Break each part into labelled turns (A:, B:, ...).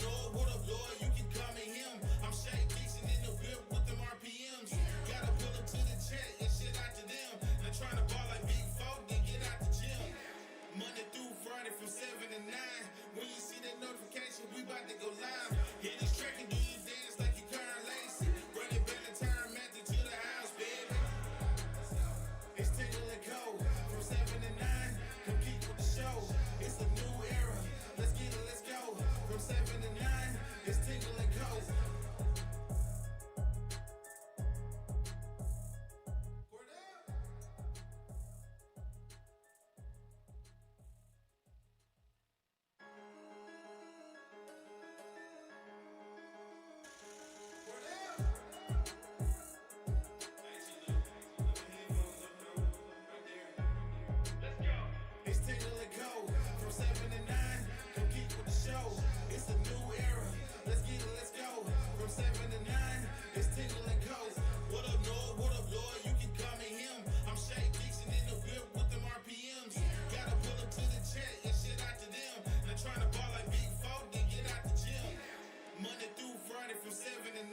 A: Lloyd? What up, Lloyd? You can call me him. I'm Shay Dixon in the whip with them RPMs. Gotta pull up to the chat and shit out to them. Now trying to ball like Big Folk, then get out the gym. Monday through Friday from 7 to 9. When you see that notification, we about to go live. Hit this track and do you dance like you Karen Lacey. Run it back the time method to the house, baby. It's Tingle and Co. From 7 to 9. Come keep with the show. It's a new era. Let's get it, let's go. From 7 to 9. It's Tingle and Co. It's Tingle and Co. From 7 to 9. Come keep with the show. It's a new era. Let's get it, let's go. From 7 to 9. It's Tingle and Co. What up, Lloyd? What up, Lloyd? You can call me him. I'm Shay Dixon in the whip with them RPMs. Gotta pull up to the chat and shit out to them. Now trying to ball like Big Folk, then get out the gym. Monday through Friday from 7 to 9.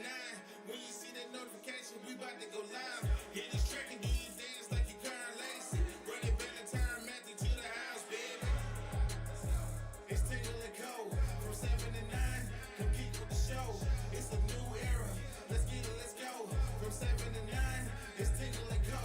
A: When you see that notification, we about to go live. Hit this track and do you dance like you Karen Lacey. Run it back the time method to the house, baby. It's Tingle and Co. From 7 to 9. Come keep with the show. It's a new era. Let's get it, let's go. From 7 to 9. It's Tingle and Co.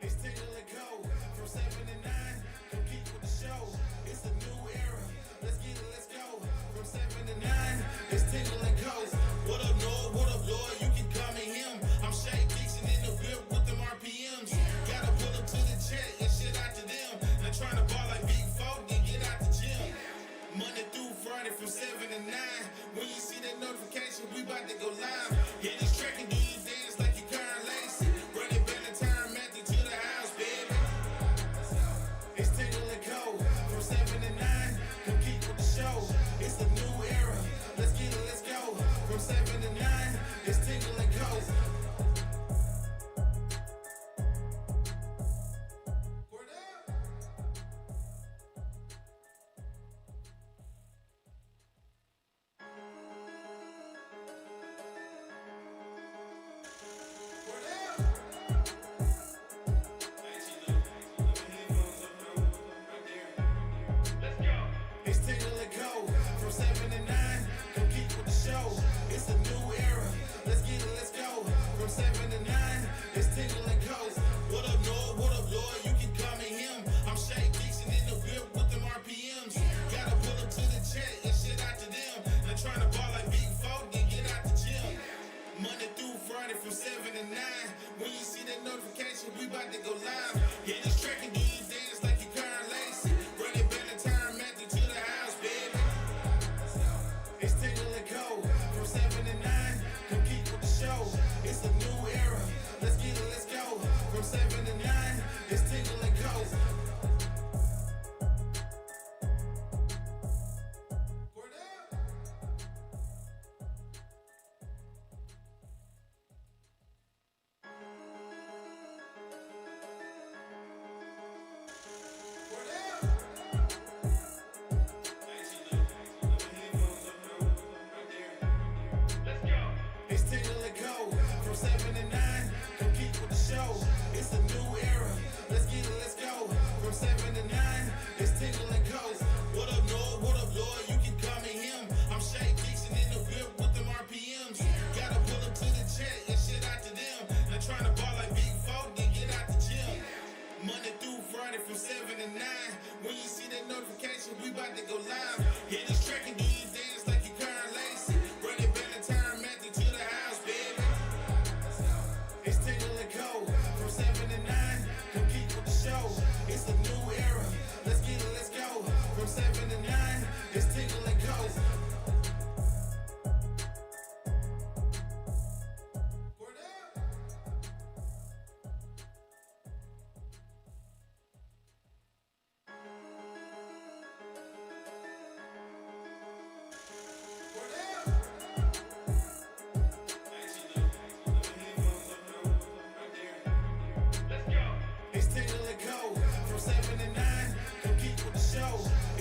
A: It's Tingle and Co. From 7 to 9. Come keep with the show. It's a new era. Let's get it, let's go. From 7 to 9. It's Tingle and Co. What up, Lloyd? What up, Lloyd? You can call me him. I'm Shay Dixon in the whip with them RPMs. Gotta pull up to the chat and shit out to them. Now trying to ball like Big Folk, then get out the gym. Monday through Friday from 7 to 9. When you see that notification, we about to go live. Hit this track and do you dance like you Karen Lacey. Run it back the time method to the house, baby. It's Tingle and Co. From 7 to 9. Come keep with the show. It's a new era. Let's get it, let's go. From 7 to 9. It's Tingle and Co. It's Tingle and Co. From 7 to 9. Come keep with the show. It's a new era. Let's get it, let's go. From 7 to 9. It's Tingle and Co. What up, Lloyd? What up, Lloyd? You can call me him. I'm Shay Dixon in the whip with them RPMs. Gotta pull up to the chat and shit out to them. Now trying to ball like Big Folk, then get out the gym. Monday through Friday from 7 to 9. When you see that notification, we about to go live. Hit this track and do you dance like you Karen Lacey. Run it back the time method to the house, baby. It's Tingle and Co. From 7 to 9. Come keep with the show. It's a new era. Let's get it, let's go. From 7 to 9. It's Tingle and Co.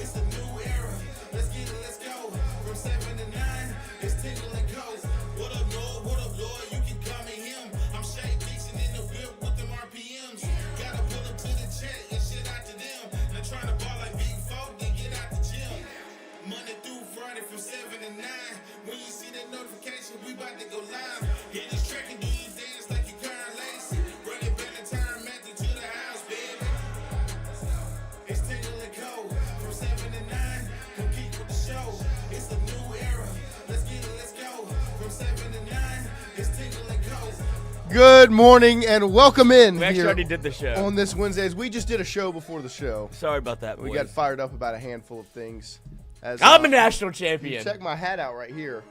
A: It's a new era. Let's get it, let's go. From 7 to 9, it's Tingle and Co. What up, Lloyd? What up, Lloyd? You can call me him. I'm Shay Dixon in the whip with them RPMs. Gotta pull up to the check and shit out to them. Now trying to ball like big folk, then get out the gym. Monday through Friday from 7 to 9. When you see that notification, we about to go live. Hit this track and do you dance like you Karen Lacey. Run it back and turn Matthew to the house, baby. It's Tingle and Co. From 7 to 9. Come keep with the show. It's a new era. Let's get it, let's go. From 7 to 9. It's Tingle and Co.
B: Good morning and welcome in.
C: We actually
B: here
C: already did the show.
B: on this Wednesday. We just did a show before the show.
C: Sorry about that,
B: We
C: boys.
B: got fired up about a handful of things. As,
C: I'm a national champion.
B: check my hat out right here.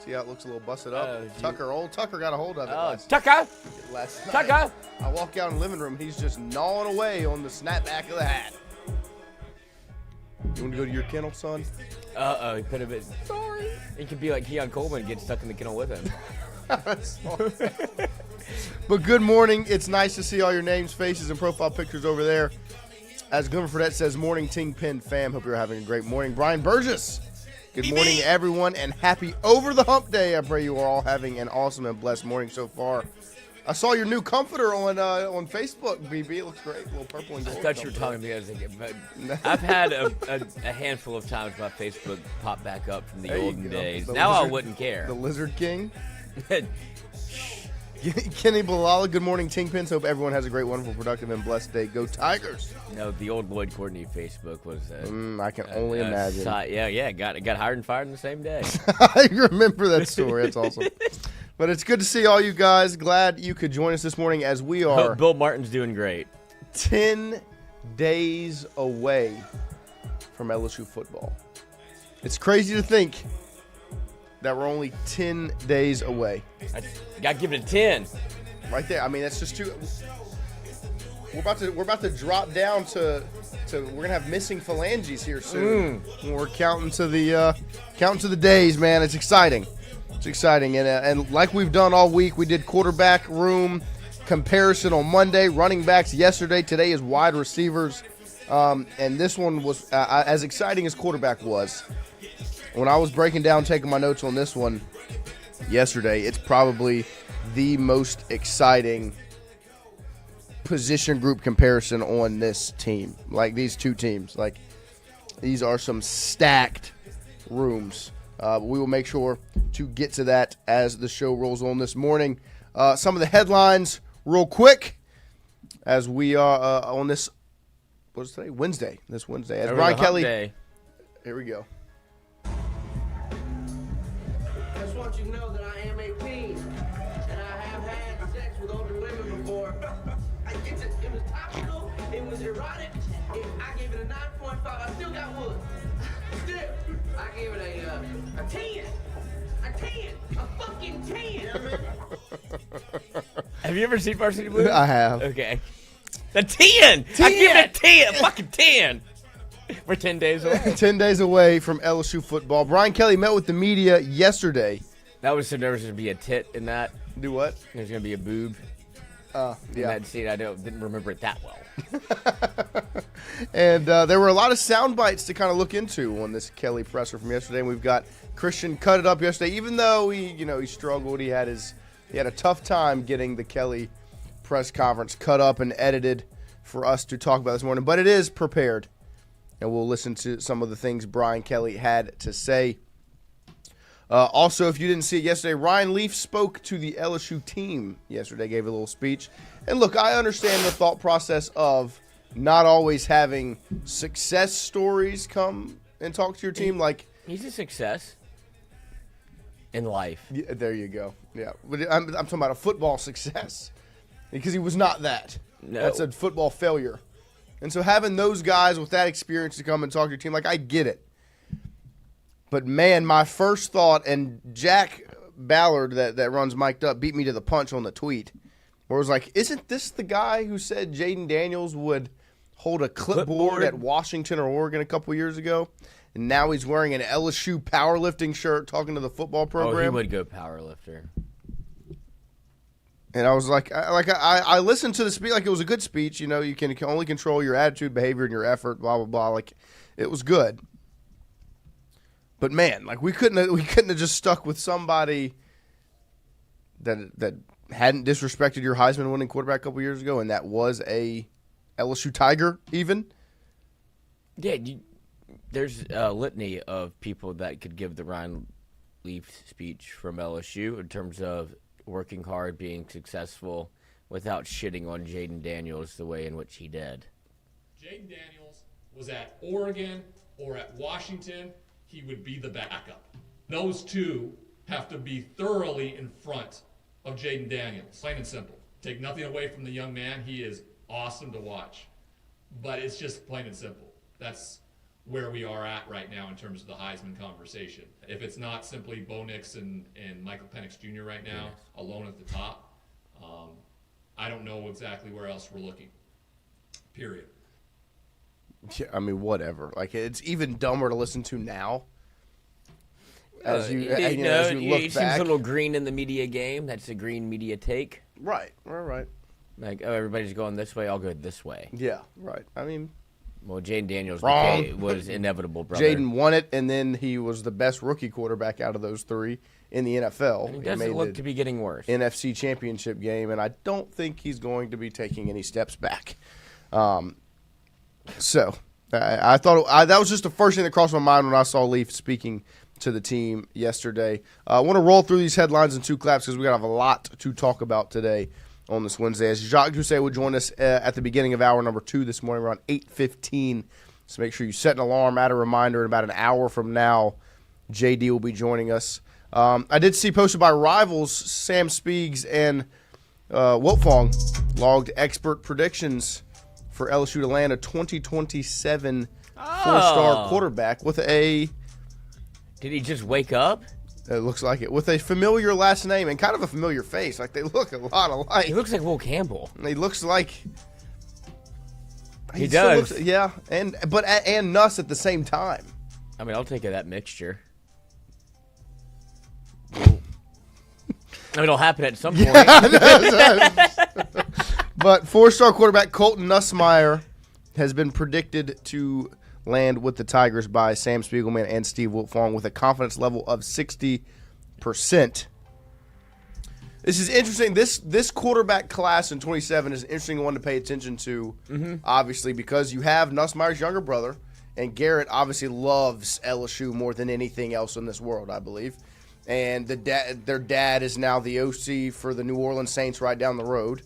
B: See how it looks a little busted up?
C: Oh,
B: Old Tucker got a hold of it
C: Oh,
B: last
C: Tucker!
B: night.
C: Tucker!
B: I walk out in the living room. He's just gnawing away on the snapback of the hat. You want to go to your kennel, son?
C: Uh-oh, he could have been. Sorry. He could be like Keon Coleman and get stuck in the kennel with him.
B: But good morning. It's nice to see all your names, faces, and profile pictures over there. As Glimmer Fredette says, morning Ting Pin fam. Hope you're having a great morning. Brian Burgess. Good morning, everyone, and happy Over the Hump Day. I pray you are all having an awesome and blessed morning so far. I saw your new comforter on Facebook, BB. It looks great. A little purple and
C: I
B: gold.
C: thought you were talking to me. I was thinking, but I've had a handful of times my Facebook pop back up from the
B: There you
C: olden
B: go.
C: days.
B: The
C: Now I
B: lizard-
C: wouldn't care.
B: The Lizard King. Kenny Balala, good morning, Ting Pins. Hope everyone has a great, wonderful, productive, and blessed day. Go Tigers.
C: No, the old Lloyd Courtney Facebook was.
B: I can only imagine.
C: Yeah. Got hired and fired in the same day.
B: I remember that story. That's awesome. But it's good to see all you guys. Glad you could join us this morning as we are
C: Hope Bill Martin's doing great.
B: 10 days away from LSU football. It's crazy to think that we're only 10 days away.
C: I got to give it a 10.
B: Right there. I mean, that's just too. We're about to drop down to we're gonna have missing phalanges here soon. When we're counting to the days, man. It's exciting. It's exciting, and like we've done all week, we did quarterback room comparison on Monday, running backs yesterday. Today is wide receivers, and this one was as exciting as quarterback was. When I was breaking down, taking my notes on this one yesterday, it's probably the most exciting position group comparison on this team. Like these two teams, like these are some stacked rooms. We will make sure to get to that as the show rolls on this morning. Some of the headlines real quick as we are on this, what is today? Wednesday. This Wednesday. As Brian Kelly.
C: Day.
B: Here we go.
D: I just want you to know that I am 18, and I have had sex with older women before. It was topical, it was erotic. I gave it a 9.5. I still got wood. Still, I gave it a 10. A 10. A fucking 10.
C: Have you ever seen Varsity Blues?
B: I have.
C: Okay. The 10! I give it a 10! Fucking 10! We're 10 days away.
B: 10 days away from LSU football. Brian Kelly met with the media yesterday.
C: That was so there was going to be a tit in that.
B: Do what?
C: There's going to be a boob in
B: Yeah.
C: that scene. I didn't remember it that well.
B: And there were a lot of sound bites to kind of look into on this Kelly presser from yesterday. And we've got Christian cut it up yesterday, even though he struggled. He had a tough time getting the Kelly press conference cut up and edited for us to talk about this morning. But it is prepared, and we'll listen to some of the things Brian Kelly had to say. Also, if you didn't see it yesterday, Ryan Leaf spoke to the LSU team yesterday, gave a little speech. And look, I understand the thought process of not always having success stories come and talk to your team. Like,
C: He's a success in life.
B: yeah, there you go. Yeah, but I'm talking about a football success because he was not that.
C: No.
B: That's a football failure. And so having those guys with that experience to come and talk to your team, like, I get it. But, man, my first thought, and Jack Ballard that runs Mic'd Up beat me to the punch on the tweet, where it was like, isn't this the guy who said Jaden Daniels would hold a clipboard at Washington or Oregon a couple years ago? And now he's wearing an LSU powerlifting shirt talking to the football program.
C: Oh, he would go powerlifter.
B: And I was like, I listened to the speech like it was a good speech. You can only control your attitude, behavior, and your effort, blah, blah, blah. Like, It was good. But man, like we couldn't have just stuck with somebody that hadn't disrespected your Heisman winning quarterback a couple years ago, and that was a LSU Tiger even.
C: Yeah, there's a litany of people that could give the Ryan Leaf speech from LSU in terms of working hard, being successful, without shitting on Jaden Daniels the way in which he did.
E: Jaden Daniels was at Oregon or at Washington, he would be the backup. Those two have to be thoroughly in front of Jaden Daniels, plain and simple. Take nothing away from the young man. He is awesome to watch. But it's just plain and simple. That's where we are at right now in terms of the Heisman conversation. If it's not simply Bo Nix and Michael Penix Jr. right now, alone at the top, I don't know exactly where else we're looking. Period.
B: Yeah, I mean, whatever. Like, it's even dumber to listen to now. As you look
C: he
B: back.
C: seems a little green in the media game. That's a green media take.
B: Right.
C: Like, oh, everybody's going this way, I'll go this way.
B: Yeah, right. I mean,
C: Well, Jaden Daniels
B: Wrong.
C: was inevitable, brother.
B: Jaden won it, and then he was the best rookie quarterback out of those three in the NFL.
C: He
B: He
C: doesn't
B: made
C: look
B: the
C: to be getting worse.
B: NFC Championship game, and I don't think he's going to be taking any steps back. So I thought that was just the first thing that crossed my mind when I saw Leaf speaking to the team yesterday. I want to roll through these headlines in two claps because we got to have a lot to talk about today on this Wednesday. As Jacques Doucet will join us at the beginning of hour number 2 this morning around 8:15. So make sure you set an alarm, add a reminder. In about an hour from now, JD will be joining us. I did see posted by Rivals, Sam Spiegs and Wiltfong logged expert predictions for LSU to land a 2027 four-star quarterback with a...
C: Did he just wake up?
B: It looks like it. With a familiar last name and kind of a familiar face. Like, they look a lot alike.
C: He looks like Will Campbell.
B: He looks like...
C: He
B: still
C: does.
B: Looks, yeah, and Nuss at the same time.
C: I mean, I'll take that mixture. I mean, it'll happen at some point.
B: But four-star quarterback Colton Nussmeier has been predicted to land with the Tigers by Sam Spiegelman and Steve Wiltfong with a confidence level of 60%. This is interesting. This quarterback class in 27 is an interesting one to pay attention to, obviously, because you have Nussmeier's younger brother, and Garrett obviously loves LSU more than anything else in this world, I believe. And their dad is now the OC for the New Orleans Saints right down the road.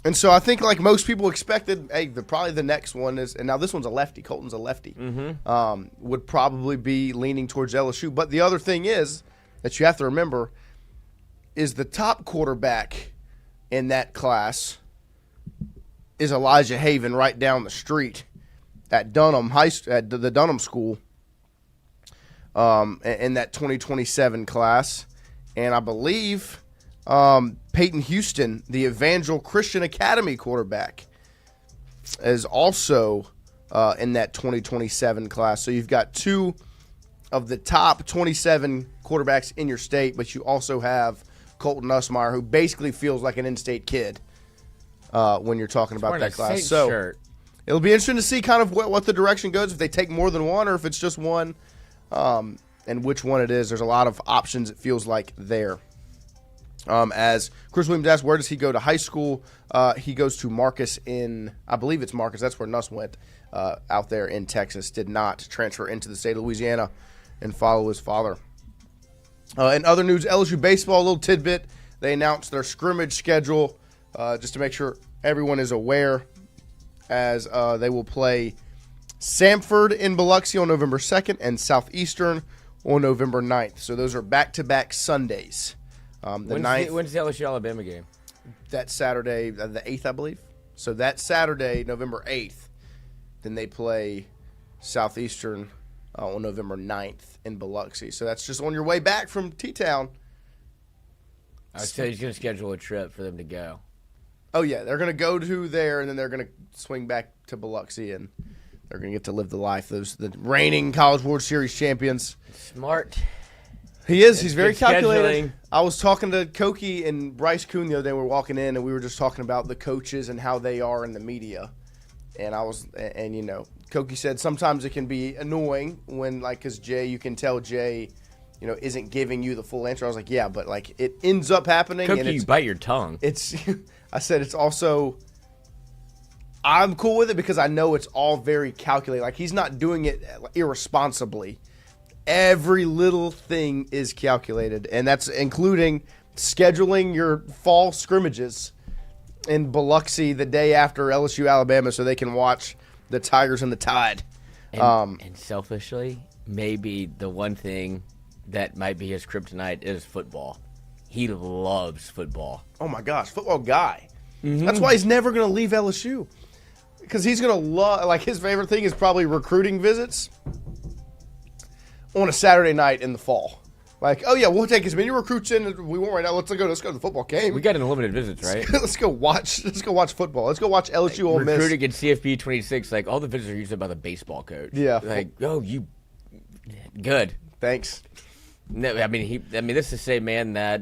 B: And so I think, like most people expected, hey, probably the next one is, and now this one's a lefty. Colton's a lefty. Would probably be leaning towards LSU. But the other thing is that you have to remember is the top quarterback in that class is Elijah Haven right down the street at Dunham at the Dunham School in that 2027 class. And I believe Peyton Houston, the Evangel Christian Academy quarterback, is also in that 2027 class. So you've got two of the top 27 quarterbacks in your state, but you also have Colton Nussmeier, who basically feels like an in-state kid when you're talking about that class. So it'll be interesting to see kind of what the direction goes, if they take more than one or if it's just one, and which one it is. There's a lot of options, it feels like, there. As Chris Williams asked, where does he go to high school? He goes to Marcus I believe it's Marcus. That's where Nuss went out there in Texas. Did not transfer into the state of Louisiana and follow his father. In other news, LSU baseball, a little tidbit. They announced their scrimmage schedule just to make sure everyone is aware, as they will play Samford in Biloxi on November 2nd and Southeastern on November 9th. So those are back-to-back Sundays. When's the
C: LSU-Alabama game?
B: That Saturday, the 8th, I believe. So that Saturday, November 8th, then they play Southeastern on November 9th in Biloxi. So that's just on your way back from T-Town.
C: I said he's going to schedule a trip for them to go.
B: Oh, yeah. They're going to go to there, and then they're going to swing back to Biloxi, and they're going to get to live the life. The reigning College World Series champions.
C: Smart.
B: He is. He's very calculated.
C: Scheduling.
B: I was talking to Koki and Bryce Kuhn the other day. We were walking in, and we were just talking about the coaches and how they are in the media. And Koki said sometimes it can be annoying when, like, because Jay, you can tell Jay, isn't giving you the full answer. I was like, yeah, but, like, it ends up happening.
C: Koki,
B: and
C: you bite your tongue.
B: I said it's also, I'm cool with it because I know it's all very calculated. Like, he's not doing it irresponsibly. Every little thing is calculated, and that's including scheduling your fall scrimmages in Biloxi the day after LSU Alabama so they can watch the Tigers and the Tide.
C: And selfishly, maybe the one thing that might be his kryptonite is football. He loves football.
B: Oh my gosh, football guy. That's why he's never going to leave LSU. Because he's going to love, like, his favorite thing is probably recruiting visits on a Saturday night in the fall. Like, oh yeah, we'll take as many recruits in as we want right now. Let's go to the football game.
C: We got unlimited visits, right?
B: Let's go watch football. Let's go watch LSU Ole Miss.
C: Recruiting at CFP 26, like, all the visits are usually by the baseball coach.
B: Yeah.
C: Like, you good.
B: Thanks.
C: No, I mean this is the same man that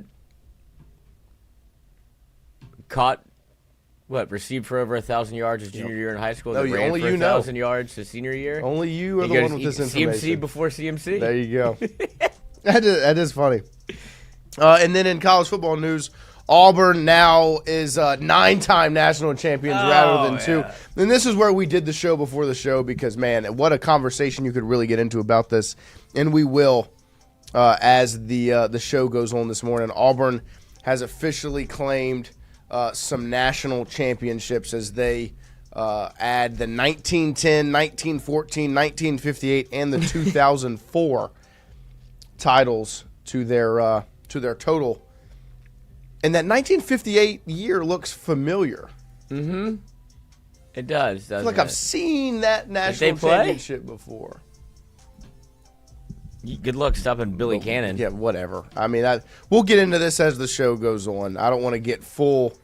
C: caught received for over 1,000 yards his junior year in high school.
B: No,
C: Ran
B: only
C: for
B: you know.
C: 1,000 yards his senior year.
B: Only you are
C: He
B: the
C: goes,
B: one with this information.
C: CMC before CMC.
B: There you go. That is funny. And then in college football news, Auburn now is 9-time national champions rather than 2.
C: Yeah.
B: And this is where we did the show before the show because, man, what a conversation you could really get into about this. And we will as the show goes on this morning. Auburn has officially claimed some national championships as they add the 1910, 1914, 1958, and the 2004 titles to their total. And that 1958 year looks familiar.
C: Mm-hmm. It does, doesn't
B: I feel like
C: it?
B: I've seen that national
C: play?
B: championship before.
C: Good luck stopping Billy Cannon.
B: Yeah, whatever. I mean, we'll get into this as the show goes on. I don't want to get full.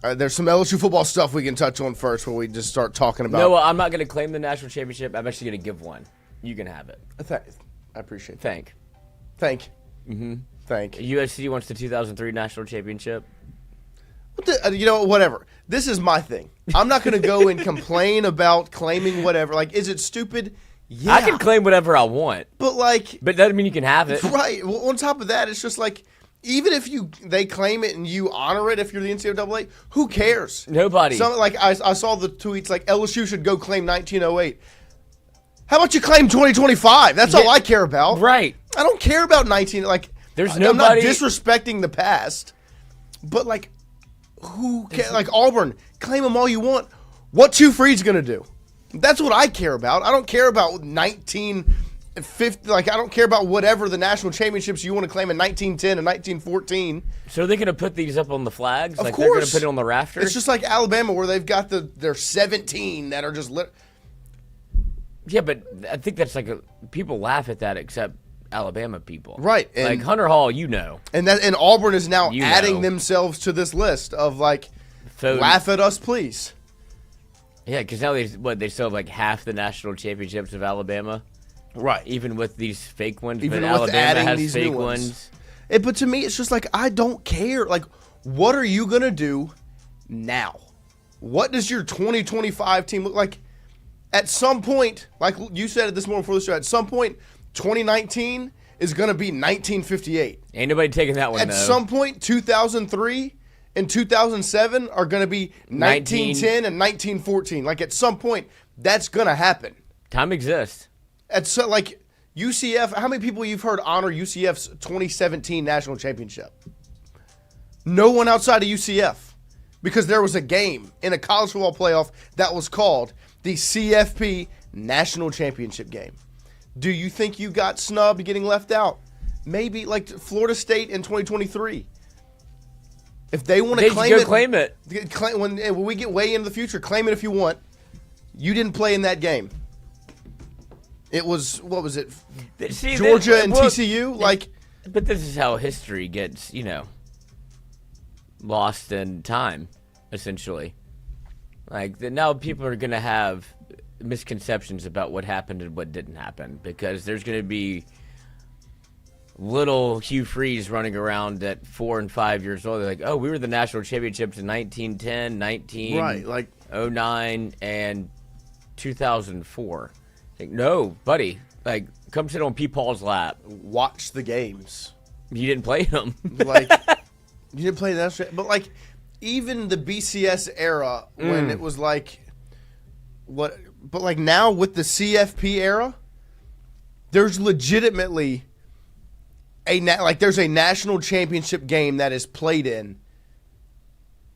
B: There's some LSU football stuff we can touch on first when we just start talking about.
C: No, I'm not going to claim the national championship. I'm actually going to give one. You can have it.
B: I appreciate that.
C: Thank.
B: Mm-hmm. Thank.
C: USC wants the 2003 national championship.
B: Whatever. This is my thing. I'm not going to go and complain about claiming whatever. Like, is it stupid? Yeah.
C: I can claim whatever I want.
B: But
C: that doesn't mean you can have it.
B: Right. Well, on top of that, it's just like, even if they claim it and you honor it if you're the NCAA, who cares?
C: Nobody.
B: I saw the tweets like LSU should go claim 1908. How about you claim 2025? That's all I care about.
C: Right.
B: I don't care about 19. Like,
C: there's
B: I'm
C: nobody.
B: not disrespecting the past, but like, who cares? Like Auburn, claim them all you want. What's Hugh Freeze gonna do? That's what I care about. I don't care about 1950. Like, I don't care about whatever the national championships you want to claim in 1910 and 1914.
C: So are they going to put these up on the flags?
B: Of
C: like
B: course.
C: They're going to put it on the rafters?
B: It's just like Alabama where they've got their 17 that are just lit.
C: Yeah, but I think that's like people laugh at that except Alabama people.
B: Right. And,
C: like Hunter Hall,
B: And Auburn is now adding
C: know.
B: themselves to this list of like,
C: So,
B: laugh at us, please.
C: Yeah, because now they still have like half the national championships of Alabama.
B: Right.
C: Even with these fake ones.
B: Even
C: but
B: with
C: Alabama
B: adding
C: has
B: these
C: fake
B: new
C: ones.
B: But to me, it's just like, I don't care. Like, what are you going to do now? What does your 2025 team look like? At some point, like you said it this morning before the show, at some point, 2019 is going to be 1958.
C: Ain't nobody taking that one,
B: At
C: though.
B: some point, 2003 and 2007 are going to be 1910 and 1914. Like, at some point, that's going to happen.
C: Time exists.
B: Like, UCF, how many people you've heard honor UCF's 2017 national championship? No one outside of UCF. Because there was a game in a college football playoff that was called the CFP National Championship game. Do you think you got snubbed getting left out? Maybe like Florida State in 2023. If they want to claim it. When we get way into the future, claim it if you want. You didn't play in that game. It was, what was it? Georgia and TCU?
C: But this is how history gets, lost in time, essentially. Like, now people are going to have misconceptions about what happened and what didn't happen because there's going to be little Hugh Freeze running around at 4 and 5 years old. They're like, oh, we were the national championships in 1910, 1909, and 2004. Like, no, buddy. Like, come sit on Paul's lap.
B: Watch the games.
C: You didn't play them.
B: Like, you didn't play that, but like, even the BCS era when it was like, what? But like now with the CFP era, there's legitimately there's a national championship game that is played in,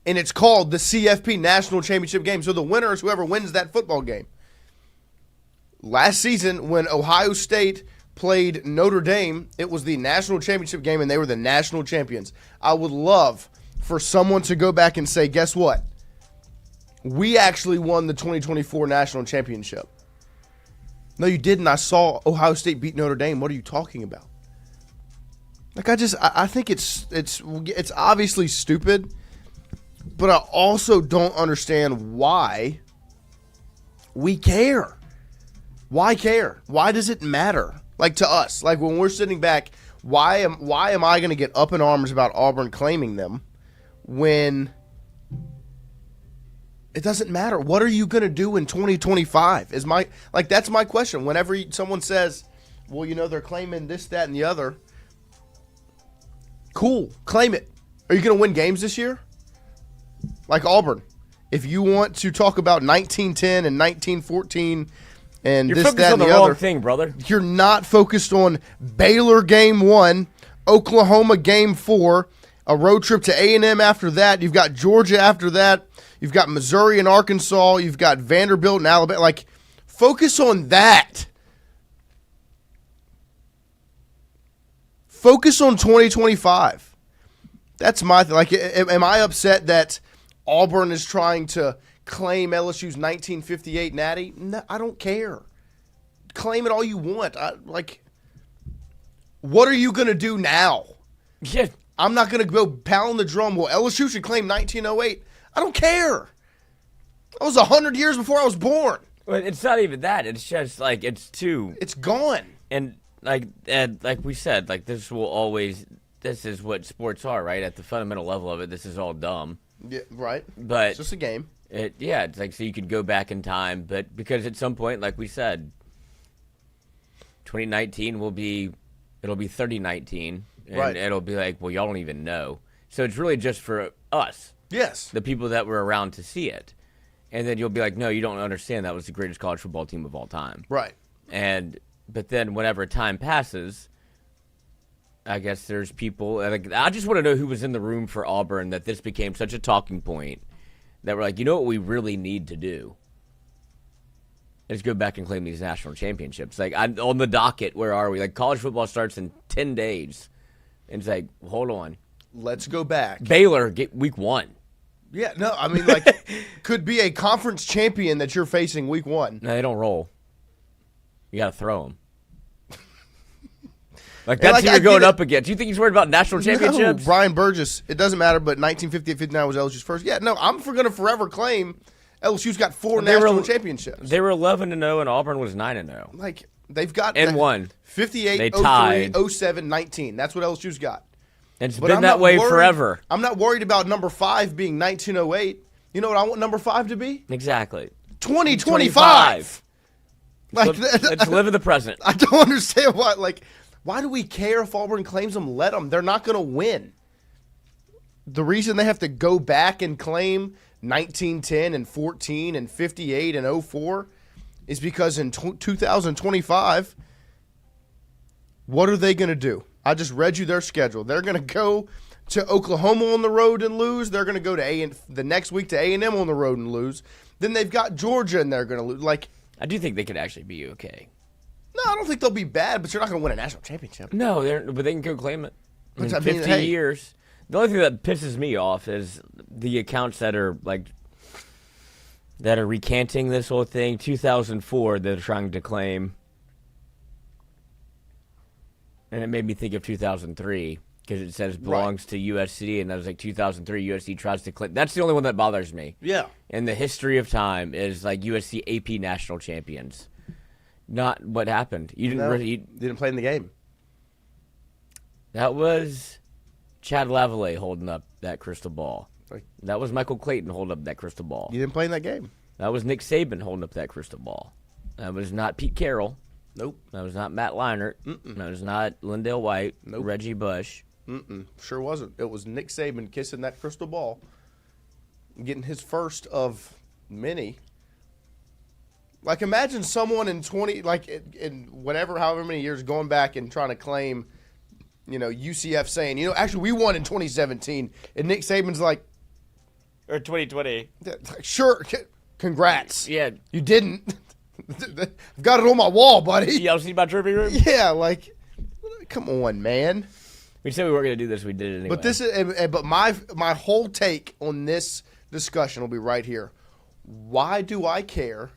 B: and it's called the CFP National Championship Game. So the winner is whoever wins that football game. Last season, when Ohio State played Notre Dame, it was the national championship game, and they were the national champions. I would love for someone to go back and say, guess what? We actually won the 2024 national championship. No, you didn't. I saw Ohio State beat Notre Dame. What are you talking about? Like, I think it's obviously stupid, but I also don't understand why we care. Why care? Why does it matter? Like, to us, like when we're sitting back, why am I going to get up in arms about Auburn claiming them when it doesn't matter? What are you going to do in 2025? That's my question. Whenever someone says, well, they're claiming this, that, and the other. Cool. Claim it. Are you going to win games this year? Like Auburn. If you want to talk about 1910 and 1914 and
C: You're
B: this,
C: focused
B: that,
C: on
B: and
C: the
B: the
C: wrong
B: other,
C: thing, brother.
B: you're not focused on Baylor game 1, Oklahoma game 4, a road trip to A&M after that. You've got Georgia after that. You've got Missouri and Arkansas. You've got Vanderbilt and Alabama. Like, focus on that. Focus on 2025. That's my thing. Like, am I upset that Auburn is trying to claim LSU's 1958 natty? No, I don't care. Claim it all you want. What are you going to do now?
C: Yeah.
B: I'm not going to go pound the drum. Well, LSU should claim 1908. I don't care. That was 100 years before I was born.
C: Well, it's not even that. It's just like it's
B: gone.
C: And like we said, like this is what sports are, right? At the fundamental level of it, this is all dumb.
B: Yeah, right.
C: But
B: it's just a game.
C: It's like so you could go back in time, but because at some point, like we said, 2019 it'll be 3019, and
B: right.
C: It'll be like, well, y'all don't even know. So it's really just for us,
B: yes,
C: the people that were around to see it, and then you'll be like, no, you don't understand. That was the greatest college football team of all time,
B: right?
C: But then whenever time passes, I guess there's people. I just want to know who was in the room for Auburn that this became such a talking point that we're like, you know what we really need to do is go back and claim these national championships. Like, on the docket, where are we? Like, college football starts in 10 days. And it's like, hold on.
B: Let's go back.
C: Baylor, get week 1.
B: Yeah, no, I mean, like, could be a conference champion that you're facing week 1.
C: No, they don't roll. You got to throw them. Like, that's who you're going up against. Do you think he's worried about national championships?
B: No, Brian Burgess, it doesn't matter, but 1958-59 was LSU's first. Yeah, no, I'm going to forever claim LSU's got 4 national championships.
C: They were 11-0, and Auburn was 9-0.
B: Like, they've got
C: and won
B: 58, 03, 07, 19. That's what LSU's got.
C: And it's been that way forever.
B: I'm not worried about number 5 being 1908. You know what I want number 5 to be?
C: Exactly.
B: 2025. Like,
C: let's live in the present.
B: I don't understand why. Like, why do we care if Auburn claims them? Let them. They're not going to win. The reason they have to go back and claim 1910 and 14 and 58 and 04 is because in 2025, what are they going to do? I just read you their schedule. They're going to go to Oklahoma on the road and lose. They're going to go to the next week to A&M on the road and lose. Then they've got Georgia and they're going to lose. Like,
C: I do think they could actually be okay.
B: No, I don't think they'll be bad, but you're not going to win a national championship.
C: No, but they can go claim it. In 50
B: hey.
C: years. The only thing that pisses me off is the accounts that are recanting this whole thing. 2004, they're trying to claim, and it made me think of 2003 because it says belongs to USC, and I was like 2003 USC tries to claim. That's the only one that bothers me.
B: Yeah.
C: In the history of time is like USC AP national champions. Not what happened. You didn't
B: didn't play in the game.
C: That was Chad Lavallee holding up that crystal ball.
B: Like-
C: That was Michael Clayton holding up that crystal ball.
B: You didn't play in that game.
C: That was Nick Saban holding up that crystal ball. That was not Pete Carroll.
B: Nope.
C: That was not Matt Leinart. That was not Lindale White.
B: Nope.
C: Reggie Bush.
B: Sure wasn't. It was Nick Saban kissing that crystal ball, getting his first of many. Like, imagine someone in 20, like, in whatever, however many years, going back and trying to claim, UCF saying, actually, we won in 2017. And Nick Saban's like,
C: Or 2020.
B: sure, congrats.
C: Yeah.
B: You didn't. I've got it on my wall, buddy.
C: Y'all see my trophy room?
B: Yeah, like, come on, man.
C: We said we weren't going to do this. We did it anyway.
B: But this is, but my whole take on this discussion will be right here. Why do I care?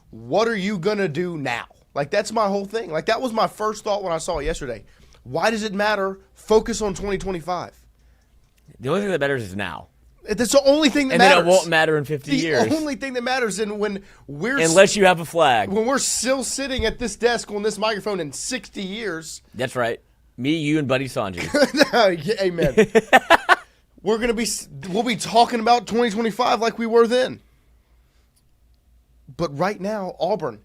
B: What are you gonna do now? Like, that's my whole thing. Like, that was my first thought when I saw it yesterday. Why does it matter? Focus on 2025.
C: The only thing that matters is now.
B: That's the only thing that
C: And
B: matters.
C: then it won't matter in 50 years.
B: The only thing that matters, and when we're
C: Unless you have a flag.
B: when we're still sitting at this desk on this microphone in 60 years.
C: That's right. Me, you, and Buddy Sanji.
B: Amen. We'll be talking about 2025 like we were then. But right now, Auburn,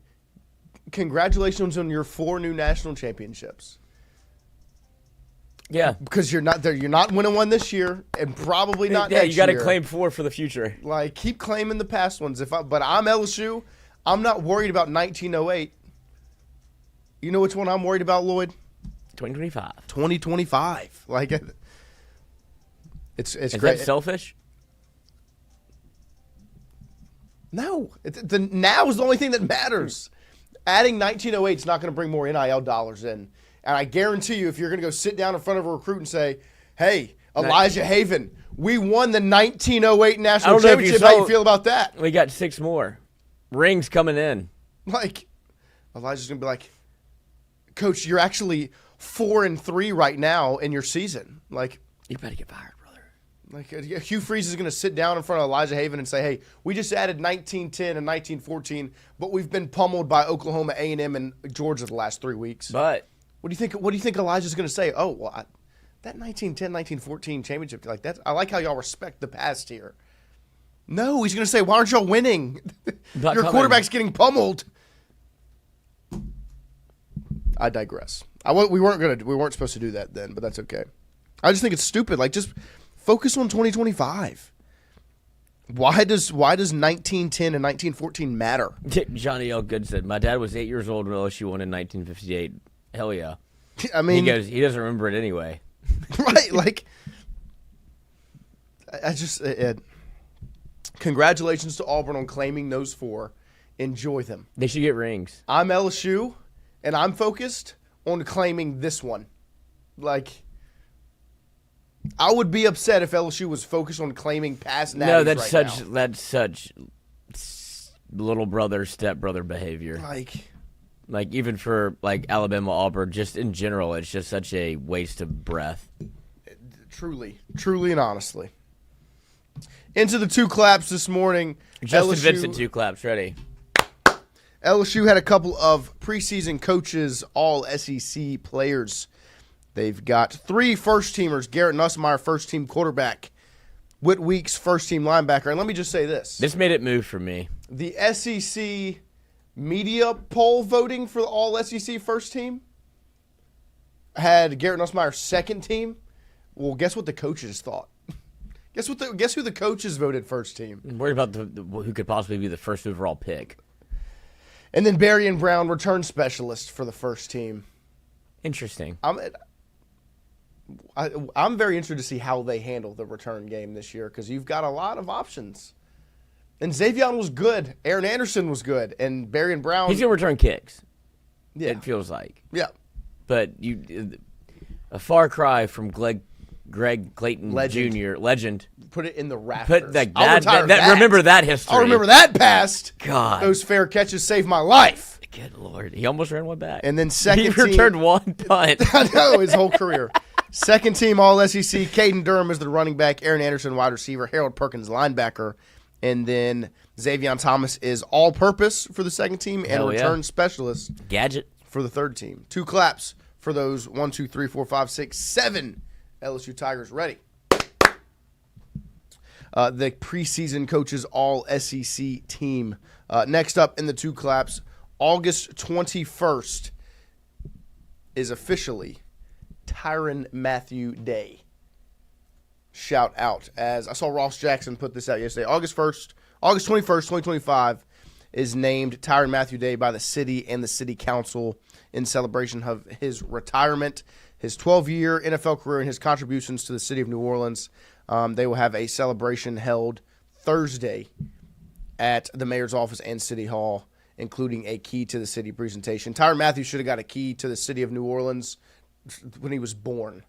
B: congratulations on your 4 new national championships.
C: Yeah.
B: Because you're not there. You're not winning one this year, and probably not next year.
C: You got to claim 4 for the future.
B: Like, keep claiming the past ones. But I'm LSU. I'm not worried about 1908. You know which one I'm worried about, Lloyd?
C: 2025.
B: 2025. Like, it's
C: Is
B: great.
C: that selfish?
B: No. The now is the only thing that matters. Adding 1908 is not going to bring more NIL dollars in. And I guarantee you, if you're going to go sit down in front of a recruit and say, hey, Elijah Haven, we won the 1908 national championship. How you feel about that?
C: We got 6 more. Rings coming in.
B: Like, Elijah's going to be like, Coach, you're actually 4-3 right now in your season. Like,
C: You better get fired, brother.
B: Like, Hugh Freeze is going to sit down in front of Elijah Haven and say, hey, we just added 1910 and 1914, but we've been pummeled by Oklahoma, A&M, and Georgia the last 3 weeks.
C: But
B: What do you think Elijah's going to say? Oh, well, that 1910, 1914 championship, like that, I like how y'all respect the past here. No, he's going to say, why aren't y'all winning? Your quarterback's getting pummeled. I digress. We weren't supposed to do that then, but that's okay. I just think it's stupid. Like, just focus on 2025. Why does 1910 and 1914 matter?
C: Johnny L. Good said, my dad was 8 years old when LSU won in 1958. Hell yeah.
B: I mean,
C: He goes, he doesn't remember it anyway.
B: right? Like, congratulations to Auburn on claiming those 4. Enjoy them.
C: They should get rings.
B: I'm LSU, and I'm focused on claiming this one. Like, I would be upset if LSU was focused on claiming past natties
C: No, that's
B: right now.
C: that's such little brother, step brother behavior. Like even for like Alabama, Auburn, just in general, it's just such a waste of breath.
B: Truly and honestly. Into the 2 claps this morning.
C: Justin Vincent, 2 claps, ready.
B: LSU had a couple of preseason coaches, all SEC players. They've got 3 first-teamers, Garrett Nussmeier, first-team quarterback, Whit Weeks, first-team linebacker. And let me just say this.
C: This made it move for me.
B: The SEC media poll voting for the all-SEC first team had Garrett Nussmeier second team. Well, guess what the coaches thought? Guess who the coaches voted first team?
C: I'm worried about who could possibly be the first overall pick.
B: And then Barry and Brown, return specialist for the first team.
C: Interesting.
B: I'm very interested to see how they handle the return game this year because you've got a lot of options. And Xavion was good. Aaron Anderson was good. And Barry and Brown.
C: He's going to return kicks.
B: Yeah.
C: It feels like.
B: Yeah.
C: But a far cry from Greg Clayton
B: Legend.
C: Jr. Legend.
B: Put it in the rafters.
C: Put
B: I'll retire
C: that. Remember that history.
B: I'll remember that past.
C: God.
B: Those fair catches saved my life.
C: Good Lord. He almost ran one back.
B: And then second
C: he
B: team.
C: returned 1 punt.
B: I know, his whole career. Second team All-SEC, Caden Durham is the running back, Aaron Anderson wide receiver, Harold Perkins linebacker, and then Xavion Thomas is all-purpose for the second team and
C: Hell
B: a
C: yeah.
B: return specialist
C: Gadget.
B: for the third team. 2 claps for those 1, 2, 3, 4, 5, 6, 7 LSU Tigers ready. The preseason coaches all SEC team. Next up in the two claps, August 21st is officially Tyrann Mathieu Day. Shout out. As I saw Ross Jackson put this out yesterday. August 21st, 2025 is named Tyrann Mathieu Day by the city and the city council in celebration of his retirement, his 12-year NFL career, and his contributions to the city of New Orleans. They will have a celebration held Thursday at the mayor's office and City Hall, including a key to the city presentation. Tyrann Mathieu should have got a key to the city of New Orleans when he was born.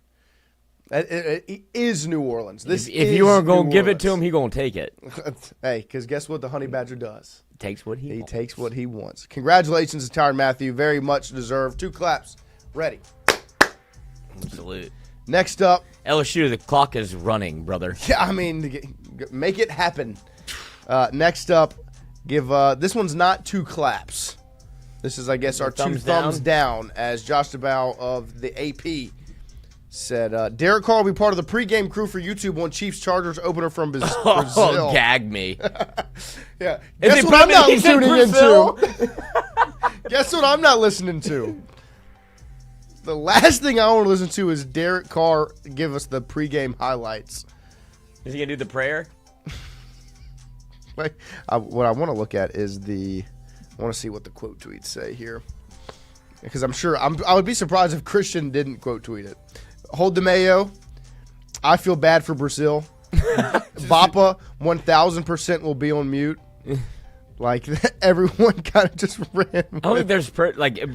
B: It is New Orleans.
C: If you aren't going to give it to him, he's going to take it.
B: Hey, because guess what the Honey Badger does?
C: Takes what he wants.
B: He takes what he wants. Congratulations to Tyrann Mathieu. Very much deserved. Two claps. Ready.
C: Salute.
B: Next up.
C: LSU, the clock is running, brother.
B: Yeah, I mean, make it happen. Next up, give this one's not two claps. This is, I guess, our two thumbs down, as Josh DeBow of the AP said, Derek Carr will be part of the pregame crew for YouTube on Chiefs-Chargers opener from Brazil.
C: Oh, gag me.
B: Yeah. Guess what I'm not tuning into? Guess what I'm not listening to? The last thing I want to listen to is Derek Carr give us the pregame highlights.
C: Is he going to do the prayer?
B: What I want to look at is I want to see what the quote tweets say here. Because I would be surprised if Christian didn't quote tweet it. Hold the mayo. I feel bad for Brazil. Bappa 1000% will be on mute. Like, everyone kind of just ran.
C: I don't think there's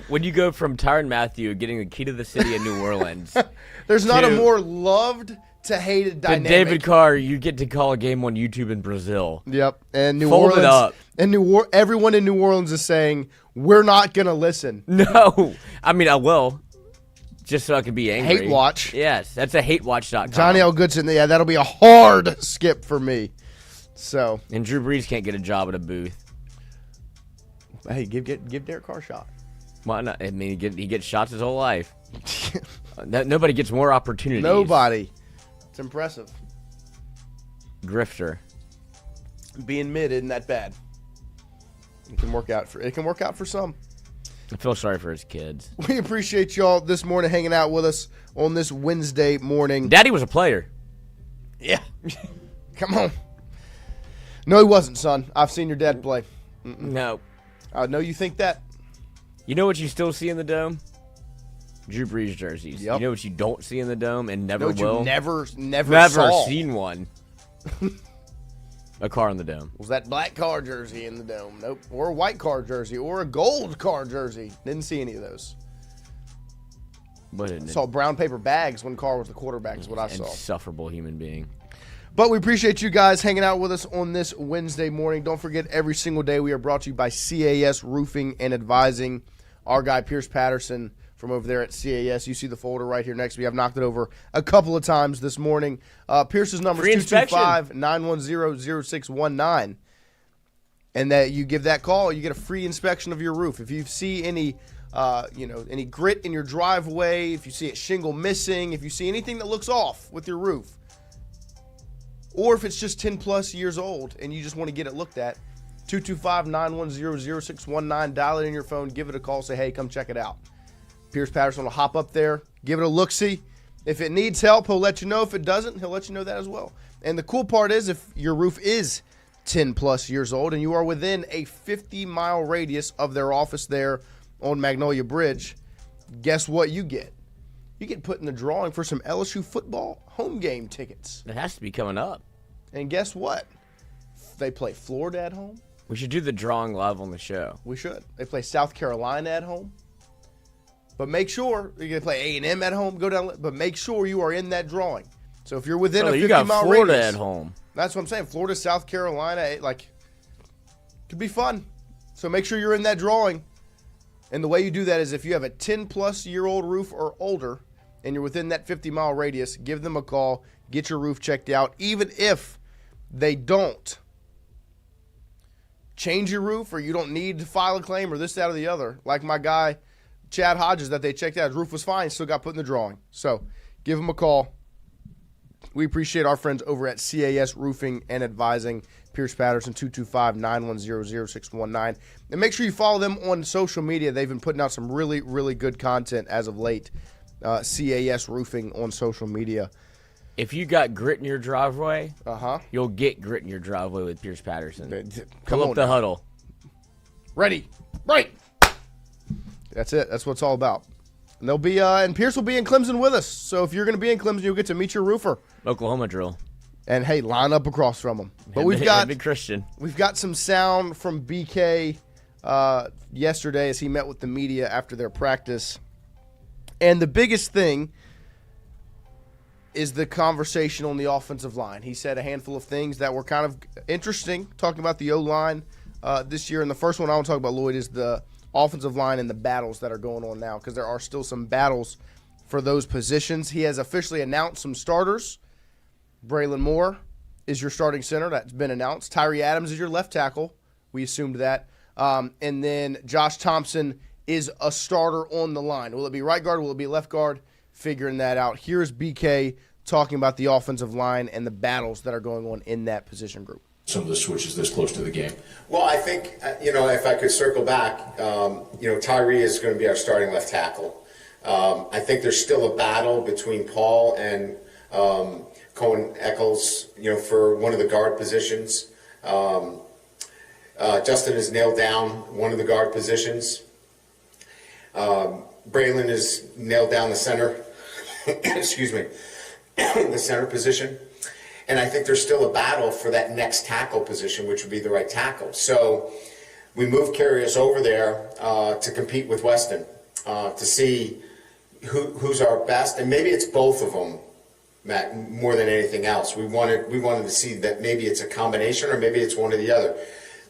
C: when you go from Tyrann Mathieu getting the key to the city of New Orleans.
B: There's not a more loved to hated dynamic.
C: David Carr, you get to call a game on YouTube in Brazil.
B: Yep. And New
C: Fold
B: Orleans.
C: It up.
B: And everyone in New Orleans is saying, we're not going to listen.
C: No. I mean, I will. Just so I can be angry.
B: Hate watch.
C: Yes, that's a hatewatch.com.
B: Johnny L. Goodson, yeah, that'll be a hard skip for me. So.
C: And Drew Brees can't get a job at a booth.
B: Hey, give Derek Carr a shot.
C: Why not? I mean, he gets shots his whole life. Nobody gets more opportunities.
B: Nobody. It's impressive.
C: Grifter.
B: Being mid isn't that bad. It can work out for some.
C: I feel sorry for his kids.
B: We appreciate y'all this morning hanging out with us on this Wednesday morning.
C: Daddy was a player.
B: Yeah. Come on. No, he wasn't, son. I've seen your dad play.
C: No.
B: I know you think that.
C: You know what you still see in the Dome? Drew Brees jerseys.
B: Yep.
C: You know what you don't see in the Dome and never
B: You
C: will?
B: never
C: Never
B: saw.
C: seen one. A car in the Dome.
B: Was that black car jersey in the Dome? Nope. Or a white car jersey or a gold car jersey. Didn't see any of those. Saw brown paper bags when Carr was the quarterback is what I saw.
C: Insufferable human being.
B: But we appreciate you guys hanging out with us on this Wednesday morning. Don't forget, every single day we are brought to you by CAS Roofing and Advising. Our guy, Pierce Patterson, from over there at CAS. You see the folder right here next to me. I've knocked it over a couple of times this morning. Pierce's number is 225-910-0619. And that you give that call, you get a free inspection of your roof. If you see any grit in your driveway, if you see a shingle missing, if you see anything that looks off with your roof, or if it's just 10 plus years old and you just want to get it looked at, 225-910-0619. Dial it in your phone, give it a call, say, hey, come check it out. Pierce Patterson will hop up there, give it a look-see. If it needs help, he'll let you know. If it doesn't, he'll let you know that as well. And the cool part is, if your roof is 10 plus years old and you are within a 50-mile radius of their office there on Magnolia Bridge, guess what you get? You get put in the drawing for some LSU football home game tickets.
C: It has to be coming up.
B: And guess what? They play Florida at home.
C: We should do the drawing live on the show.
B: We should. They play South Carolina at home. But make sure you're going to play A&M at home. Go down, but make sure you are in that drawing. So if you're within a 50-mile radius.
C: You got Florida at home.
B: That's what I'm saying. Florida, South Carolina, could be fun. So make sure you're in that drawing. And the way you do that is if you have a 10-plus-year-old roof or older and you're within that 50-mile radius, give them a call. Get your roof checked out. Even if they don't change your roof or you don't need to file a claim or this, that, or the other. Like my guy, Chad Hodges that they checked out. His roof was fine. Still got put in the drawing. So give him a call. We appreciate our friends over at CAS Roofing and Advising. Pierce Patterson, 225-910-0619. And make sure you follow them on social media. They've been putting out some really, really good content as of late. CAS Roofing on social media.
C: If you got grit in your driveway,
B: Uh-huh.
C: you'll get grit in your driveway with Pierce Patterson.
B: Come
C: Pull
B: on
C: up the
B: now.
C: huddle.
B: Ready. Right. That's it. That's what it's all about. And they'll be and Pierce will be in Clemson with us. So if you're going to be in Clemson, you'll get to meet your roofer.
C: Oklahoma drill.
B: And hey, line up across from him. But we've got some sound from BK yesterday as he met with the media after their practice. And the biggest thing is the conversation on the offensive line. He said a handful of things that were kind of interesting, talking about the O-line this year. And the first one I want to talk about, Lloyd, is the offensive line and the battles that are going on now, because there are still some battles for those positions. He has officially announced some starters. Braylon Moore is your starting center. That's been announced. Tyree Adams is your left tackle. We assumed that. And then Josh Thompson is a starter on the line. Will it be right guard? Will it be left guard? Figuring that out. Here's BK talking about the offensive line and the battles that are going on in that position group.
F: Some of the switches this close to the game.
G: Well, I think, if I could circle back, Tyree is going to be our starting left tackle. I think there's still a battle between Paul and Cohen Eccles, for one of the guard positions. Justin has nailed down one of the guard positions. Braylon has nailed down the center, excuse me, the center position. And I think there's still a battle for that next tackle position, which would be the right tackle. So we moved Karius over there to compete with Weston to see who's our best. And maybe it's both of them, Matt, more than anything else. We wanted to see that maybe it's a combination or maybe it's one or the other.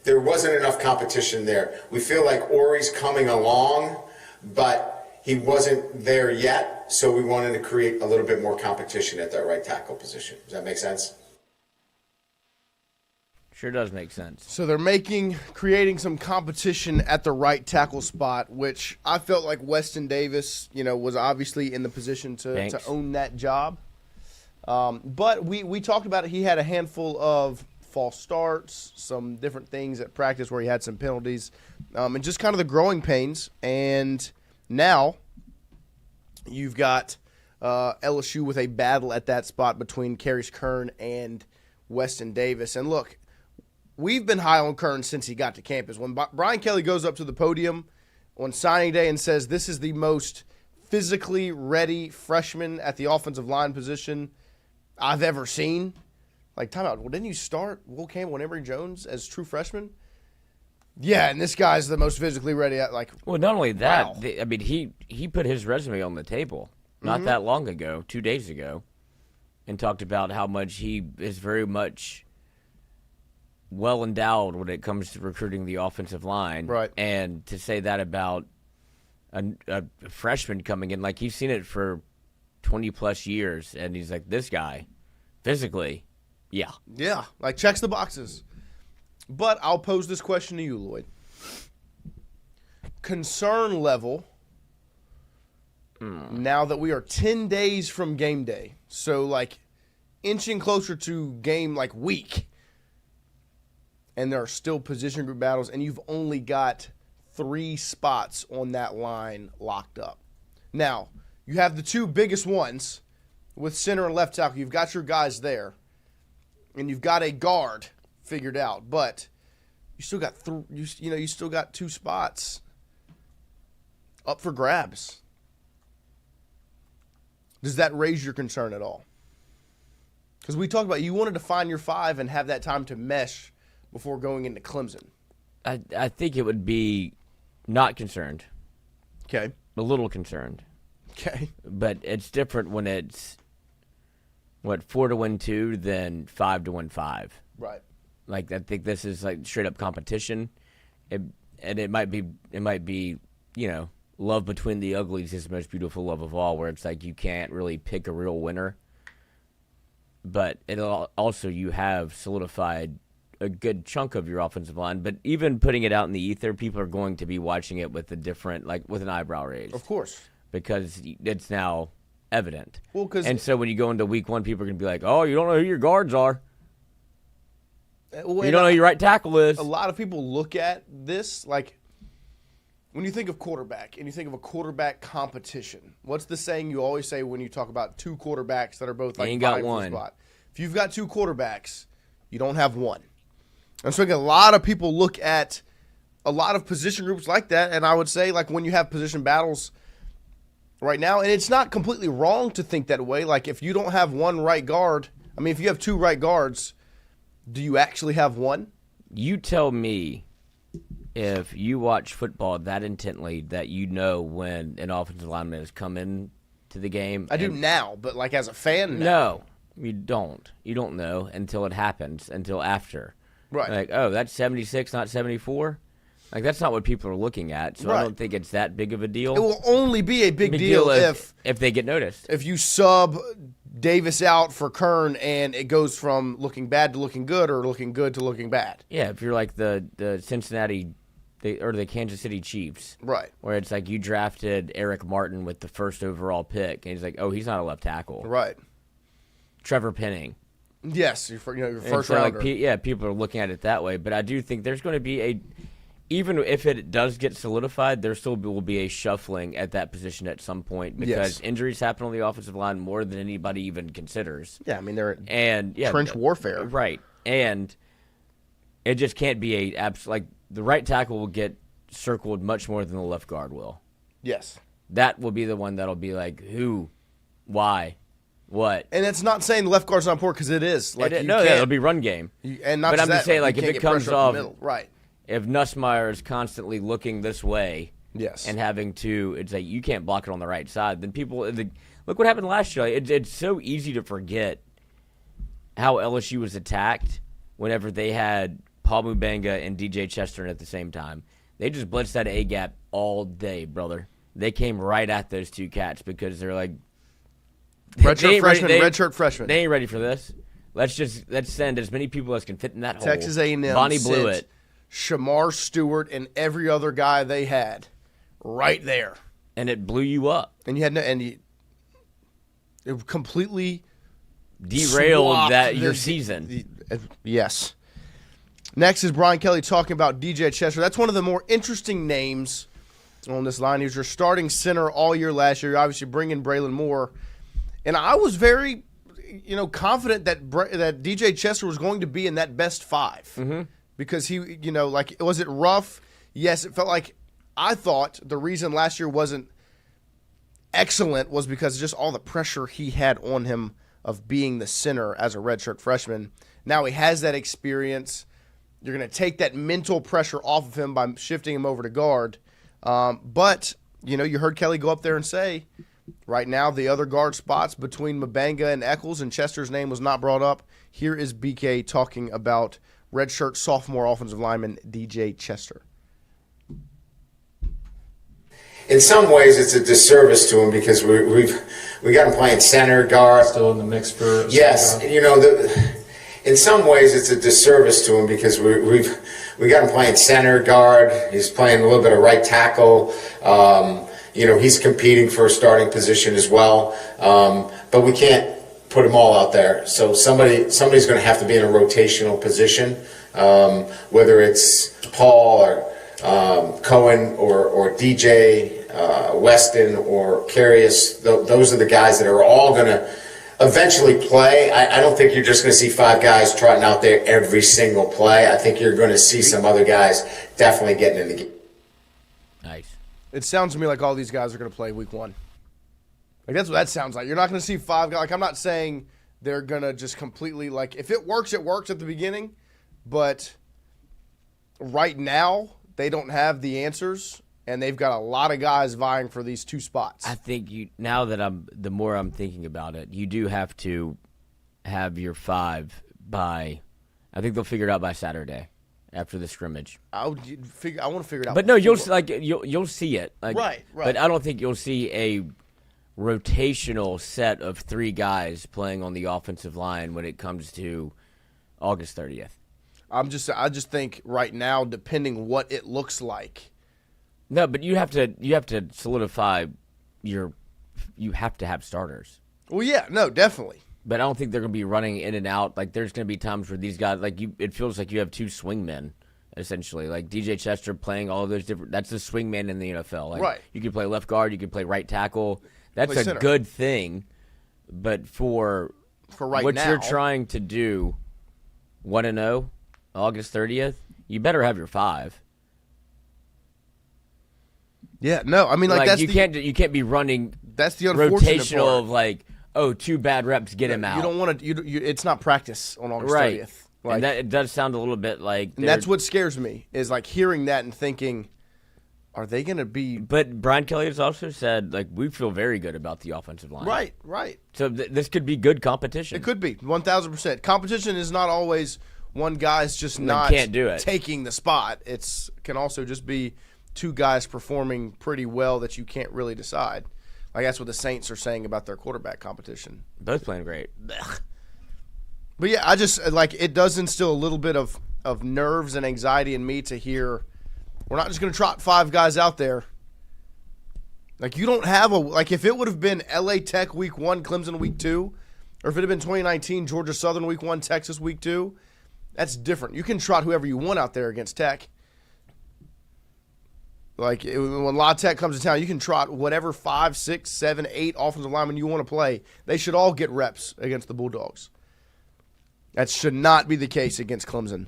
G: There wasn't enough competition there. We feel like Ori's coming along, but he wasn't there yet, so we wanted to create a little bit more competition at that right tackle position. Does that make sense?
C: Sure does make sense.
B: So they're creating some competition at the right tackle spot, which I felt like Weston Davis, was obviously in the position to own that job. But we talked about it. He had a handful of false starts, some different things at practice where he had some penalties, and just kind of the growing pains. And now you've got LSU with a battle at that spot between Karius Kern and Weston Davis. And look, we've been high on Kern since he got to campus. When Brian Kelly goes up to the podium on signing day and says this is the most physically ready freshman at the offensive line position I've ever seen. Like, timeout. Well, didn't you start Will Campbell and Emory Jones as true freshmen? Yeah, and this guy's the most physically ready.
C: Well, not only that,
B: wow.
C: He put his resume on the table not that long ago, 2 days ago, and talked about how much he is very much well endowed when it comes to recruiting the offensive line.
B: Right.
C: And to say that about a freshman coming in, like he's seen it for 20-plus years, and he's like, this guy, physically, yeah.
B: Yeah, checks the boxes. But I'll pose this question to you, Lloyd. Concern level, now that we are 10 days from game day, so inching closer to game week, and there are still position group battles, and you've only got 3 spots on that line locked up. Now, you have the 2 biggest ones with center and left tackle. You've got your guys there, and you've got a guard figured out, but you still got you still got 2 spots up for grabs. Does that raise your concern at all? Because we talked about you wanted to find your 5 and have that time to mesh before going into Clemson.
C: I think it would be not concerned.
B: Okay.
C: A little concerned.
B: Okay.
C: But it's different when it's 4 to win 2 than 5 to win 5.
B: Right.
C: I think this is straight up competition, and it might be love between the uglies is the most beautiful love of all, where it's you can't really pick a real winner. But it also, you have solidified a good chunk of your offensive line. But even putting it out in the ether, people are going to be watching it with a different, like with an eyebrow raise.
B: Of course.
C: Because it's now evident.
B: Well,
C: and so when you go into week 1, people are going to be like, oh, you don't know who your guards are. You don't know who your right tackle is.
B: A lot of people look at this like when you think of quarterback and you think of a quarterback competition. What's the saying you always say when you talk about 2 quarterbacks that are both like
C: ain't got
B: vying for the
C: one.
B: spot? If you've got 2 quarterbacks, you don't have one. And so I think a lot of people look at a lot of position groups like that, and I would say like when you have position battles right now, and it's not completely wrong to think that way. Like if you don't have one right guard, I mean, if you have 2 right guards, do you actually have one?
C: You tell me if you watch football that intently that you know when an offensive lineman has come in to the game.
B: I do now, but like as a fan,
C: no, you don't. You don't know until it happens, until after.
B: Right.
C: Like, oh, that's 76, not 74? Like, that's not what people are looking at, so
B: Right.
C: I don't think it's that big of a deal.
B: It will only be a big deal
C: if they get noticed.
B: If you sub Davis out for Kern and it goes from looking bad to looking good or looking good to looking bad.
C: Yeah, if you're like the Cincinnati or the Kansas City Chiefs.
B: Right.
C: Where it's like you drafted Eric Martin with the first overall pick, and he's like, oh, he's not a left tackle.
B: Right.
C: Trevor Penning.
B: Yes, your first
C: so
B: rounder.
C: Like, people are looking at it that way, but I do think there's going to be even if it does get solidified, there still will be a shuffling at that position at some point because injuries happen on the offensive line more than anybody even considers.
B: Yeah, I mean they're
C: trench
B: warfare,
C: right? And it just can't be like the right tackle will get circled much more than the left guard will.
B: Yes,
C: that will be the one that'll be like who, why. What?
B: And it's not saying the left guard's not important because it is. Like
C: it'll be run game.
B: And not
C: but
B: just
C: I'm just saying, like if it comes off,
B: right?
C: If Nussmeier is constantly looking this way,
B: yes,
C: and having to, it's like you can't block it on the right side. Then people look what happened last year. It's so easy to forget how LSU was attacked whenever they had Paul Mubenga and DJ Chester at the same time. They just blitzed that A gap all day, brother. They came right at those 2 cats because they're like.
B: Redshirt freshman.
C: They ain't ready for this. Let's send as many people as can fit in that hole.
B: Texas A&M.
C: Bonnie blew it.
B: Shamar Stewart and every other guy they had, right there,
C: and it blew you up.
B: And you had it completely
C: derailed your season.
B: Yes. Next is Brian Kelly talking about DJ Chester. That's one of the more interesting names on this line. He was your starting center all year last year. You obviously bring in Braylon Moore. And I was very, confident that DJ Chester was going to be in that best 5 because he, was it rough? Yes, it felt like I thought the reason last year wasn't excellent was because of just all the pressure he had on him of being the center as a redshirt freshman. Now he has that experience. You're going to take that mental pressure off of him by shifting him over to guard. But, you heard Kelly go up there and say, right now, the other guard spots between Mabanga and Eccles, and Chester's name was not brought up. Here is BK talking about redshirt sophomore offensive lineman DJ Chester.
G: In some ways, it's a disservice to him because we got him playing center, guard.
E: Still in the mix for
G: yes. In some ways, it's a disservice to him because we got him playing center, guard. He's playing a little bit of right tackle. He's competing for a starting position as well, but we can't put them all out there. So somebody's going to have to be in a rotational position, whether it's Paul or Cohen or DJ Weston or Carius. Those are the guys that are all going to eventually play. I don't think you're just going to see 5 guys trotting out there every single play. I think you're going to see some other guys definitely getting in the game.
C: Nice.
B: It sounds to me like all these guys are going to play week 1. Like, that's what that sounds like. You're not going to see 5 guys. Like, I'm not saying they're going to just completely, like, if it works at the beginning. But right now, they don't have the answers, and they've got a lot of guys vying for these 2 spots.
C: I think the more I'm thinking about it, you do have to have your 5 by, I think they'll figure it out by Saturday. After the scrimmage,
B: I want to figure it out.
C: But no, you'll see it. Like,
B: right.
C: But I don't think you'll see a rotational set of 3 guys playing on the offensive line when it comes to August 30th.
B: I just think right now, depending what it looks like.
C: No, but you have to solidify you have to have starters.
B: Well, yeah, no, definitely.
C: But I don't think they're going to be running in and out. Like, there's going to be times where these guys, like, it feels like you have two swingmen, essentially. Like, DJ Chester playing all of those different – that's the swingman in the NFL. Like,
B: right.
C: You can play left guard. You can play right tackle. That's a
B: center.
C: good thing. But for
B: right
C: what
B: now,
C: you're trying to do, 1-0, August 30th, you better have your 5.
B: Yeah, no, I mean, like that's
C: you can't be running
B: that's the unfortunate
C: rotational
B: part.
C: of like, oh, 2 bad reps, get him out.
B: You don't want to. It's not practice on August 30th. Like,
C: and that it does sound a little bit like.
B: And that's what scares me is like hearing that and thinking, are they going to be?
C: But Brian Kelly has also said like we feel very good about the offensive line.
B: Right.
C: So this could be good competition.
B: It could be 1,000%. Competition is not always one guy's just not
C: can't do it.
B: taking the spot. It's can also just be 2 guys performing pretty well that you can't really decide. Like that's what the Saints are saying about their quarterback competition.
C: Both playing great.
B: But yeah, I just like it does instill a little bit of nerves and anxiety in me to hear we're not just going to trot 5 guys out there. Like you don't have if it would have been LA Tech week 1, Clemson week 2, or if it had been 2019 Georgia Southern week 1, Texas week 2, that's different. You can trot whoever you want out there against Tech. Like when La Tech comes to town, you can trot whatever 5, 6, 7, 8 offensive linemen you want to play. They should all get reps against the Bulldogs. That should not be the case against Clemson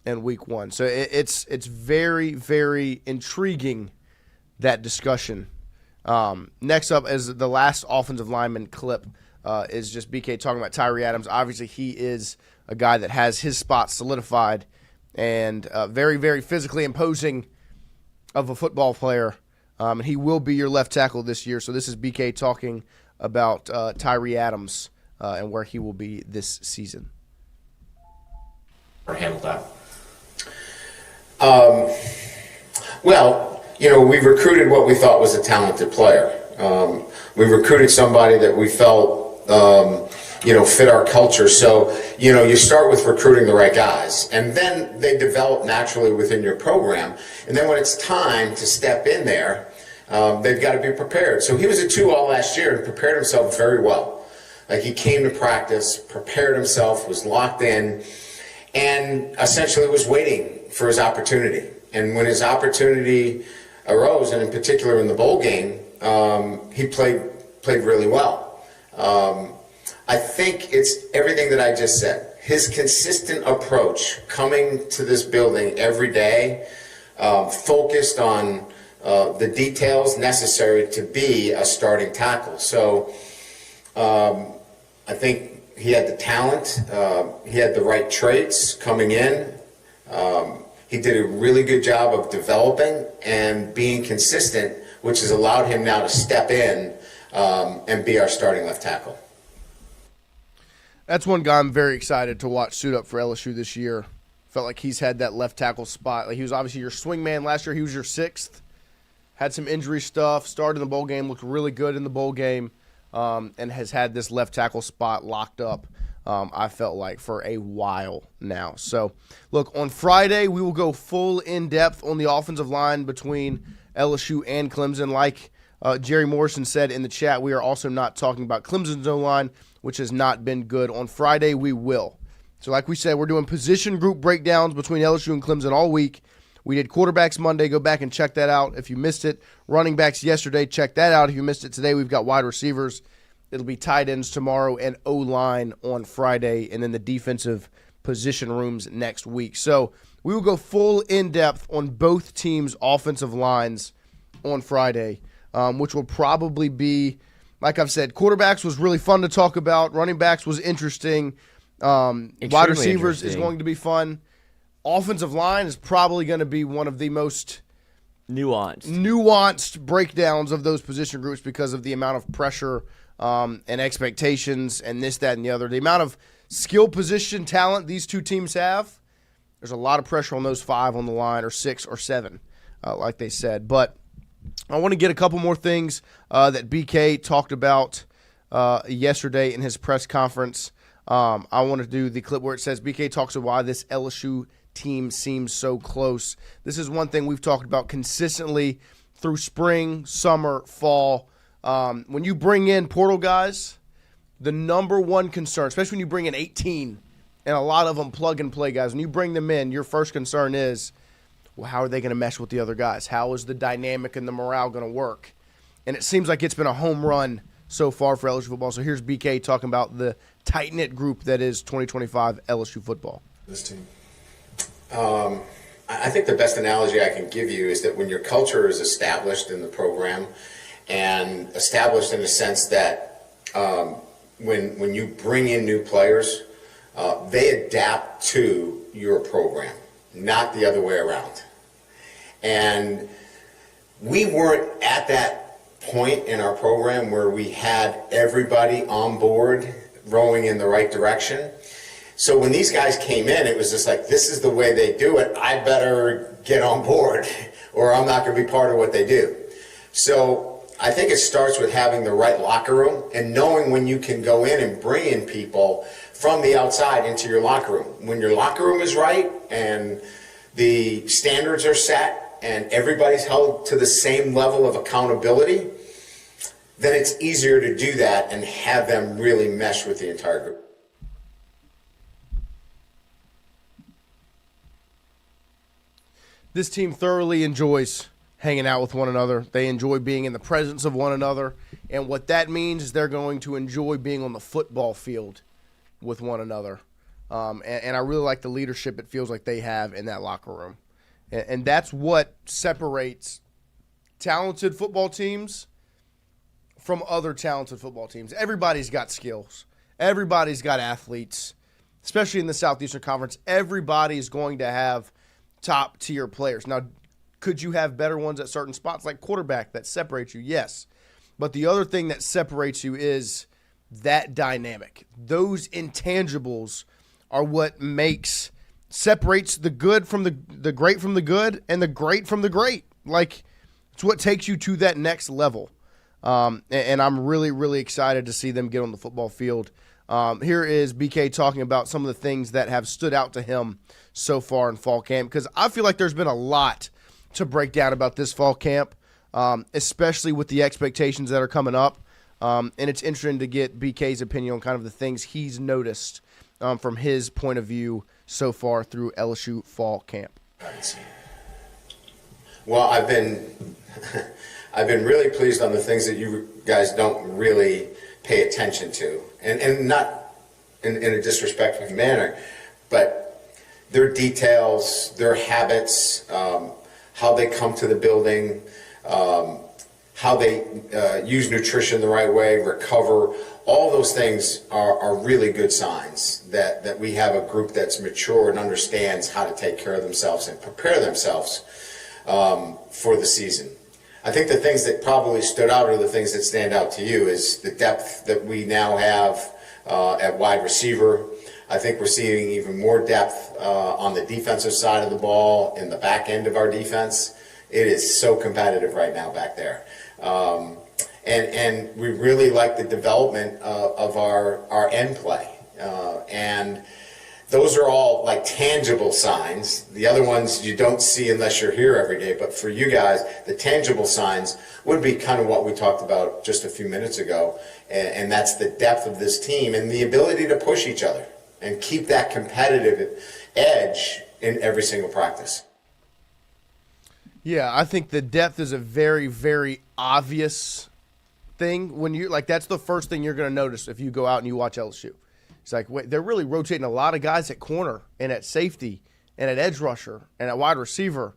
B: in week 1. So it's very, very intriguing, that discussion. Next up is the last offensive lineman clip is just BK talking about Tyree Adams. Obviously, he is a guy that has his spot solidified and very, very physically imposing of a football player. And he will be your left tackle this year. So this is BK talking about Tyree Adams and where he will be this season.
F: Or handle that?
G: Well, we recruited what we thought was a talented player. We recruited somebody that we felt, fit our culture. So, you start with recruiting the right guys, and then they develop naturally within your program. And then when it's time to step in there, they've got to be prepared. So he was a 2-all last year and prepared himself very well. Like he came to practice, prepared himself, was locked in, and essentially was waiting for his opportunity. And when his opportunity arose, and in particular in the bowl game, he played really well. I think it's everything that I just said. His consistent approach, coming to this building every day, focused on the details necessary to be a starting tackle. So I think he had the talent. He had the right traits coming in. He did a really good job of developing and being consistent, which has allowed him now to step in and be our starting left tackle.
B: That's one guy I'm very excited to watch suit up for LSU this year. Felt like he's had that left tackle spot. Like he was obviously your swing man last year. He was your 6th. Had some injury stuff. Started in the bowl game. Looked really good in the bowl game. And has had this left tackle spot locked up, I felt like, for a while now. So, look, on Friday, we will go full in-depth on the offensive line between LSU and Clemson. Like Jerry Morrison said in the chat, we are also not talking about Clemson's O-line, which has not been good. On Friday, we will. So, like we said, we're doing position group breakdowns between LSU and Clemson all week. We did quarterbacks Monday. Go back and check that out if you missed it. Running backs yesterday. Check that out if you missed it today. We've got wide receivers. It'll be tight ends tomorrow and O-line on Friday, and then the defensive position rooms next week. So we will go full in-depth on both teams' offensive lines on Friday, which will probably be, like I've said, quarterbacks was really fun to talk about. Running backs was interesting. Wide receivers is going to be fun. Offensive line is probably going to be one of the most nuanced breakdowns of those position groups because of the amount of pressure and expectations and this, that, and the other. The amount of skill position talent these two teams have, there's a lot of pressure on those 5 on the line, or 6 or 7, like they said. But I want to get a couple more things that BK talked about yesterday in his press conference. I want to do the clip where it says BK talks about why this LSU team seems so close. This is one thing we've talked about consistently through spring, summer, fall. When you bring in portal guys, the number one concern, especially when you bring in 18 and a lot of them plug-and-play guys, when you bring them in, your first concern is, well, how are they going to mesh with the other guys? How is the dynamic and the morale going to work? And it seems like it's been a home run so far for LSU football. So here's BK talking about the tight-knit group that is 2025 LSU football.
G: This team. I think the best analogy I can give you is that when your culture is established in the program and established in the sense that when you bring in new players, they adapt to your program, not the other way around. And we weren't at that point in our program where we had everybody on board rowing in the right direction. So when these guys came in, it was just like, this is the way they do it. I better get on board or I'm not going to be part of what they do. So I think it starts with having the right locker room and knowing when you can go in and bring in people from the outside into your locker room. When your locker room is right and the standards are set and everybody's held to the same level of accountability, then it's easier to do that and have them really mesh with the entire group.
B: This team thoroughly enjoys hanging out with one another. They enjoy being in the presence of one another. And what that means is they're going to enjoy being on the football field with one another. And I really like the leadership it feels like they have in that locker room. And that's what separates talented football teams from other talented football teams. Everybody's got skills. Everybody's got athletes, especially in the Southeastern Conference. Everybody is going to have top-tier players. Now, could you have better ones at certain spots, like quarterback, that separates you? Yes. But the other thing that separates you is that dynamic. Those intangibles are what separates the good from the great from the good and the great from the great. Like, it's what takes you to that next level. And I'm really, really excited to see them get on the football field. Here is BK talking about some of the things that have stood out to him so far in fall camp, because I feel like there's been a lot to break down about this fall camp, especially with the expectations that are coming up. And it's interesting to get BK's opinion on kind of the things he's noticed from his point of view so far through LSU fall camp.
G: Well, I've been really pleased on the things that you guys don't really pay attention to, and not in a disrespectful manner, but their details, their habits, how they come to the building, how they use nutrition the right way, recover. All those things are really good signs that we have a group that's mature and understands how to take care of themselves and prepare themselves for the season. I think the things that probably stood out, or the things that stand out to you, is the depth that we now have at wide receiver. I think we're seeing even more depth on the defensive side of the ball, in the back end of our defense. It is so competitive right now back there. And we really like the development of our end play. And those are all like tangible signs. The other ones you don't see unless you're here every day. But for you guys, the tangible signs would be kind of what we talked about just a few minutes ago. And that's the depth of this team and the ability to push each other and keep that competitive edge in every single practice.
B: Yeah, I think the depth is a very, very obvious thing. When you that's the first thing you're going to notice if you go out and you watch LSU. It's like, wait, they're really rotating a lot of guys at corner and at safety and at edge rusher and at wide receiver.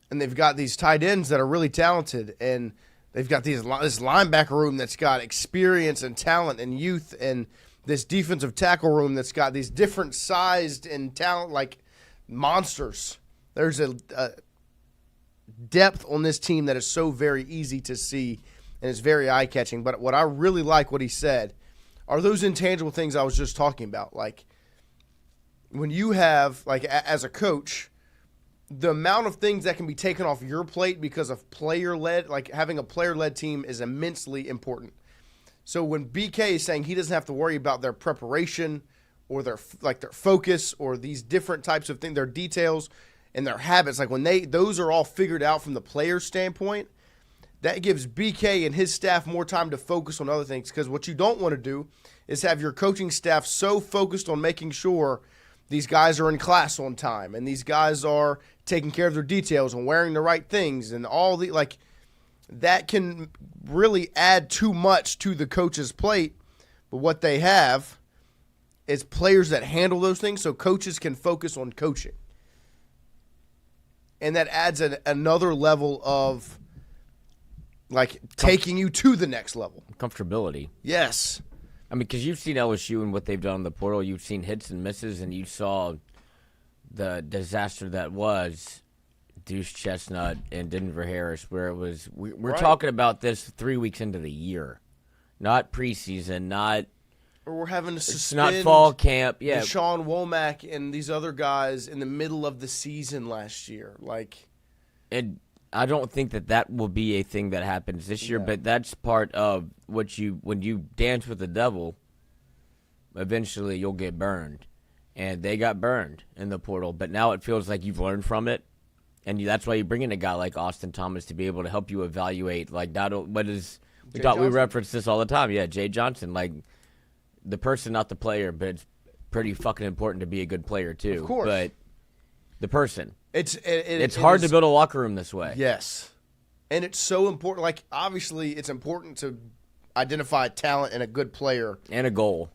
B: And they've got these tight ends that are really talented. And they've got this linebacker room that's got experience and talent and youth, and this defensive tackle room that's got these different sized and talent, like monsters. There's a depth on this team that is so very easy to see, and it's very eye-catching. But what I really like what he said are those intangible things I was just talking about. Like, when you have, as a coach, the amount of things that can be taken off your plate because of player-led, like having a player-led team is immensely important. So when BK is saying he doesn't have to worry about their preparation or their focus or these different types of things, their details and their habits, like when those are all figured out from the player's standpoint, that gives BK and his staff more time to focus on other things. Because what you don't want to do is have your coaching staff so focused on making sure these guys are in class on time and these guys are taking care of their details and wearing the right things and all the that can really add too much to the coach's plate. But what they have is players that handle those things so coaches can focus on coaching. And that adds another level of taking you to the next level.
C: Comfortability.
B: Yes.
C: I mean, because you've seen LSU and what they've done in the portal. You've seen hits and misses, and you saw the disaster that was Deuce Chestnut and Denver Harris, where it was we're talking about this 3 weeks into the year, not preseason, not
B: or we're having to
C: it's
B: suspend
C: not fall camp. Yeah,
B: Sean Womack and these other guys in the middle of the season last year,
C: and I don't think that will be a thing that happens this year, but that's part of when you dance with the devil, eventually you'll get burned. And they got burned in the portal, but now it feels like you've learned from it. And that's why you bring in a guy like Austin Thomas to be able to help you evaluate, we reference this all the time. Yeah, Jay Johnson, the person, not the player, but it's pretty fucking important to be a good player too.
B: Of course. But
C: the person.
B: It's
C: hard to build a locker room this way.
B: Yes. And it's so important. Obviously, it's important to identify talent and a good player.
C: And a goal.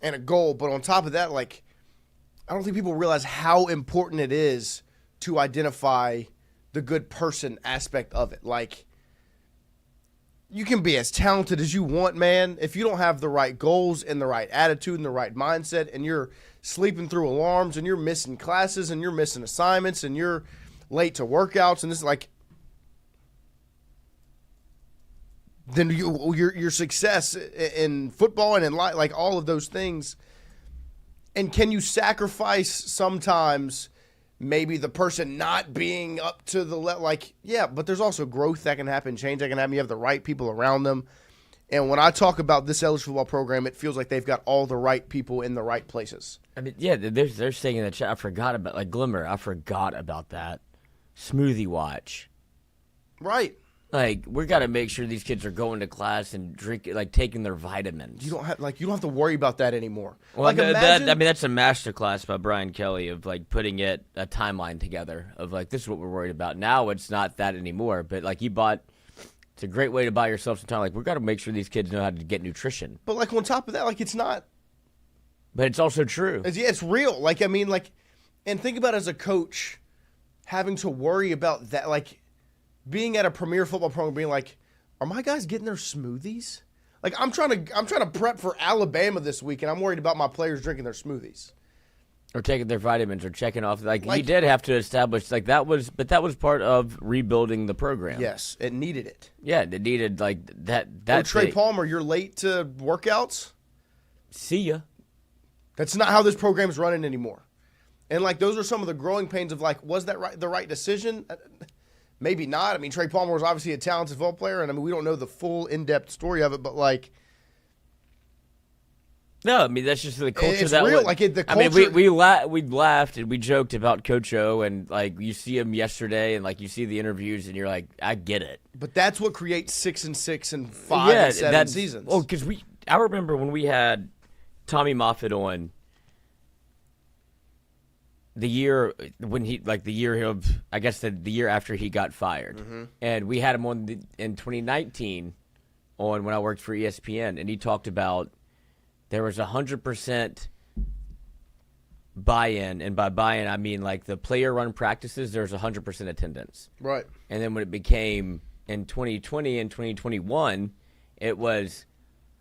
B: But on top of that, I don't think people realize how important it is to identify the good person aspect of it. You can be as talented as you want, man. If you don't have the right goals and the right attitude and the right mindset, and you're sleeping through alarms and you're missing classes and you're missing assignments and you're late to workouts and this then your success in football and in life, all of those things. And can you sacrifice sometimes maybe the person not being up to the level? Yeah, but there's also growth that can happen, change that can happen. You have the right people around them. And when I talk about this LSU football program, it feels like they've got all the right people in the right places.
C: I mean, yeah, they're saying in the chat, I forgot about, Glimmer, I forgot about that. Smoothie watch.
B: Right.
C: We got to make sure these kids are going to class and drinking, taking their vitamins.
B: You don't have to worry about that anymore.
C: Well, that's a masterclass by Brian Kelly of putting a timeline together of this is what we're worried about. Now it's not that anymore, but it's a great way to buy yourself some time. We've got to make sure these kids know how to get nutrition.
B: But on top of that, it's not.
C: But it's also true.
B: It's real. And think about as a coach having to worry about that, being at a premier football program, being are my guys getting their smoothies? I'm trying to prep for Alabama this week, and I'm worried about my players drinking their smoothies
C: or taking their vitamins or checking off. He did have to establish that was part of rebuilding the program.
B: Yes, it needed it.
C: Yeah, it needed that.
B: Oh, Trey Palmer, you're late to workouts.
C: See ya.
B: That's not how this program's running anymore. And those are some of the growing pains of was that the right decision? Maybe not. I mean, Trey Palmer was obviously a talented football player, and we don't know the full in-depth story of it, but
C: no, I mean that's just the culture.
B: It's real. The culture.
C: We laughed and we joked about Coach O, and you see him yesterday, and you see the interviews, and you're I get it.
B: But that's what creates 6-6 and 5 and 7 seasons.
C: Oh, because I remember when we had Tommy Moffitt on. The year when he the year after he got fired, and we had him on in 2019 on when I worked for ESPN, and he talked about there was 100% buy-in, and by buy-in I mean the player-run practices. There's 100% attendance,
B: right?
C: And then when it became in 2020 and 2021, it was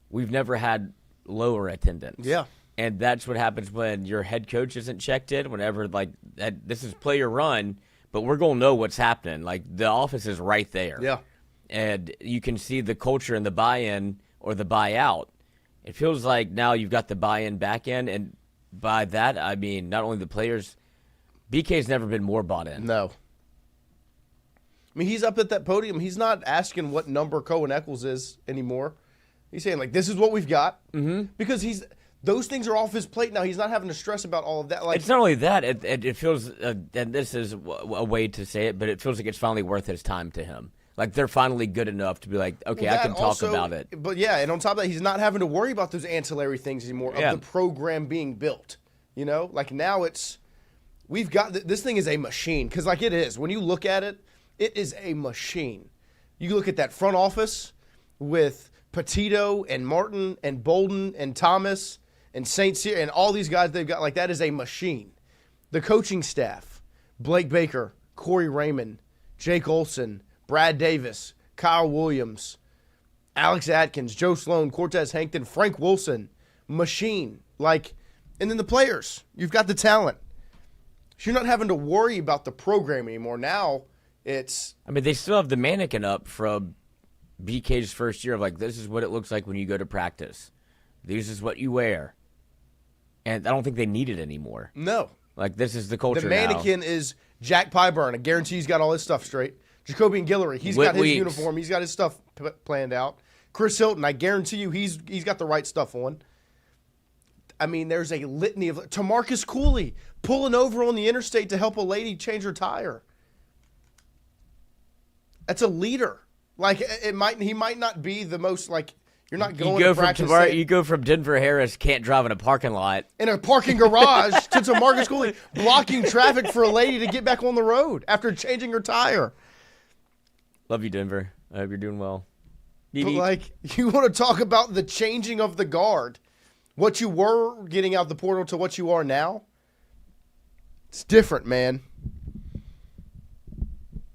C: we've never had lower attendance.
B: Yeah.
C: And that's what happens when your head coach isn't checked in. Whenever this is player run, but we're gonna know what's happening. The office is right there.
B: Yeah,
C: and you can see the culture and the buy-in or the buy-out. It feels like now you've got the buy-in back in, and by that I mean not only the players. BK's never been more bought in.
B: No. I mean, he's up at that podium. He's not asking what number Cohen Eccles is anymore. He's saying this is what we've got, because Those things are off his plate now. He's not having to stress about all of that. Like,
C: it's not only that; it feels, and this is a way to say it, but it feels like it's finally worth his time to him. Like they're finally good enough to be like, okay, I can talk about it.
B: But yeah, and on top of that, he's not having to worry about those ancillary things anymore of the program being built. You know, like now we've got this thing is a machine because like it is. When you look at it, it is a machine. You look at that front office with Petito and Martin and Bolden and Thomas and St. Cyr and all these guys they've got, like that is a machine. The coaching staff, Blake Baker, Corey Raymond, Jake Olson, Brad Davis, Kyle Williams, Alex Atkins, Joe Sloan, Cortez Hankton, Frank Wilson, machine. Like, and then the players. You've got the talent. So you're not having to worry about the program anymore. Now it's...
C: I mean, they still have the mannequin up from BK's first year of like, this is what it looks like when you go to practice. This is what you wear. And I don't think they need it anymore.
B: No.
C: Like, this is the culture
B: The mannequin is Jack Pyburn. I guarantee he's got all his stuff straight. Jacoby and Guillory, he's got his uniform. He's got his stuff planned out. Chris Hilton, I guarantee you he's got the right stuff on. I mean, there's a litany of... Tamarcus Cooley pulling over on the interstate to help a lady change her tire. That's a leader. Like, he might not be the most, like... You're not going to practice.
C: You go from Denver Harris can't drive in a parking lot.
B: In a parking garage to Tamarcus Cooley blocking traffic for a lady to get back on the road after changing her tire.
C: Love you, Denver. I hope you're doing well.
B: But, like, you want to talk about the changing of the guard. What you were getting out the portal to what you are now. It's different, man.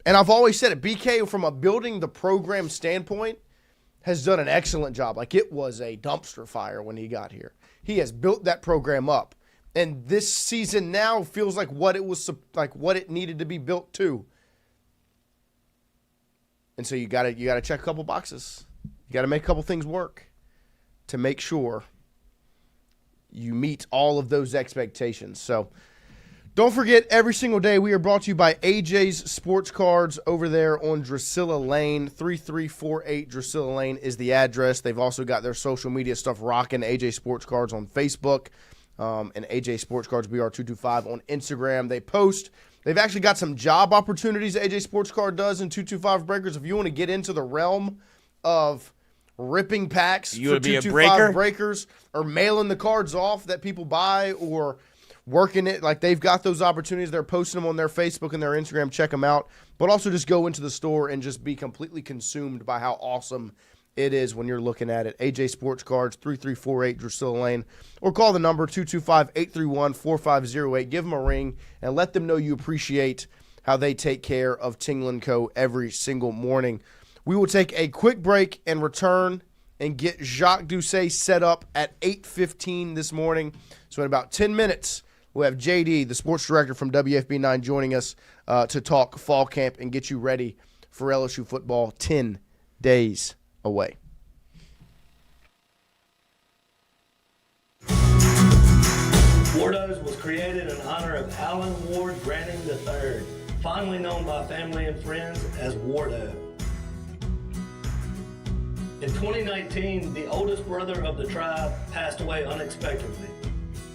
B: And I've always said it. BK, from a building the program standpoint, has done an excellent job. Like, it was a dumpster fire when he got here. He has built that program up. And this season now feels like what it needed to be built to. And so you gotta check a couple boxes. You gotta make a couple things work to make sure you meet all of those expectations. So don't forget, every single day we are brought to you by AJ's Sports Cards over there on Drusilla Lane. 3348 Drusilla Lane is the address. They've also got their social media stuff rocking. AJ Sports Cards on Facebook and AJ Sports Cards BR225 on Instagram. They've actually got some job opportunities AJ Sports Card does in 225 Breakers. If you want to get into the realm of ripping packs
C: you
B: for
C: would be
B: 225 Breakers or mailing the cards off that people buy or working it, like they've got those opportunities. They're posting them on their Facebook and their Instagram. Check them out. But also just go into the store and just be completely consumed by how awesome it is when you're looking at it. AJ Sports Cards, 3348 Drusilla Lane. Or call the number 225-831-4508. Give them a ring and let them know you appreciate how they take care of Tingle & Co. every single morning. We will take a quick break and return and get Jacques Doucet set up at 8:15 this morning. So in about 10 minutes, we'll have JD, the sports director from WFB9, joining us to talk fall camp and get you ready for LSU football 10 days away.
H: Wardos was created in honor of Alan Ward Branning III, fondly known by family and friends as Wardo. In 2019, the oldest brother of the tribe passed away unexpectedly.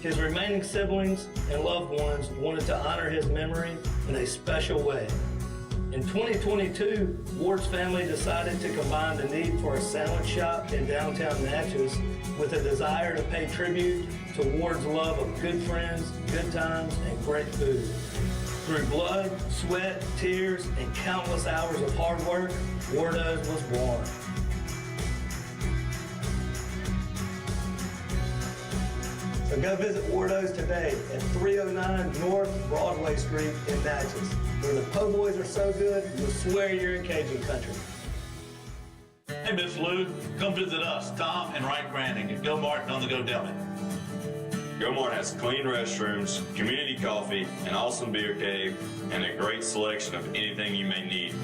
H: His remaining siblings and loved ones wanted to honor his memory in a special way. In 2022, Ward's family decided to combine the need for a sandwich shop in downtown Natchez with a desire to pay tribute to Ward's love of good friends, good times, and great food. Through blood, sweat, tears, and countless hours of hard work, Wardo's was born. So go visit Wardo's today at 309 North Broadway Street in Natchez, where the po' boys are so good, you'll swear you're in Cajun country.
I: Hey, Miss Lou, come visit us, Tom and Wright Branding at Go Martin on the Go Deli.
J: Go Mart has clean restrooms, community coffee, an awesome beer cave, and a great selection of anything you may need.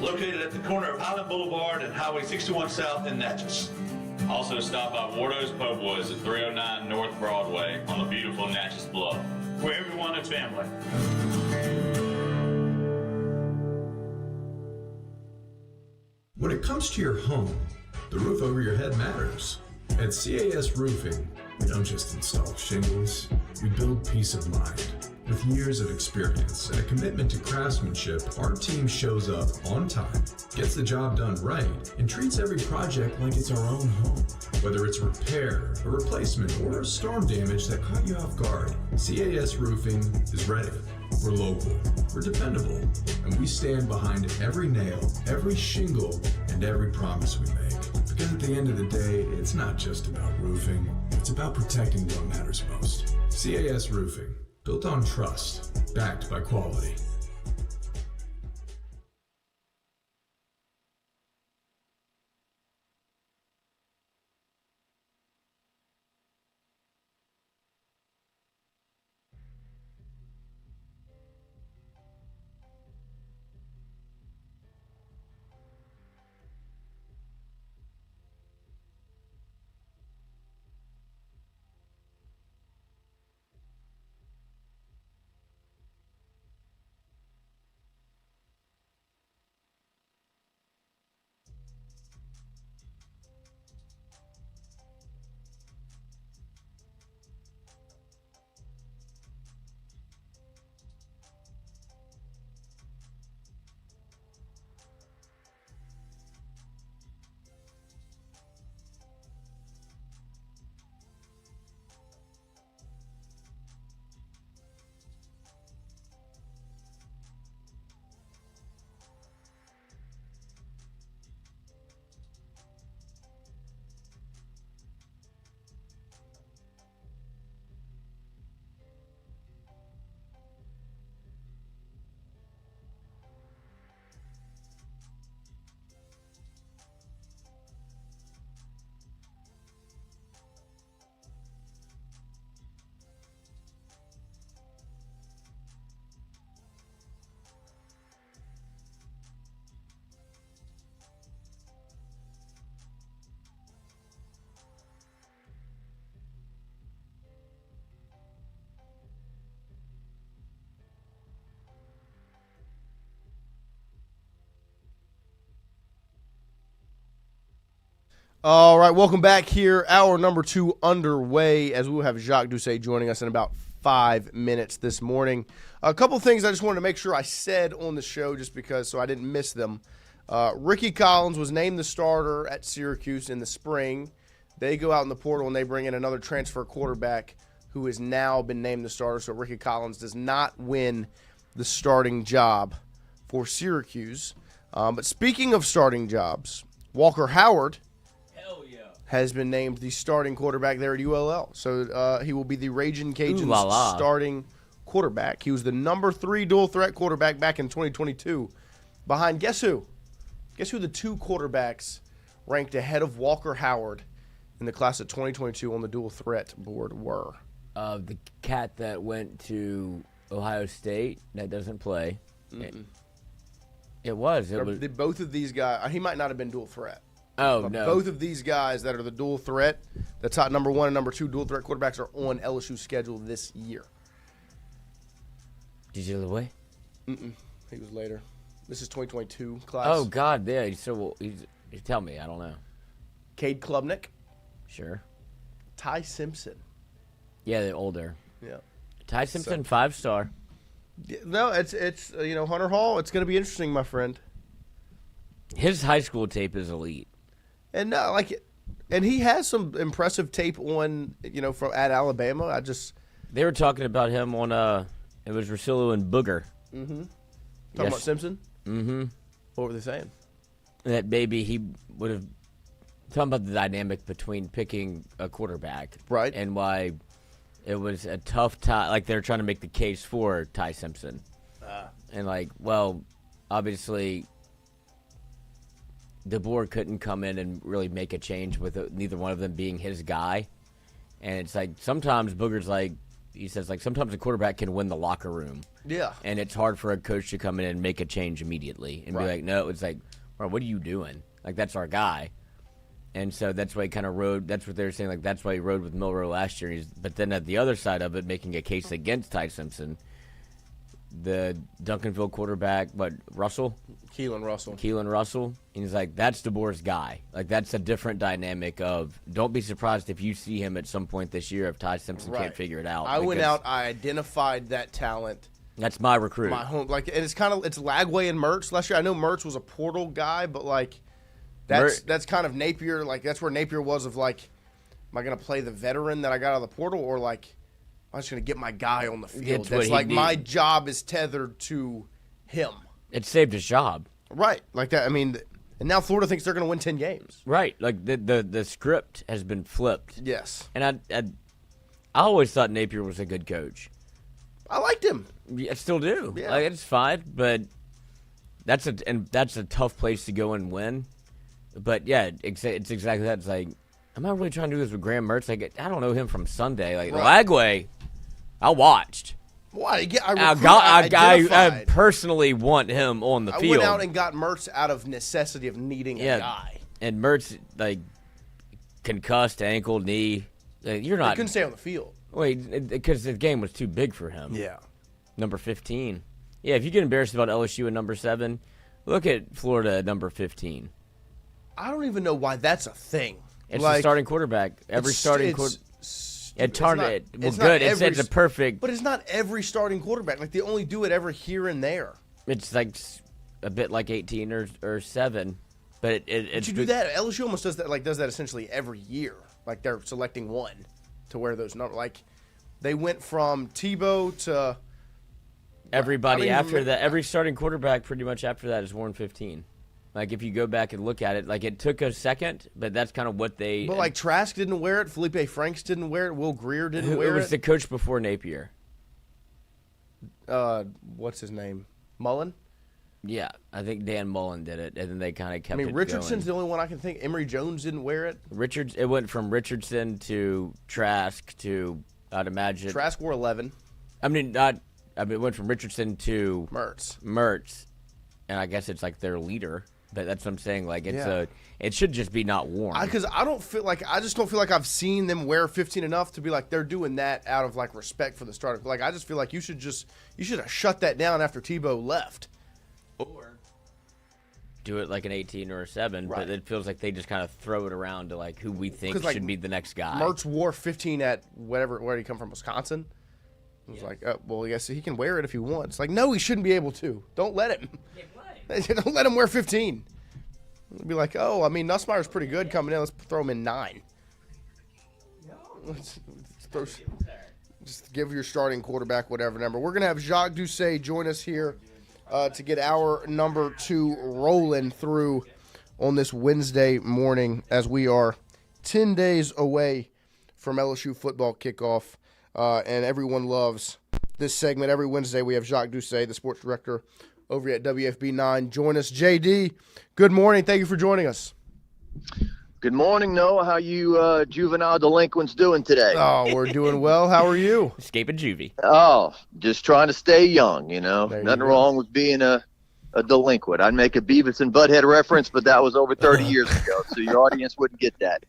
I: Located at the corner of Highland Boulevard and Highway 61 South in Natchez.
J: Also stop by Wardo's Po' Boys at 309 North Broadway on the beautiful Natchez Bluff,
I: where everyone is family.
K: When it comes to your home, the roof over your head matters. At CAS Roofing, we don't just install shingles, we build peace of mind. With years of experience and a commitment to craftsmanship, our team shows up on time, gets the job done right, and treats every project like it's our own home. Whether it's repair, a replacement, or storm damage that caught you off guard, CAS Roofing is ready. We're local, we're dependable, and we stand behind every nail, every shingle, and every promise we make. Because at the end of the day, it's not just about roofing, it's about protecting what matters most. CAS Roofing, built on trust, backed by quality.
B: All right, welcome back here. Hour number 2 underway as we will have Jacques Doucet joining us in about 5 minutes this morning. A couple things I just wanted to make sure I said on the show just because so I didn't miss them. Ricky Collins was named the starter at Syracuse in the spring. They go out in the portal and they bring in another transfer quarterback who has now been named the starter. So Ricky Collins does not win the starting job for Syracuse. But speaking of starting jobs, Walker Howard has been named the starting quarterback there at ULL. So he will be the Ragin' Cajuns starting quarterback. He was the number 3 dual threat quarterback back in 2022. Behind guess who? Guess who the 2 quarterbacks ranked ahead of Walker Howard in the class of 2022 on the dual threat board were?
C: The cat that went to Ohio State that doesn't play. It was.
B: Both of these guys, he might not have been dual threat.
C: Oh,
B: but
C: no.
B: Both of these guys that are the dual threat, the top number 1 and number 2 dual threat quarterbacks are on LSU's schedule this year.
C: DJ LeWay?
B: He was later. This is 2022 class.
C: Oh, God, yeah. You tell me. I don't know.
B: Cade Klubnik.
C: Sure.
B: Ty Simpson.
C: Yeah, they're older.
B: Yeah.
C: Ty Simpson, 5-star.
B: No, it's Hunter Hall. It's going to be interesting, my friend.
C: His high school tape is elite.
B: And and he has some impressive tape on, from at Alabama.
C: They were talking about him on it was Rosillo and Booger.
B: Talking about Simpson? What were they saying?
C: That maybe he would have talking about the dynamic between picking a quarterback,
B: right,
C: and why it was a tough time. Like they're trying to make the case for Ty Simpson, and obviously. The board couldn't come in and really make a change with neither one of them being his guy. And it's like sometimes Booger's he says sometimes a quarterback can win the locker room. Yeah. And it's hard for a coach to come in and make a change immediately and be like, no, it's like, well, what are you doing? That's our guy. And so that's why he kind of rode. That's what they're saying. That's why he rode with Milroe last year. But then at the other side of it, making a case against Ty Simpson, the Duncanville quarterback, Russell?
B: Keelan
C: Russell. And he's like, that's DeBoer's guy. Like, that's a different dynamic of don't be surprised if you see him at some point this year if Ty Simpson can't figure it out.
B: I went out, I identified that talent.
C: That's my recruit.
B: My home, like, and it's Lagway and Mertz last year. I know Mertz was a portal guy, but like that's kind of Napier. Like that's where Napier was of like, am I going to play the veteran that I got out of the portal, or like I'm just going to get my guy on the field? That's like my job is tethered to him.
C: It saved his job.
B: Right, like that. I mean, and now Florida thinks they're going to win 10 games.
C: Right, like the script has been flipped.
B: Yes,
C: and I always thought Napier was a good coach.
B: I liked him.
C: I still do.
B: Yeah.
C: Like, it's fine, but that's a tough place to go and win. But yeah, it's exactly that. It's like, I'm not really trying to do this with Graham Mertz. Like, I don't know him from Sunday. Like Lagway, I watched.
B: Why?
C: I personally want him on the field.
B: I went out and got Mertz out of necessity of needing a guy.
C: And Mertz, like, concussed ankle, knee. You're not.
B: He couldn't stay on the field.
C: Wait, because the game was too big for him.
B: Yeah.
C: Number 15. Yeah, if you get embarrassed about LSU at number 7, look at Florida at number 15.
B: I don't even know why that's a thing.
C: It's the starting quarterback. Every starting quarterback. It's a perfect.
B: But it's not every starting quarterback. Like, they only do it every here and there.
C: It's like a bit like 18 or 7. But
B: But you do that. LSU almost does that essentially every year. Like, they're selecting one to wear those numbers. Like, they went from Tebow to
C: everybody after that. Every starting quarterback pretty much after that is worn 15. Like, if you go back and look at it, like, it took a second, but that's kind of what they.
B: But like, Trask didn't wear it. Felipe Franks didn't wear it. Will Greer didn't wear it.
C: Who was the coach before Napier?
B: What's his name? Mullen.
C: Yeah, I think Dan Mullen did it, and then they kind of kept it
B: Richardson's
C: going.
B: the only one I can think. Emory Jones didn't wear it.
C: It went from Richardson to Trask to, I'd imagine.
B: Trask wore 11.
C: It went from Richardson to
B: Mertz,
C: and I guess it's like their leader. But that's what I'm saying. Like, it should just be not worn.
B: Because I just don't feel like I've seen them wear 15 enough to be like they're doing that out of like respect for the starter. Like, I just feel like you should have shut that down after Tebow left.
C: Or do it like an 18 or a 7, but it feels like they just kind of throw it around to like who we think should be the next guy.
B: Mertz wore 15 at where did he come from? Wisconsin? It was like, well, yes, he can wear it if he wants. Like, no, he shouldn't be able to. Don't let him. Don't let him wear 15. It'll be like, Nussmeier's pretty good coming in. Let's throw him in 9. Just give your starting quarterback whatever number. We're going to have Jacques Doucet join us here to get our number 2 rolling through on this Wednesday morning as we are 10 days away from LSU football kickoff. And everyone loves this segment. Every Wednesday we have Jacques Doucet, the sports director over at WFB9. Join us. JD, good morning. Thank you for joining us.
L: Good morning, Noah. How you juvenile delinquents doing today?
B: Oh, we're doing well. How are you?
C: Escaping juvie.
L: Oh, just trying to stay young, you know. Nothing wrong with being a delinquent. I'd make a Beavis and Butthead reference, but that was over 30 years ago, so your audience wouldn't get that.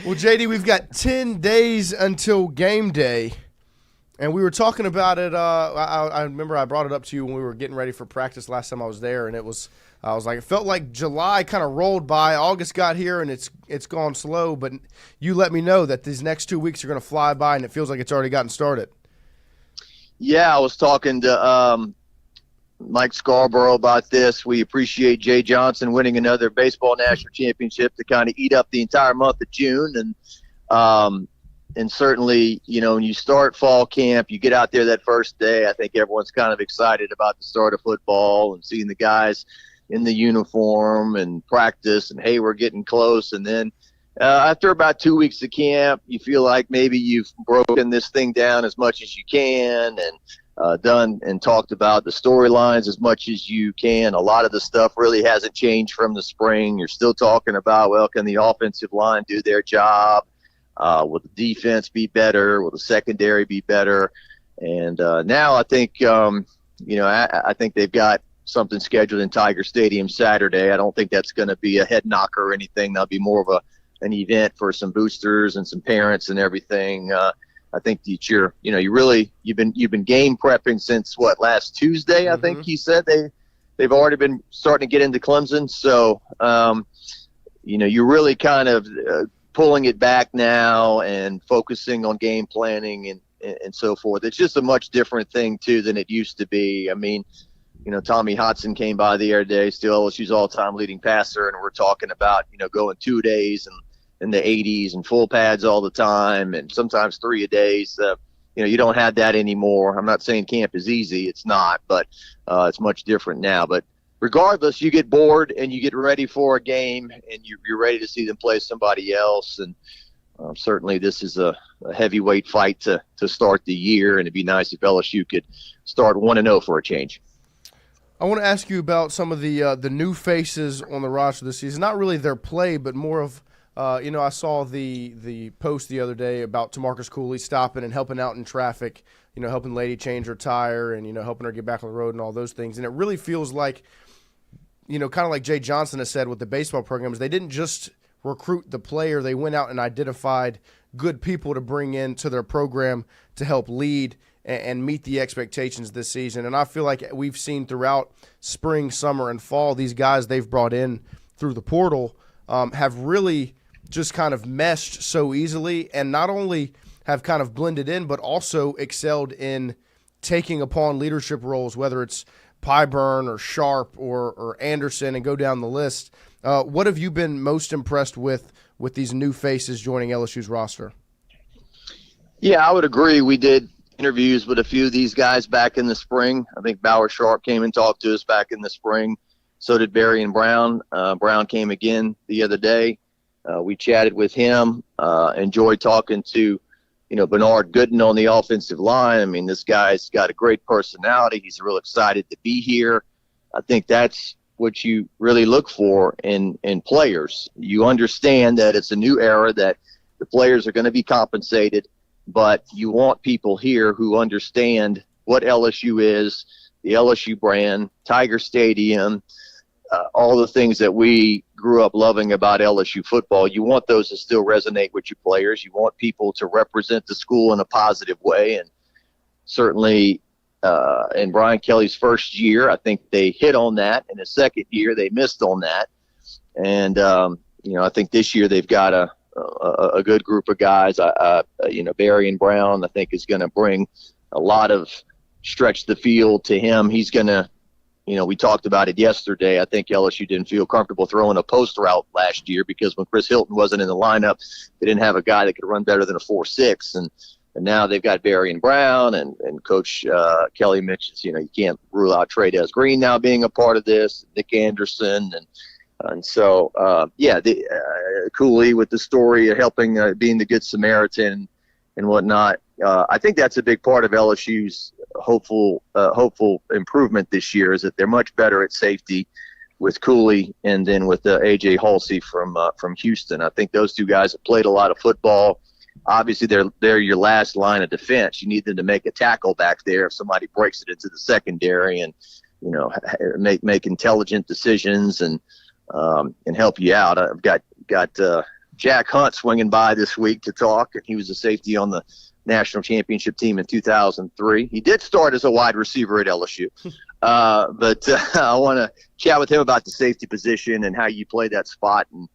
B: Well, JD, we've got 10 days until game day, and we were talking about it. I remember I brought it up to you when we were getting ready for practice last time I was there, and I was like, it felt like July kind of rolled by. August got here, and it's gone slow, but you let me know that these next 2 weeks are going to fly by, and it feels like it's already gotten started.
L: Yeah, I was talking to Mike Scarborough about this. We appreciate Jay Johnson winning another baseball national championship to kind of eat up the entire month of June. And certainly, you know, when you start fall camp, you get out there that first day, I think everyone's kind of excited about the start of football and seeing the guys in the uniform and practice and, hey, we're getting close. And then after about 2 weeks of camp, you feel like maybe you've broken this thing down as much as you can and done and talked about the storylines as much as you can. A lot of the stuff really hasn't changed from the spring. You're still talking about, well, can the offensive line do their job? Will the defense be better? Will the secondary be better? And now I think, I think they've got something scheduled in Tiger Stadium Saturday. I don't think that's going to be a head knocker or anything. That'll be more of an event for some boosters and some parents and everything. I think that you've been game prepping since last Tuesday. I think he said they've already been starting to get into Clemson. So, you're really kind of pulling it back now and focusing on game planning and so forth. It's just a much different thing too than it used to be. I mean, Tommy Hodson came by the other day, still LSU's all-time leading passer, and we're talking about, going 2 days and in the 80s and full pads all the time and sometimes 3 a day. So, you don't have that anymore. I'm not saying camp is easy. It's not, but it's much different now. But regardless, you get bored and you get ready for a game and you're ready to see them play somebody else. And certainly this is a heavyweight fight to start the year, and it'd be nice if LSU could start 1-0 for a change.
B: I want to ask you about some of the new faces on the roster this season. Not really their play, but more of I saw the post the other day about Tamarcus Cooley stopping and helping out in traffic, helping Lady change her tire and, helping her get back on the road and all those things. And it really feels like, kind of like Jay Johnson has said with the baseball programs, they didn't just recruit the player. They went out and identified good people to bring into their program to help lead and meet the expectations this season. And I feel like we've seen throughout spring, summer, and fall, these guys they've brought in through the portal have really just kind of meshed so easily, and not only have kind of blended in, but also excelled in taking upon leadership roles, whether it's Pyburn or Sharp or Anderson, and go down the list. What have you been most impressed with these new faces joining LSU's roster?
L: Yeah, I would agree. We did interviews with a few of these guys back in the spring. I think Bauer Sharp came and talked to us back in the spring. So did Barry and Brown. Brown came again the other day. We chatted with him. Enjoyed talking to, Bernard Gooden on the offensive line. I mean, this guy's got a great personality. He's real excited to be here. I think that's what you really look for in players. You understand that it's a new era, that the players are going to be compensated, but you want people here who understand what LSU is, the LSU brand, Tiger Stadium, all the things that we grew up loving about LSU football. You want those to still resonate with your players. You want people to represent the school in a positive way. And certainly in Brian Kelly's first year, I think they hit on that. In his second year, they missed on that. And, I think this year they've got a good group of guys. Barry and Brown, I think, is going to bring a lot of stretch the field to him. He's going to, we talked about it yesterday. I think LSU didn't feel comfortable throwing a post route last year because when Chris Hilton wasn't in the lineup, they didn't have a guy that could run better than a 4.6. And now they've got Barry and Brown, and Coach Kelly mentions, you can't rule out Trey-Dez Green now being a part of this, Nick Anderson. And so, Cooley with the story of helping being the Good Samaritan and whatnot. I think that's a big part of LSU's hopeful improvement this year, is that they're much better at safety with Cooley and then with A.J. Halsey from Houston. I think those two guys have played a lot of football. Obviously, they're your last line of defense. You need them to make a tackle back there if somebody breaks it into the secondary and, make intelligent decisions and help you out. I've got Jack Hunt swinging by this week to talk, and he was a safety on the national championship team in 2003. He did start as a wide receiver at LSU. But I want to chat with him about the safety position and how you play that spot and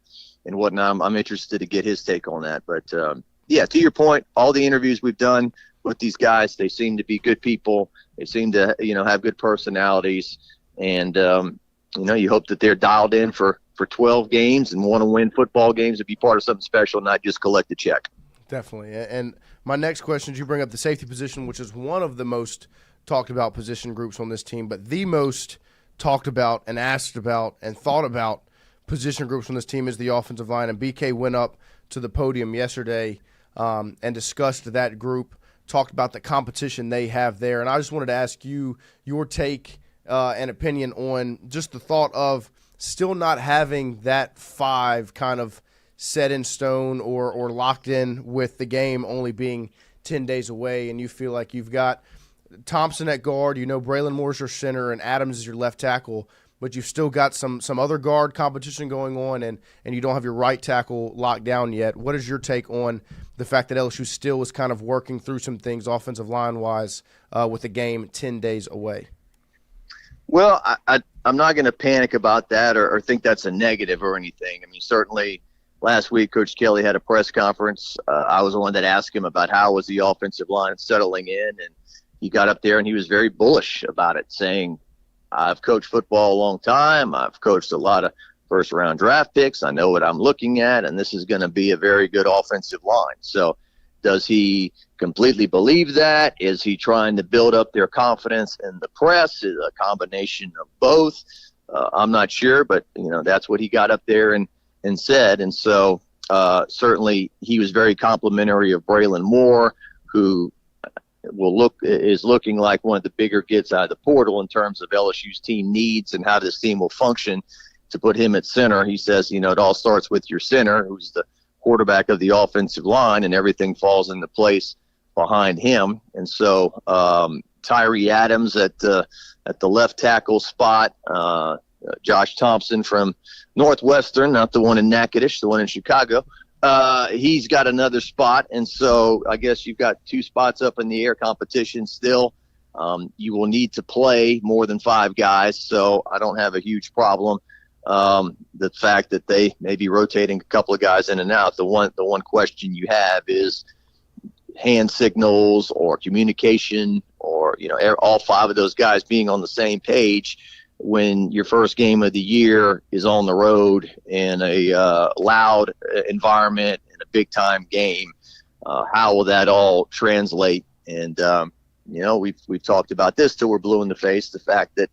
L: whatnot. I'm interested to get his take on that. But, to your point, all the interviews we've done with these guys, they seem to be good people. They seem to, have good personalities. And, you hope that they're dialed in for 12 games and want to win football games and be part of something special, not just collect a check.
B: Definitely. And my next question is, you bring up the safety position, which is one of the most talked about position groups on this team, but the most talked about and asked about and thought about position groups on this team is the offensive line. And BK went up to the podium yesterday and discussed that group, talked about the competition they have there. And I just wanted to ask you your take and opinion on just the thought of still not having that 5 kind of set in stone or locked in, with the game only being 10 days away, and you feel like you've got Thompson at guard, Braylon Moore's your center, and Adams is your left tackle. but you've still got some other guard competition going on, and you don't have your right tackle locked down yet. What is your take on the fact that LSU still is kind of working through some things offensive line-wise with the game 10 days away?
L: Well, I'm not going to panic about that or think that's a negative or anything. I mean, certainly last week Coach Kelly had a press conference. I was the one that asked him about how was the offensive line settling in, and he got up there and he was very bullish about it, saying, I've coached football a long time. I've coached a lot of first-round draft picks. I know what I'm looking at, and this is going to be a very good offensive line. So does he completely believe that? Is he trying to build up their confidence in the press? Is it a combination of both? I'm not sure, but, that's what he got up there and said. And so certainly he was very complimentary of Braylon Moore, who is looking like one of the bigger gets out of the portal in terms of LSU's team needs and how this team will function. To put him at center, he says, it all starts with your center, who's the quarterback of the offensive line, and everything falls into place behind him. And so Tyree Adams at the left tackle spot, Josh Thompson from Northwestern, not the one in Natchitoches, the one in Chicago, he's got another spot. And so I guess you've got two spots up in the air competition still. You will need to play more than 5 guys, so I don't have a huge problem. The fact that they may be rotating a couple of guys in and out. The one question you have is hand signals or communication, or all 5 of those guys being on the same page when your first game of the year is on the road in a loud environment in a big time game. How will that all translate? And we've talked about this till we're blue in the face. The fact that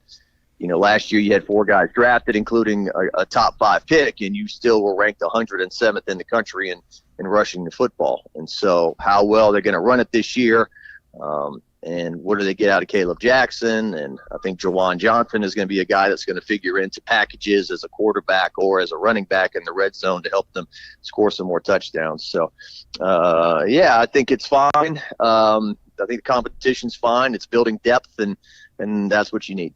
L: last year you had 4 guys drafted, including a top 5 pick, and you still were ranked 107th in the country in rushing the football. And so how well they're going to run it this year, and what do they get out of Caleb Jackson? And I think Jawan Johnson is going to be a guy that's going to figure into packages as a quarterback or as a running back in the red zone to help them score some more touchdowns. So, I think it's fine. I think the competition's fine. It's building depth, and that's what you need.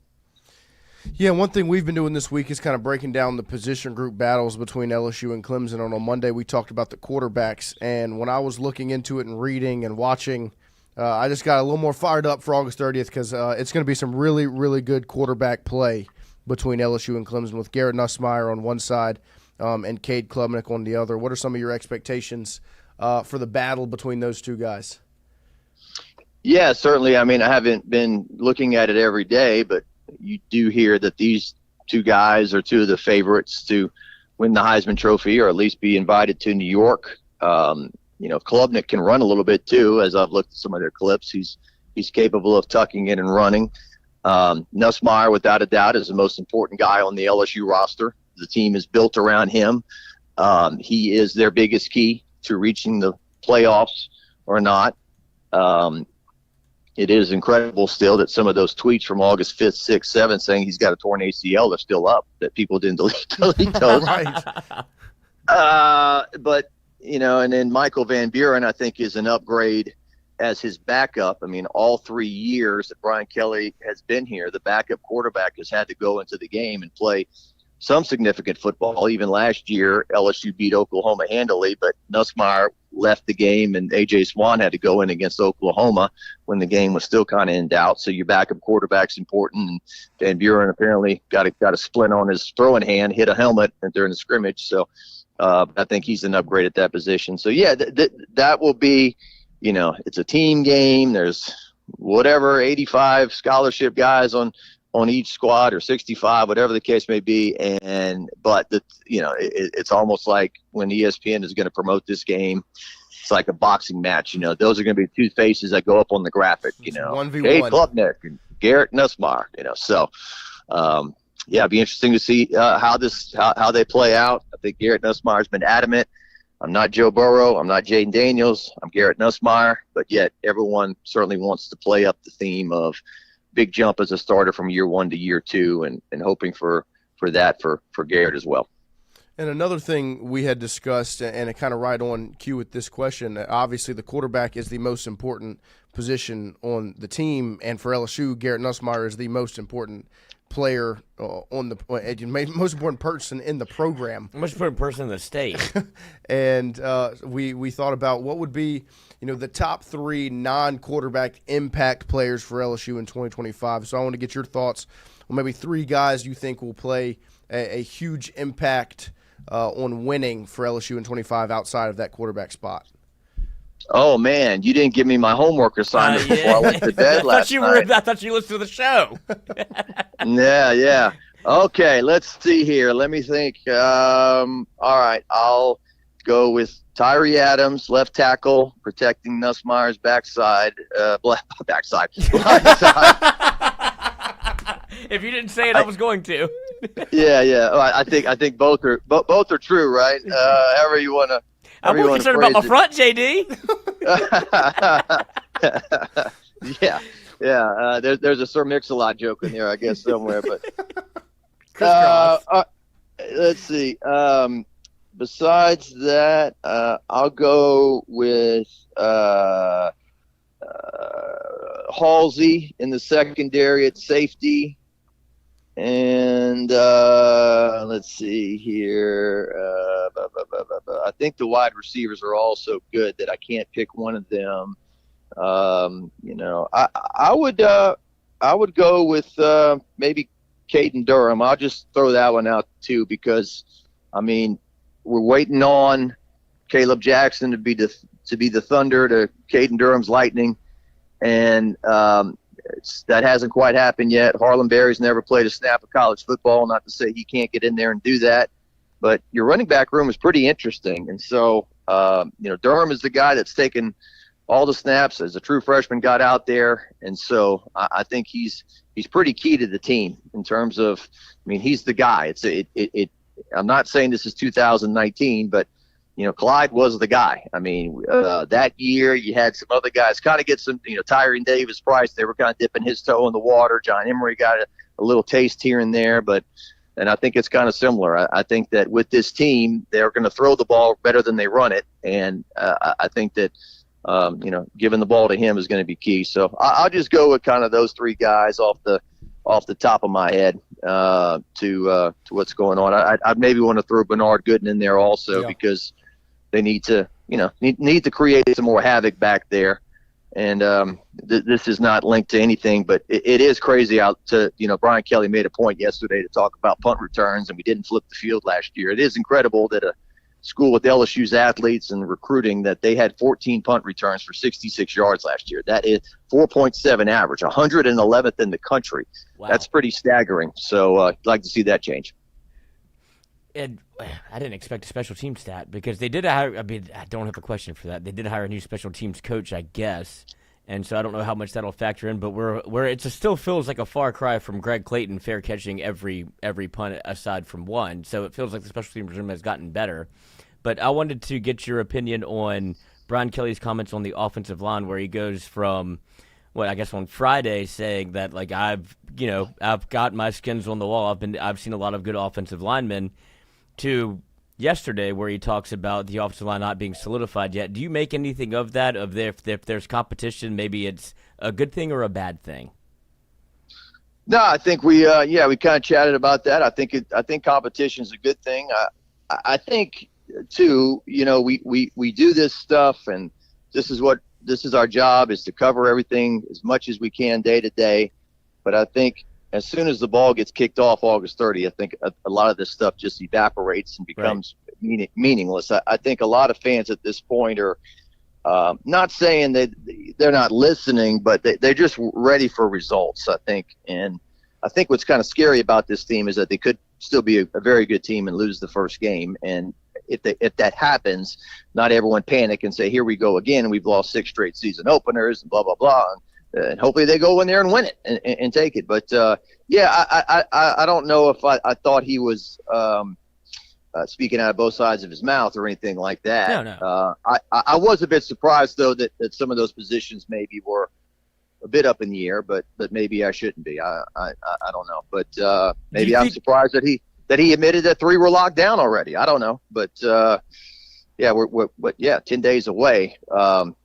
B: Yeah, one thing we've been doing this week is kind of breaking down the position group battles between LSU and Clemson. And on Monday, we talked about the quarterbacks. And when I was looking into it and reading and watching, I just got a little more fired up for August 30th because it's going to be some really, really good quarterback play between LSU and Clemson with Garrett Nussmeier on one side and Cade Klubnik on the other. What are some of your expectations for the battle between those two guys?
L: Yeah, certainly. I mean, I haven't been looking at it every day, but you do hear that these 2 guys are 2 of the favorites to win the Heisman Trophy or at least be invited to New York. Klubnik can run a little bit too, as I've looked at some of their clips. He's capable of tucking in and running. Nussmeier, without a doubt, is the most important guy on the LSU roster. The team is built around him. He is their biggest key to reaching the playoffs or not. It is incredible still that some of those tweets from August 5th, 6th, 7th saying he's got a torn ACL are still up, that people didn't delete those.
B: Right.
L: But, and then Michael Van Buren, I think, is an upgrade as his backup. I mean, all 3 years that Brian Kelly has been here, the backup quarterback has had to go into the game and play some significant football. Even last year, LSU beat Oklahoma handily, but Nussmeier left the game and A.J. Swan had to go in against Oklahoma when the game was still kind of in doubt. So your backup quarterback's important. And Van Buren apparently got a splint on his throwing hand, hit a helmet during the scrimmage. So I think he's an upgrade at that position. So, yeah, that will be, it's a team game. There's 85 scholarship guys on each squad, or 65, whatever the case may be. But it's almost like when ESPN is going to promote this game, it's like a boxing match. Those are going to be 2 faces that go up on the graphic.
B: 1v1.
L: Cade Klubnik and Garrett Nussmeier. So it'd be interesting to see how they play out. I think Garrett Nussmeier's been adamant. I'm not Joe Burrow. I'm not Jaden Daniels. I'm Garrett Nussmeier. But yet everyone certainly wants to play up the theme of big jump as a starter from year 1 to year 2, and hoping for that for Garrett as well.
B: And another thing we had discussed, and it kind of right on cue with this question, obviously the quarterback is the most important position on the team, and for LSU, Garrett Nussmeier is the most important player on the most important person in the program.
C: Most important person in the state.
B: And we thought about what would be, the top 3 non-quarterback impact players for LSU in 2025. So I want to get your thoughts on maybe 3 guys you think will play a huge impact on winning for LSU in 25 outside of that quarterback spot.
L: Oh man, you didn't give me my homework assignment before I went to bed last night.
C: I thought you listened to the show.
L: Yeah. Okay, let's see here. Let me think. All right, I'll go with Tyree Adams, left tackle, protecting Nussmeier's backside. Backside.
C: If you didn't say it, I was going to.
L: Yeah. I think both are true, right? However you want to.
C: I'm more concerned about my front, JD.
L: Yeah. There's a Sir Mix-a-Lot joke in there, I guess, somewhere. But let's see. Besides that, I'll go with Halsey in the secondary at safety. And let's see here. I think the wide receivers are all so good that I can't pick one of them. I would go with maybe Caden Durham. I'll just throw that one out too, because we're waiting on Caleb Jackson to be the Thunder to Caden Durham's Lightning, and that hasn't quite happened yet. Harlan Berry's never played a snap of college football. Not to say he can't get in there and do that, but your running back room is pretty interesting. And so, Durham is the guy that's taken all the snaps as a true freshman, got out there. And so I think he's pretty key to the team in terms of, he's the guy. I'm not saying this is 2019, but Clyde was the guy. That year you had some other guys kind of get some, Tyree Davis Price, they were kind of dipping his toe in the water. John Emery got a little taste here and there, and I think it's kind of similar. I think that with this team, they're going to throw the ball better than they run it. And I think that, giving the ball to him is going to be key. So I'll just go with kind of those 3 guys off the top of my head to what's going on. I maybe want to throw Bernard Gooden in there also, because they need to create some more havoc back there. And this is not linked to anything, but it is crazy out to, Brian Kelly made a point yesterday to talk about punt returns, and we didn't flip the field last year. It is incredible that a school with LSU's athletes and recruiting, that they had 14 punt returns for 66 yards last year. That is 4.7 average, 111th in the country. Wow. That's pretty staggering. So I'd like to see that change.
C: And I didn't expect a special team stat, because they did hire, I don't have a question for that. They did hire a new special teams coach, I guess. And so I don't know how much that'll factor in, but it still feels like a far cry from Greg Clayton fair catching every punt aside from one. So it feels like the special teams room has gotten better. But I wanted to get your opinion on Brian Kelly's comments on the offensive line, where he goes from, on Friday saying that, I've got my skins on the wall. I've seen a lot of good offensive linemen, to yesterday where he talks about the offensive line not being solidified yet. Do you make anything of that? If there's competition, maybe it's a good thing or a bad thing?
L: No, I think we kind of chatted about that. I think competition is a good thing. I think too, we do this stuff, and this is our job, is to cover everything as much as we can day to day. But I think as soon as the ball gets kicked off August 30th, I think a lot of this stuff just evaporates and becomes meaningless. I think a lot of fans at this point are not saying that they're not listening, but they're just ready for results, I think. And I think what's kind of scary about this team is that they could still be a very good team and lose the first game. And if that happens, not everyone panic and say, here we go again, we've lost 6 straight season openers and blah, blah, blah. And hopefully they go in there and win it and take it. But, I don't know if I thought he was speaking out of both sides of his mouth or anything like that.
C: No.
L: I was a bit surprised, though, that some of those positions maybe were a bit up in the air, but maybe I shouldn't be. I don't know. But maybe I'm surprised that that he admitted that 3 were locked down already. I don't know, but yeah, we're 10 days away.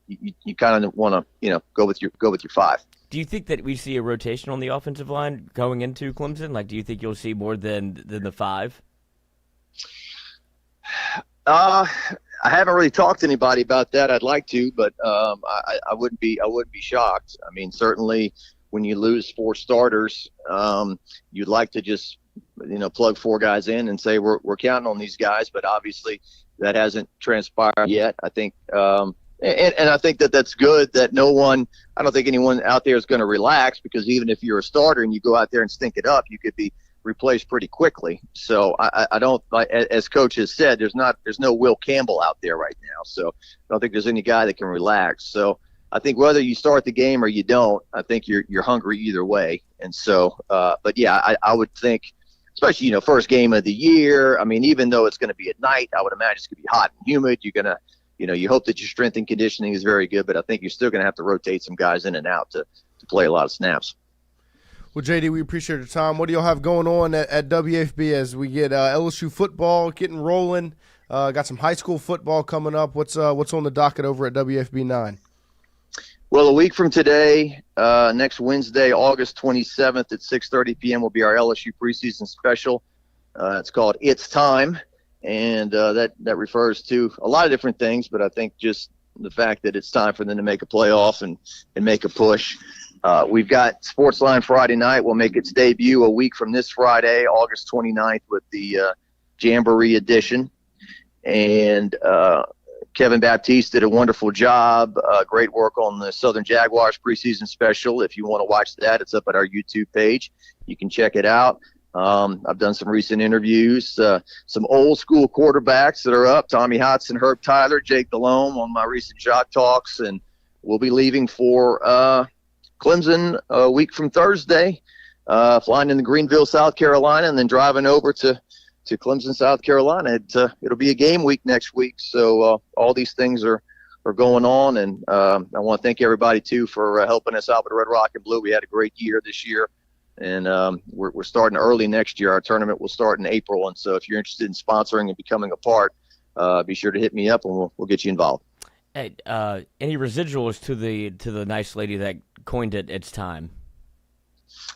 L: You kind of want to go with your 5.
C: Do you think that we see a rotation on the offensive line going into Clemson? Like, do you think you'll see more than the 5?
L: I haven't really talked to anybody about that. I'd like to, but I wouldn't be shocked. I mean, certainly when you lose 4 starters, you'd like to just plug 4 guys in and say we're counting on these guys, but obviously that hasn't transpired yet. I think, and I think that's good that I don't think anyone out there is going to relax, because even if you're a starter and you go out there and stink it up, you could be replaced pretty quickly. So I don't, as Coach has said, there's no Will Campbell out there right now. So I don't think there's any guy that can relax. So I think whether you start the game or you don't, I think you're hungry either way. And so, but yeah, I would think, especially, first game of the year. I mean, even though it's going to be at night, I would imagine it's going to be hot and humid. You're going to, you hope that your strength and conditioning is very good, but I think you're still going to have to rotate some guys in and out to play a lot of snaps.
B: Well, JD, we appreciate your time. What do y'all have going on at WFB as we get LSU football getting rolling? Got some high school football coming up. What's on the docket over at WFB 9?
L: Well, a week from today, next Wednesday, August 27th at 6:30 p.m. will be our LSU preseason special. It's called It's Time, and that refers to a lot of different things, but I think just the fact that it's time for them to make a playoff and make a push. We've got Sportsline Friday night. Will make its debut a week from this Friday, August 29th, with the Jamboree edition. And Kevin Baptiste did a wonderful job. Great work on the Southern Jaguars preseason special. If you want to watch that, it's up at our YouTube page. You can check it out. I've done some recent interviews, some old school quarterbacks that are up, Tommy Hodson, Herb Tyler, Jake Delhomme on my recent Jock Talks, and we'll be leaving for Clemson a week from Thursday, flying into Greenville, South Carolina, and then driving over to Clemson, South Carolina. It'll be a game week next week, so all these things are going on, and I want to thank everybody too for helping us out with Red, Rock, and Blue. We had a great year this year, and we're starting early next year. Our tournament will start in April, and so if you're interested in sponsoring and becoming a part, be sure to hit me up, and we'll get you involved.
C: Hey, any residuals to the nice lady that coined it? It's time.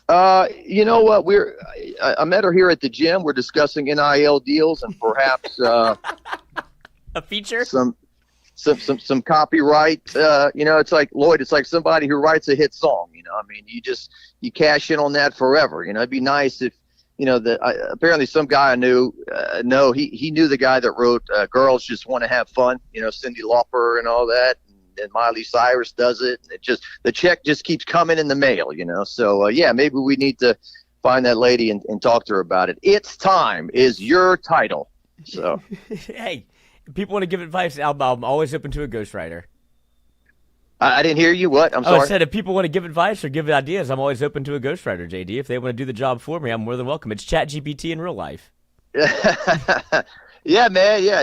L: You know what? I met her here at the gym. We're discussing NIL deals and perhaps
C: a feature,
L: some copyright. It's like Lloyd. It's like somebody who writes a hit song. I mean, you cash in on that forever. It'd be nice if apparently some guy I knew. He knew the guy that wrote "Girls Just Want to Have Fun." Cyndi Lauper and all that. And Miley Cyrus does it. And the check just keeps coming in the mail, So, yeah, maybe we need to find that lady and talk to her about it. It's Time is your title. So,
C: hey, people want to give advice. I'm always open to a ghostwriter.
L: I didn't hear you. What? I'm sorry.
C: I said if people want to give advice or give ideas, I'm always open to a ghostwriter, JD. If they want to do the job for me, I'm more than welcome. It's ChatGPT in real life.
L: Yeah, man. Yeah,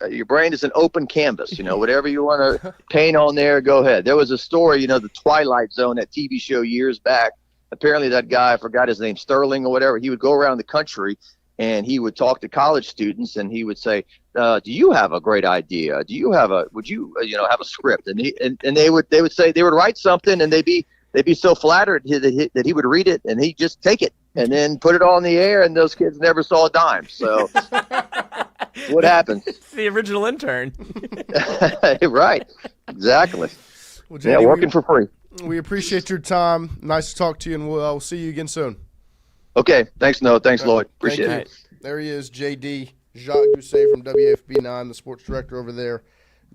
L: your brain is an open canvas, whatever you want to paint on there, go ahead. There was a story, the Twilight Zone, that TV show years back. Apparently that guy, I forgot his name, Sterling or whatever, he would go around the country and he would talk to college students and he would say, do you have a great idea? Would you have a script? And they would say, they would write something and they'd be so flattered that he would read it and he'd just take it and then put it on the air, and those kids never saw a dime. So what happens?
C: It's the original intern.
L: Right. Exactly.
B: Well, JD,
L: working for free.
B: We appreciate your time. Nice to talk to you, and we'll see you again soon.
L: Okay. Thanks, Noah. Thanks, Lloyd. Appreciate it.
B: There he is, JD, Jacques Doucet from WFB 9, the sports director over there.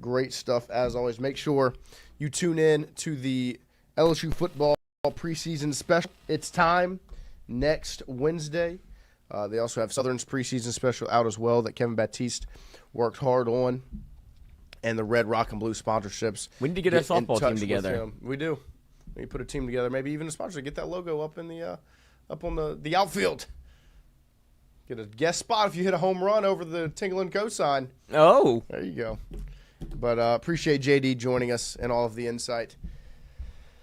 B: Great stuff, as always. Make sure you tune in to the LSU football preseason special. It's Time next Wednesday. They also have Southern's preseason special out as well that Kevin Baptiste worked hard on, and the Red, Rock, and Blue sponsorships.
C: We need to get a softball team together.
B: We do. We put a team together, maybe even a sponsor. Get that logo up in the up on the outfield. Get a guest spot if you hit a home run over the Tingle & Co. sign.
C: Oh.
B: There you go. But appreciate JD joining us and all of the insight.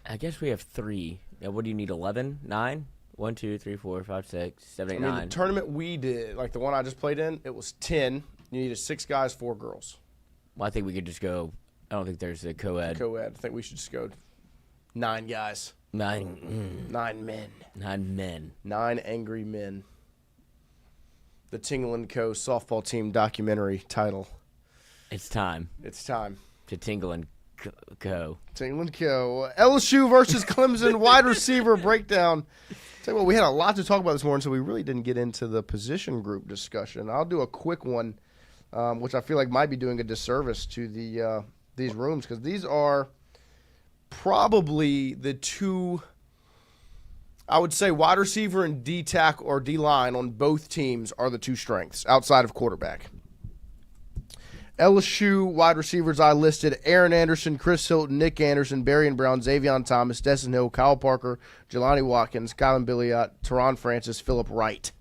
C: I guess we have 3. What do you need, 11? 9? 1, 2, 3, 4, 5, 6, 7, 8,
B: I mean,
C: 9.
B: the tournament we did, like the one I just played in, it was 10. You needed 6 guys, 4 girls.
C: Well, I think we could just go. I don't think there's a co-ed.
B: Co-ed. I think we should just go 9 guys.
C: 9.
B: 9 men.
C: 9 men.
B: 9 angry men. The Tingle & Co. softball team documentary title.
C: It's time
B: It's time.
C: to Tingle and Co.
B: Tingle & Co. LSU versus Clemson wide receiver breakdown. Tell you what, we had a lot to talk about this morning, so we really didn't get into the position group discussion. I'll do a quick one, which I feel like might be doing a disservice to these rooms, because these are probably the two, I would say, wide receiver and D-tackle or D-line on both teams are the two strengths outside of quarterback. LSU wide receivers I listed: Aaron Anderson, Chris Hilton, Nick Anderson, Berrien Brown, Xavion Thomas, Destin Hill, Kyle Parker, Jelani Watkins, Kylan Billiot, Teron Francis, Phillip Wright.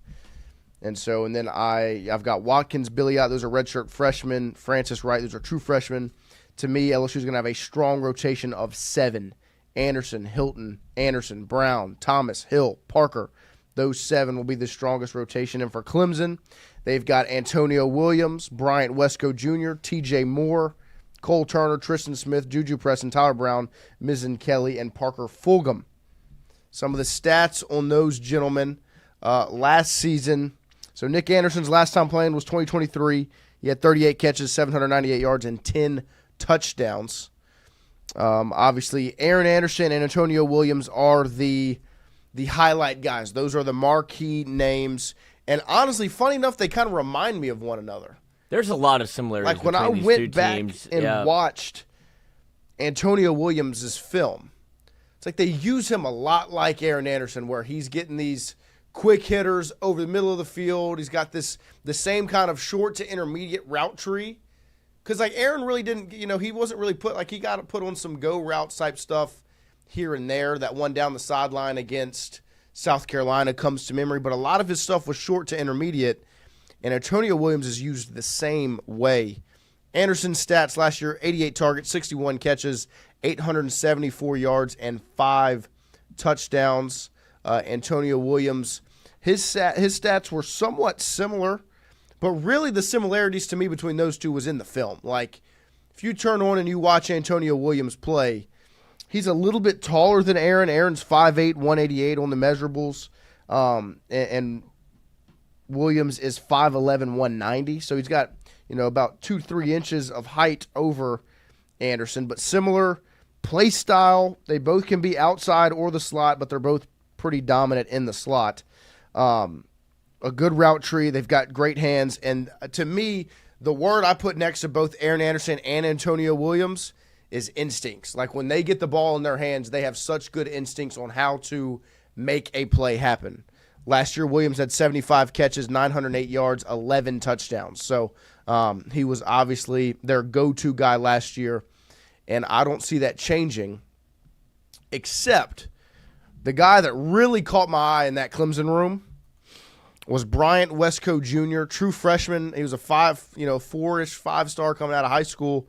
B: And then I've got Watkins, Billiot, those are redshirt freshmen. Francis, Wright, those are true freshmen. To me, LSU is going to have a strong rotation of 7. Anderson, Hilton, Anderson, Brown, Thomas, Hill, Parker. Those 7 will be the strongest rotation. And for Clemson, they've got Antonio Williams, Bryant Wesco Jr., T.J. Moore, Cole Turner, Tristan Smith, Juju Preston, Tyler Brown, Mizzen Kelly, and Parker Fulgham. Some of the stats on those gentlemen last season. So Nick Anderson's last time playing was 2023. He had 38 catches, 798 yards, and 10 touchdowns. Obviously, Aaron Anderson and Antonio Williams are the highlight guys. Those are the marquee names. And honestly, funny enough, they kind of remind me of one another.
C: There's a lot of similarities.
B: Like when I
C: between these
B: went
C: two
B: back
C: teams.
B: and watched Antonio Williams' film, it's like they use him a lot like Aaron Anderson, where he's getting these quick hitters over the middle of the field. He's got the same kind of short to intermediate route tree. Because like Aaron really didn't, he wasn't really he got to put on some go route type stuff here and there. That one down the sideline against South Carolina comes to memory, but a lot of his stuff was short to intermediate, and Antonio Williams is used the same way. Anderson's stats last year: 88 targets, 61 catches, 874 yards, and 5 touchdowns. Antonio Williams, his stats were somewhat similar, but really the similarities to me between those two was in the film. Like, if you turn on and you watch Antonio Williams play, he's a little bit taller than Aaron. Aaron's 5'8", 188 on the measurables. And Williams is 5'11", 190. So he's got, about 2-3 inches of height over Anderson. But similar play style. They both can be outside or the slot, but they're both pretty dominant in the slot. A good route tree. They've got great hands. And to me, the word I put next to both Aaron Anderson and Antonio Williams is instincts. Like when they get the ball in their hands, they have such good instincts on how to make a play happen. Last year, Williams had 75 catches, 908 yards, 11 touchdowns. So he was obviously their go-to guy last year, and I don't see that changing, except the guy that really caught my eye in that Clemson room was Bryant Wesco Jr., true freshman. He was a 4-ish, 5-star coming out of high school,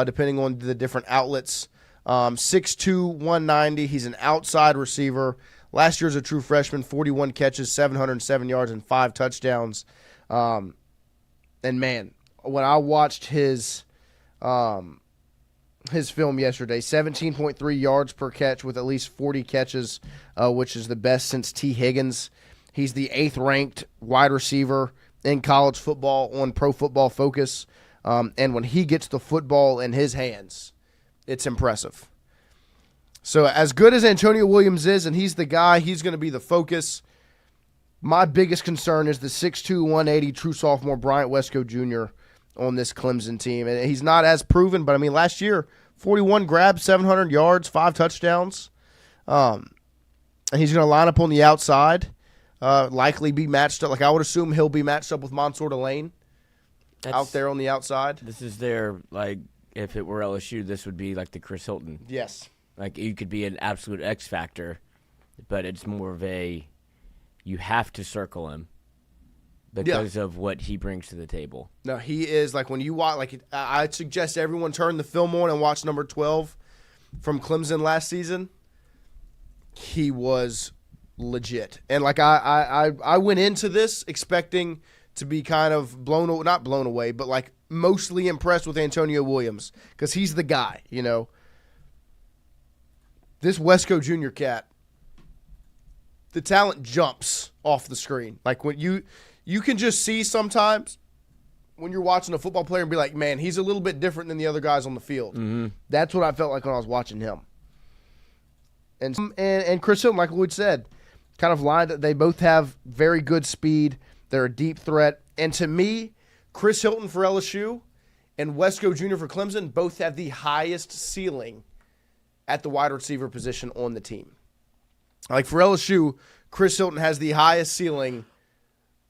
B: depending on the different outlets. 6'2", 190. He's an outside receiver. Last year as a true freshman, 41 catches, 707 yards, and 5 touchdowns. And, man, when I watched his film yesterday, 17.3 yards per catch with at least 40 catches, which is the best since T. Higgins. He's the 8th-ranked wide receiver in college football on Pro Football Focus. And when he gets the football in his hands, it's impressive. So as good as Antonio Williams is, and he's the guy, he's going to be the focus, my biggest concern is the 6'2", 180 true sophomore Bryant Wesco Jr. on this Clemson team. And he's not as proven, but, last year, 41 grabs, 700 yards, 5 touchdowns. And he's going to line up on the outside, likely be matched up. Like, I would assume he'll be matched up with Mansour Delane out there on the outside.
C: This is their, if it were LSU, this would be like the Chris Hilton.
B: Yes.
C: Like, you could be an absolute X factor, but it's more of you have to circle him because of what he brings to the table.
B: No, he is, when you watch, I'd suggest everyone turn the film on and watch number 12 from Clemson last season. He was legit. And like I went into this expecting to be kind of not blown away, but like mostly impressed with Antonio Williams because he's the guy, you know. This Wesco Jr. cat, the talent jumps off the screen. Like when you can just see sometimes when you're watching a football player and be like, man, he's a little bit different than the other guys on the field. Mm-hmm. That's what I felt like when I was watching him. And Chris Hilton, like Lloyd said, kind of lied that they both have very good speed. They're a deep threat. And to me, Chris Hilton for LSU and Wesco Jr. for Clemson both have the highest ceiling at the wide receiver position on the team. Like for LSU, Chris Hilton has the highest ceiling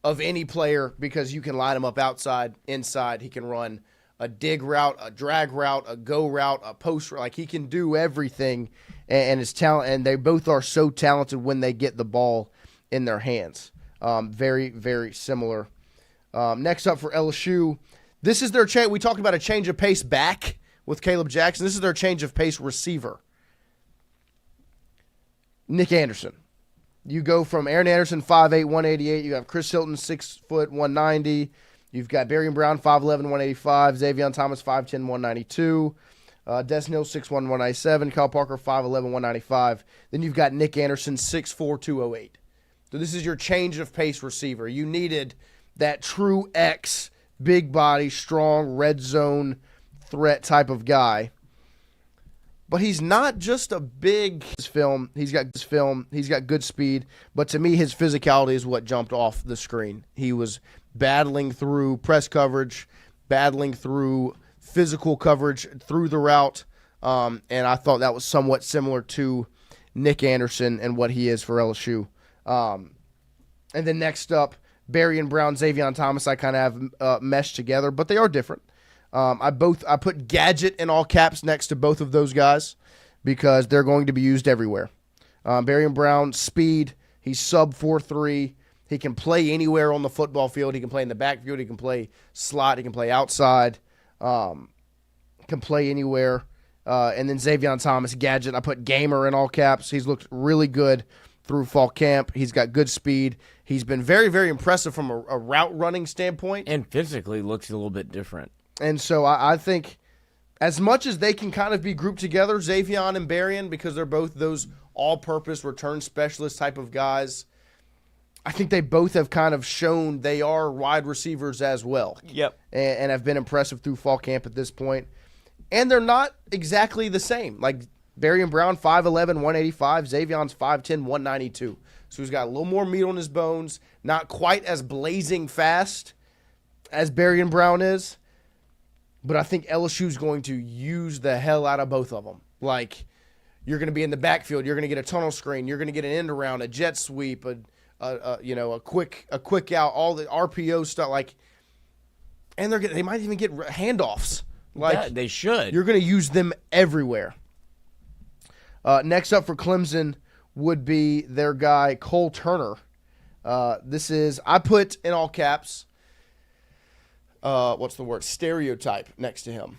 B: of any player because you can line him up outside, inside. He can run a dig route, a drag route, a go route, a post route. Like he can do everything, and his talent. And they both are so talented when they get the ball in their hands. Very, very similar. Next up for LSU, this is their change. We talked about a change of pace back with Caleb Jackson. This is their change of pace receiver. Nick Anderson. You go from Aaron Anderson, 5'8", 188. You have Chris Hilton, 6 foot, 190. You've got Berrien Brown, 5'11", 185. Xavier Thomas, 5'10", 192. Destin Hill, 6'1", 197. Kyle Parker, 5'11", 195. Then you've got Nick Anderson, 6'4", 208. So this is your change of pace receiver. You needed that true X, big body, strong, red zone threat type of guy. But he's not just a big film. He's got good speed. But to me, his physicality is what jumped off the screen. He was battling through press coverage, battling through physical coverage through the route. And I thought that was somewhat similar to Nick Anderson and what he is for LSU. And then next up, Berrien Brown, Xavier Thomas, I kind of have meshed together, but they are different. I put gadget in all caps next to both of those guys because they're going to be used everywhere. Berrien Brown, speed, he's sub 4.3. He can play anywhere on the football field. He can play in the backfield. He can play slot. He can play outside. Can play anywhere. And then Xavier Thomas, gadget, I put gamer in all caps. He's looked really good through fall camp. He's got good speed. He's been very, very impressive from a route running standpoint.
C: And physically looks a little bit different.
B: And so I think as much as they can kind of be grouped together, Xavier and Berrien, because they're both those all-purpose return specialist type of guys, I think they both have kind of shown they are wide receivers as well.
C: Yep.
B: And have been impressive through fall camp at this point. And they're not exactly the same. Like Berrien Brown, 5'11", 185. Xavier's 5'10", 192. So he's got a little more meat on his bones. Not quite as blazing fast as Berrien Brown is. But I think LSU's going to use the hell out of both of them. Like, you're going to be in the backfield. You're going to get a tunnel screen. You're going to get an end around, a jet sweep, a quick out, all the RPO stuff. Like, and they might even get handoffs. Like,
C: yeah, they should.
B: You're going to use them everywhere. Next up for Clemson would be their guy Cole Turner. I put in all caps. Stereotype next to him,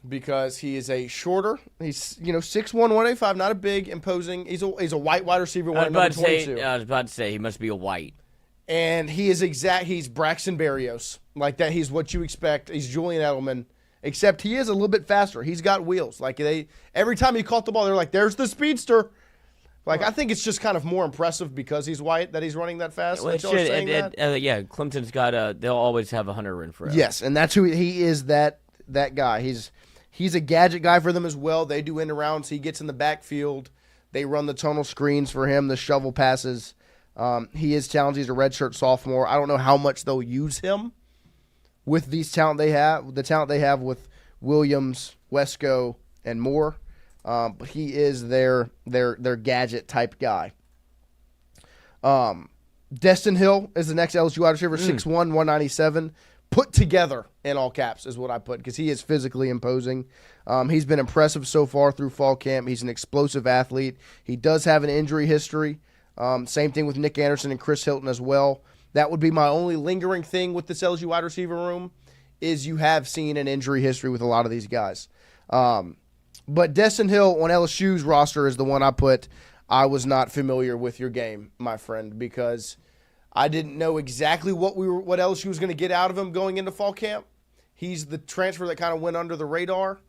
B: because he is a shorter. He's 6'1", 185, not a big, imposing. He's a white wide receiver.
C: I was about to say he must be a white.
B: And he is he's Braxton Berrios, like that. He's what you expect. He's Julian Edelman, except he is a little bit faster. He's got wheels. Like every time he caught the ball, they're like, "There's the speedster." Like, I think it's just kind of more impressive because he's white that he's running that fast.
C: Well, yeah, Clemson's got they'll always have a hunter in for him.
B: Yes, and that's who he is. That guy. He's a gadget guy for them as well. They do end arounds. He gets in the backfield. They run the tunnel screens for him, the shovel passes. He is talented. He's a redshirt sophomore. I don't know how much they'll use him with the talent they have with Williams, Wesco, and Moore. But he is their gadget type guy. Destin Hill is the next LSU wide receiver, 6'1", 197. Put together in all caps is what I put, because he is physically imposing. He's been impressive so far through fall camp. He's an explosive athlete. He does have an injury history. Same thing with Nick Anderson and Chris Hilton as well. That would be my only lingering thing with this LSU wide receiver room, is you have seen an injury history with a lot of these guys. But Destin Hill on LSU's roster is the one I put. I was not familiar with your game, my friend, because I didn't know exactly what LSU was going to get out of him going into fall camp. He's the transfer that kind of went under the radar.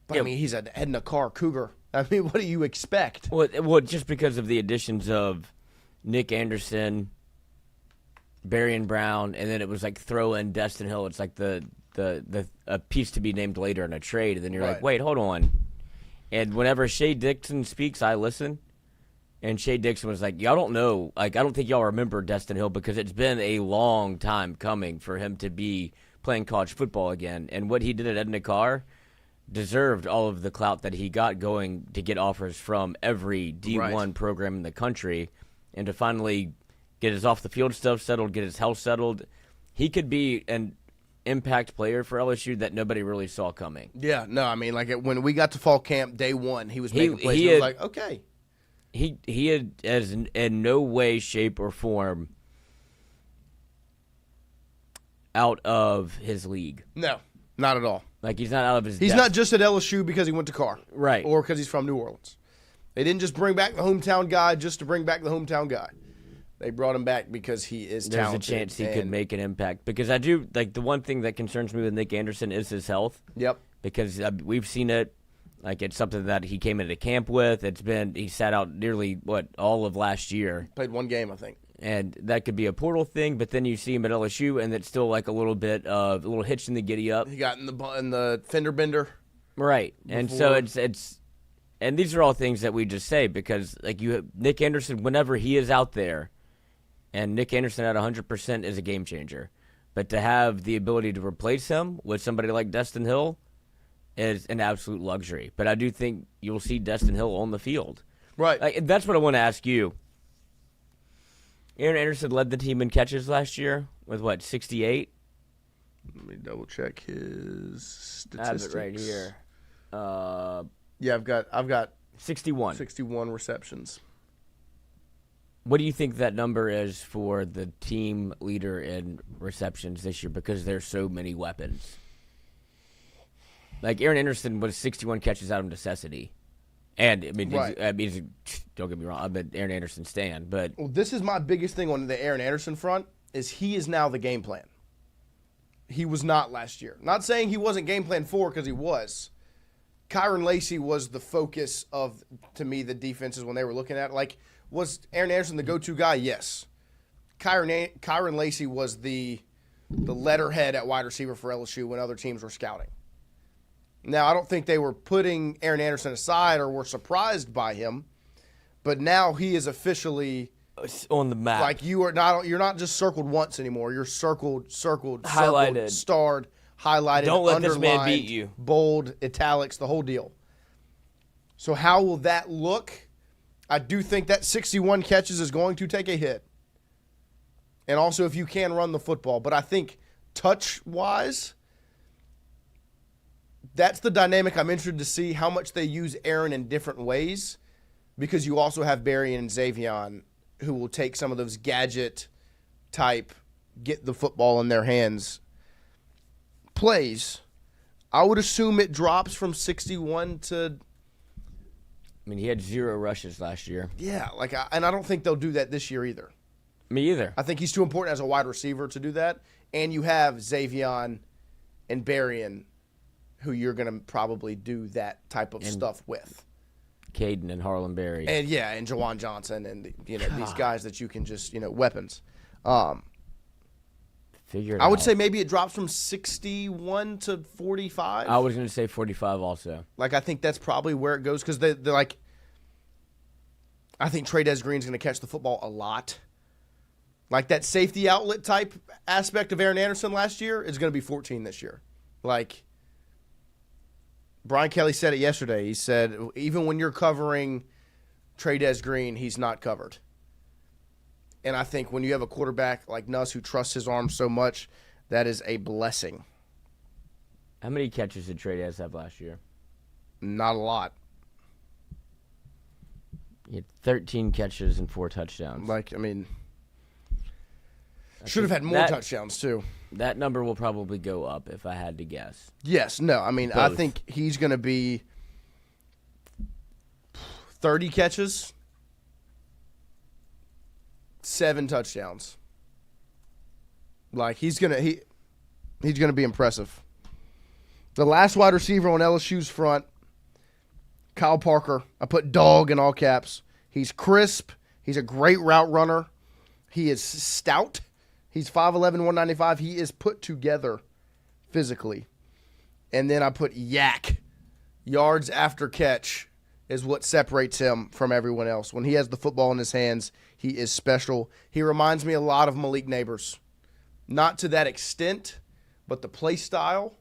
B: But, I mean, he's an Edna Carr Cougar. I mean, what do you expect?
C: Well, just because of the additions of Nick Anderson, Berrien Brown, and then it was like throw in Destin Hill. It's like the a piece to be named later in a trade, and then you're like, wait, hold on. And whenever Shea Dixon speaks, I listen. And Shea Dixon was like, y'all don't know. Like, I don't think y'all remember Destin Hill because it's been a long time coming for him to be playing college football again. And what he did at Edna Carr deserved all of the clout that he got going to get offers from every D1 program in the country. And to finally get his off-the-field stuff settled, get his health settled, he could be an impact player for LSU that nobody really saw coming.
B: Yeah, no, I mean, like when we got to fall camp day one, he was making plays. And I was like, okay.
C: He had as in no way, shape, or form out of his league.
B: No, not at all.
C: Like, he's not out of his
B: He's
C: depth.
B: not just at LSU because he went to Carr.
C: Right.
B: Or because he's from New Orleans. They didn't just bring back the hometown guy just to bring back the hometown guy. They brought him back because he is talented.
C: There's a chance he could make an impact. Because I do, like, the one thing that concerns me with Nick Anderson is his health.
B: Yep.
C: Because we've seen it. Like, it's something that he came into camp with. He sat out nearly, all of last year.
B: Played one game, I think.
C: And that could be a portal thing, but then you see him at LSU, and it's still like a little hitch in the giddy up.
B: He got in the fender bender.
C: Right.
B: Before.
C: And so it's and these are all things that we just say because, like, you have Nick Anderson, whenever he is out there, and Nick Anderson at 100% is a game changer. But to have the ability to replace him with somebody like Destin Hill is an absolute luxury. But I do think you'll see Destin Hill on the field.
B: Right.
C: Like, that's what I want to ask you. Aaron Anderson led the team in catches last year with, 68?
B: Let me double-check his statistics.
C: I have it right here.
B: Yeah, I've got
C: 61.
B: 61 receptions.
C: What do you think that number is for the team leader in receptions this year? Because there's so many weapons. Like, Aaron Anderson was 61 catches out of necessity. And, I mean, don't get me wrong, I'm an Aaron Anderson stan, but...
B: Well, this is my biggest thing on the Aaron Anderson front, is he is now the game plan. He was not last year. Not saying he wasn't game plan 4, because he was. Kyron Lacey was the focus of, to me, the defenses when they were looking at it. Like, was Aaron Anderson the go-to guy? Yes. Kyron Lacey was the letterhead at wide receiver for LSU when other teams were scouting. Now, I don't think they were putting Aaron Anderson aside or were surprised by him, but now he is officially
C: on the map.
B: Like, you're not just circled once anymore. You're circled,
C: highlighted,
B: starred, highlighted,
C: don't let
B: underlined,
C: this man beat you.
B: Bold, italics, the whole deal. So how will that look? I do think that 61 catches is going to take a hit. And also if you can run the football. But I think touch-wise, that's the dynamic I'm interested to see, how much they use Aaron in different ways, because you also have Berrien and Xavion who will take some of those gadget-type, get the football in their hands plays. I would assume it drops from 61 to...
C: I mean, he had 0 rushes last year.
B: Yeah, and I don't think they'll do that this year either.
C: Me either.
B: I think he's too important as a wide receiver to do that, and you have Xavion and Berrien who you're going to probably do that type of stuff with.
C: Caden and Harlan Berry.
B: And Jawan Johnson and these guys that you can just, weapons.
C: Figure it
B: I would
C: out.
B: say maybe it drops from 61 to 45.
C: I was going to say 45 also.
B: Like, I think that's probably where it goes because they're like, I think Trey Green's going to catch the football a lot. Like, that safety outlet type aspect of Aaron Anderson last year is going to be 14 this year. Like, Brian Kelly said it yesterday. He said, even when you're covering Trey Green, he's not covered. And I think when you have a quarterback like Nuss who trusts his arm so much, that is a blessing.
C: How many catches did Trey have last year?
B: Not a lot.
C: He had 13 catches and 4 touchdowns.
B: Should have had more touchdowns too.
C: That number will probably go up if I had to guess.
B: Yes. No. I mean,
C: Both.
B: I think he's going to be 30 catches, 7 touchdowns. Like, he's gonna be impressive. The last wide receiver on LSU's front, Kyle Parker. I put dog in all caps. He's crisp. He's a great route runner. He is stout. He's 5'11", 195. He is put together physically. And then I put yak. Yards after catch is what separates him from everyone else. When he has the football in his hands, he is special. He reminds me a lot of Malik Neighbors. Not to that extent, but the play style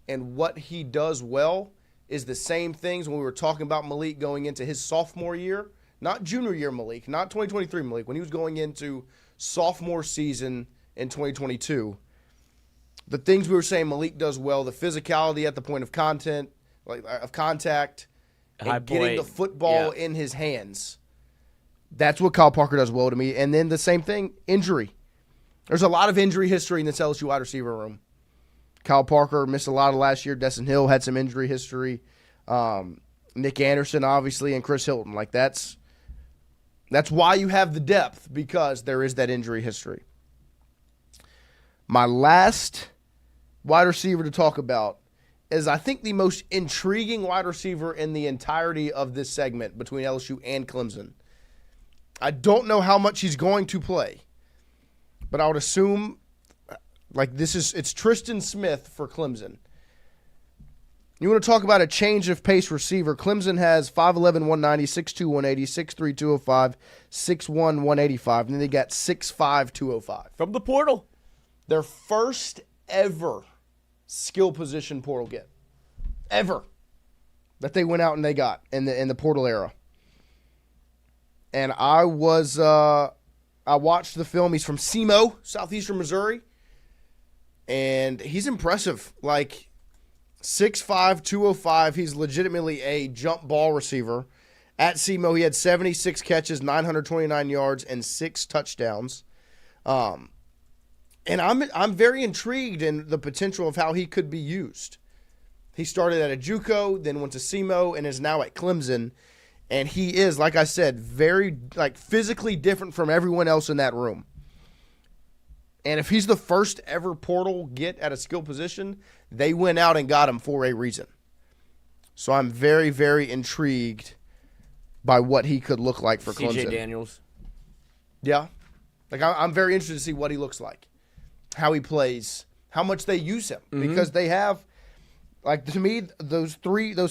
B: and what he does well is the same things when we were talking about Malik going into his sophomore year. Not junior year Malik, not 2023 Malik, when he was going into sophomore season in 2022. The things we were saying Malik does well, the physicality at the point of contact, and getting the football in his hands. That's what Kyle Parker does well to me. And then the same thing, injury. There's a lot of injury history in this LSU wide receiver room. Kyle Parker missed a lot of last year. Destin Hill had some injury history. Nick Anderson, obviously, and Chris Hilton. Like, that's why you have the depth, because there is that injury history. My last wide receiver to talk about is, I think, the most intriguing wide receiver in the entirety of this segment between LSU and Clemson. I don't know how much he's going to play, but I would assume it's Tristan Smith for Clemson. You want to talk about a change of pace receiver. Clemson has 5'11", 190, 6'2", 180, 6'3", 205, 6'1", 185, and then they got 6'5", 205.
C: From the portal.
B: Their first ever skill position portal get. Ever. That they went out and they got in the portal era. And I watched the film. He's from SEMO, southeastern Missouri. And he's impressive. Like, 6'5", 205. He's legitimately a jump ball receiver. At SEMO, he had 76 catches, 929 yards, and 6 touchdowns. And I'm very intrigued in the potential of how he could be used. He started at a JUCO, then went to SEMO, and is now at Clemson. And he is, like I said, very physically different from everyone else in that room. And if he's the first ever portal get at a skill position, they went out and got him for a reason. So I'm very, very intrigued by what he could look like for Clemson.
C: CJ Daniels.
B: Yeah. I'm very interested to see what he looks like, how he plays, how much they use him. Mm-hmm. Because they have, to me, those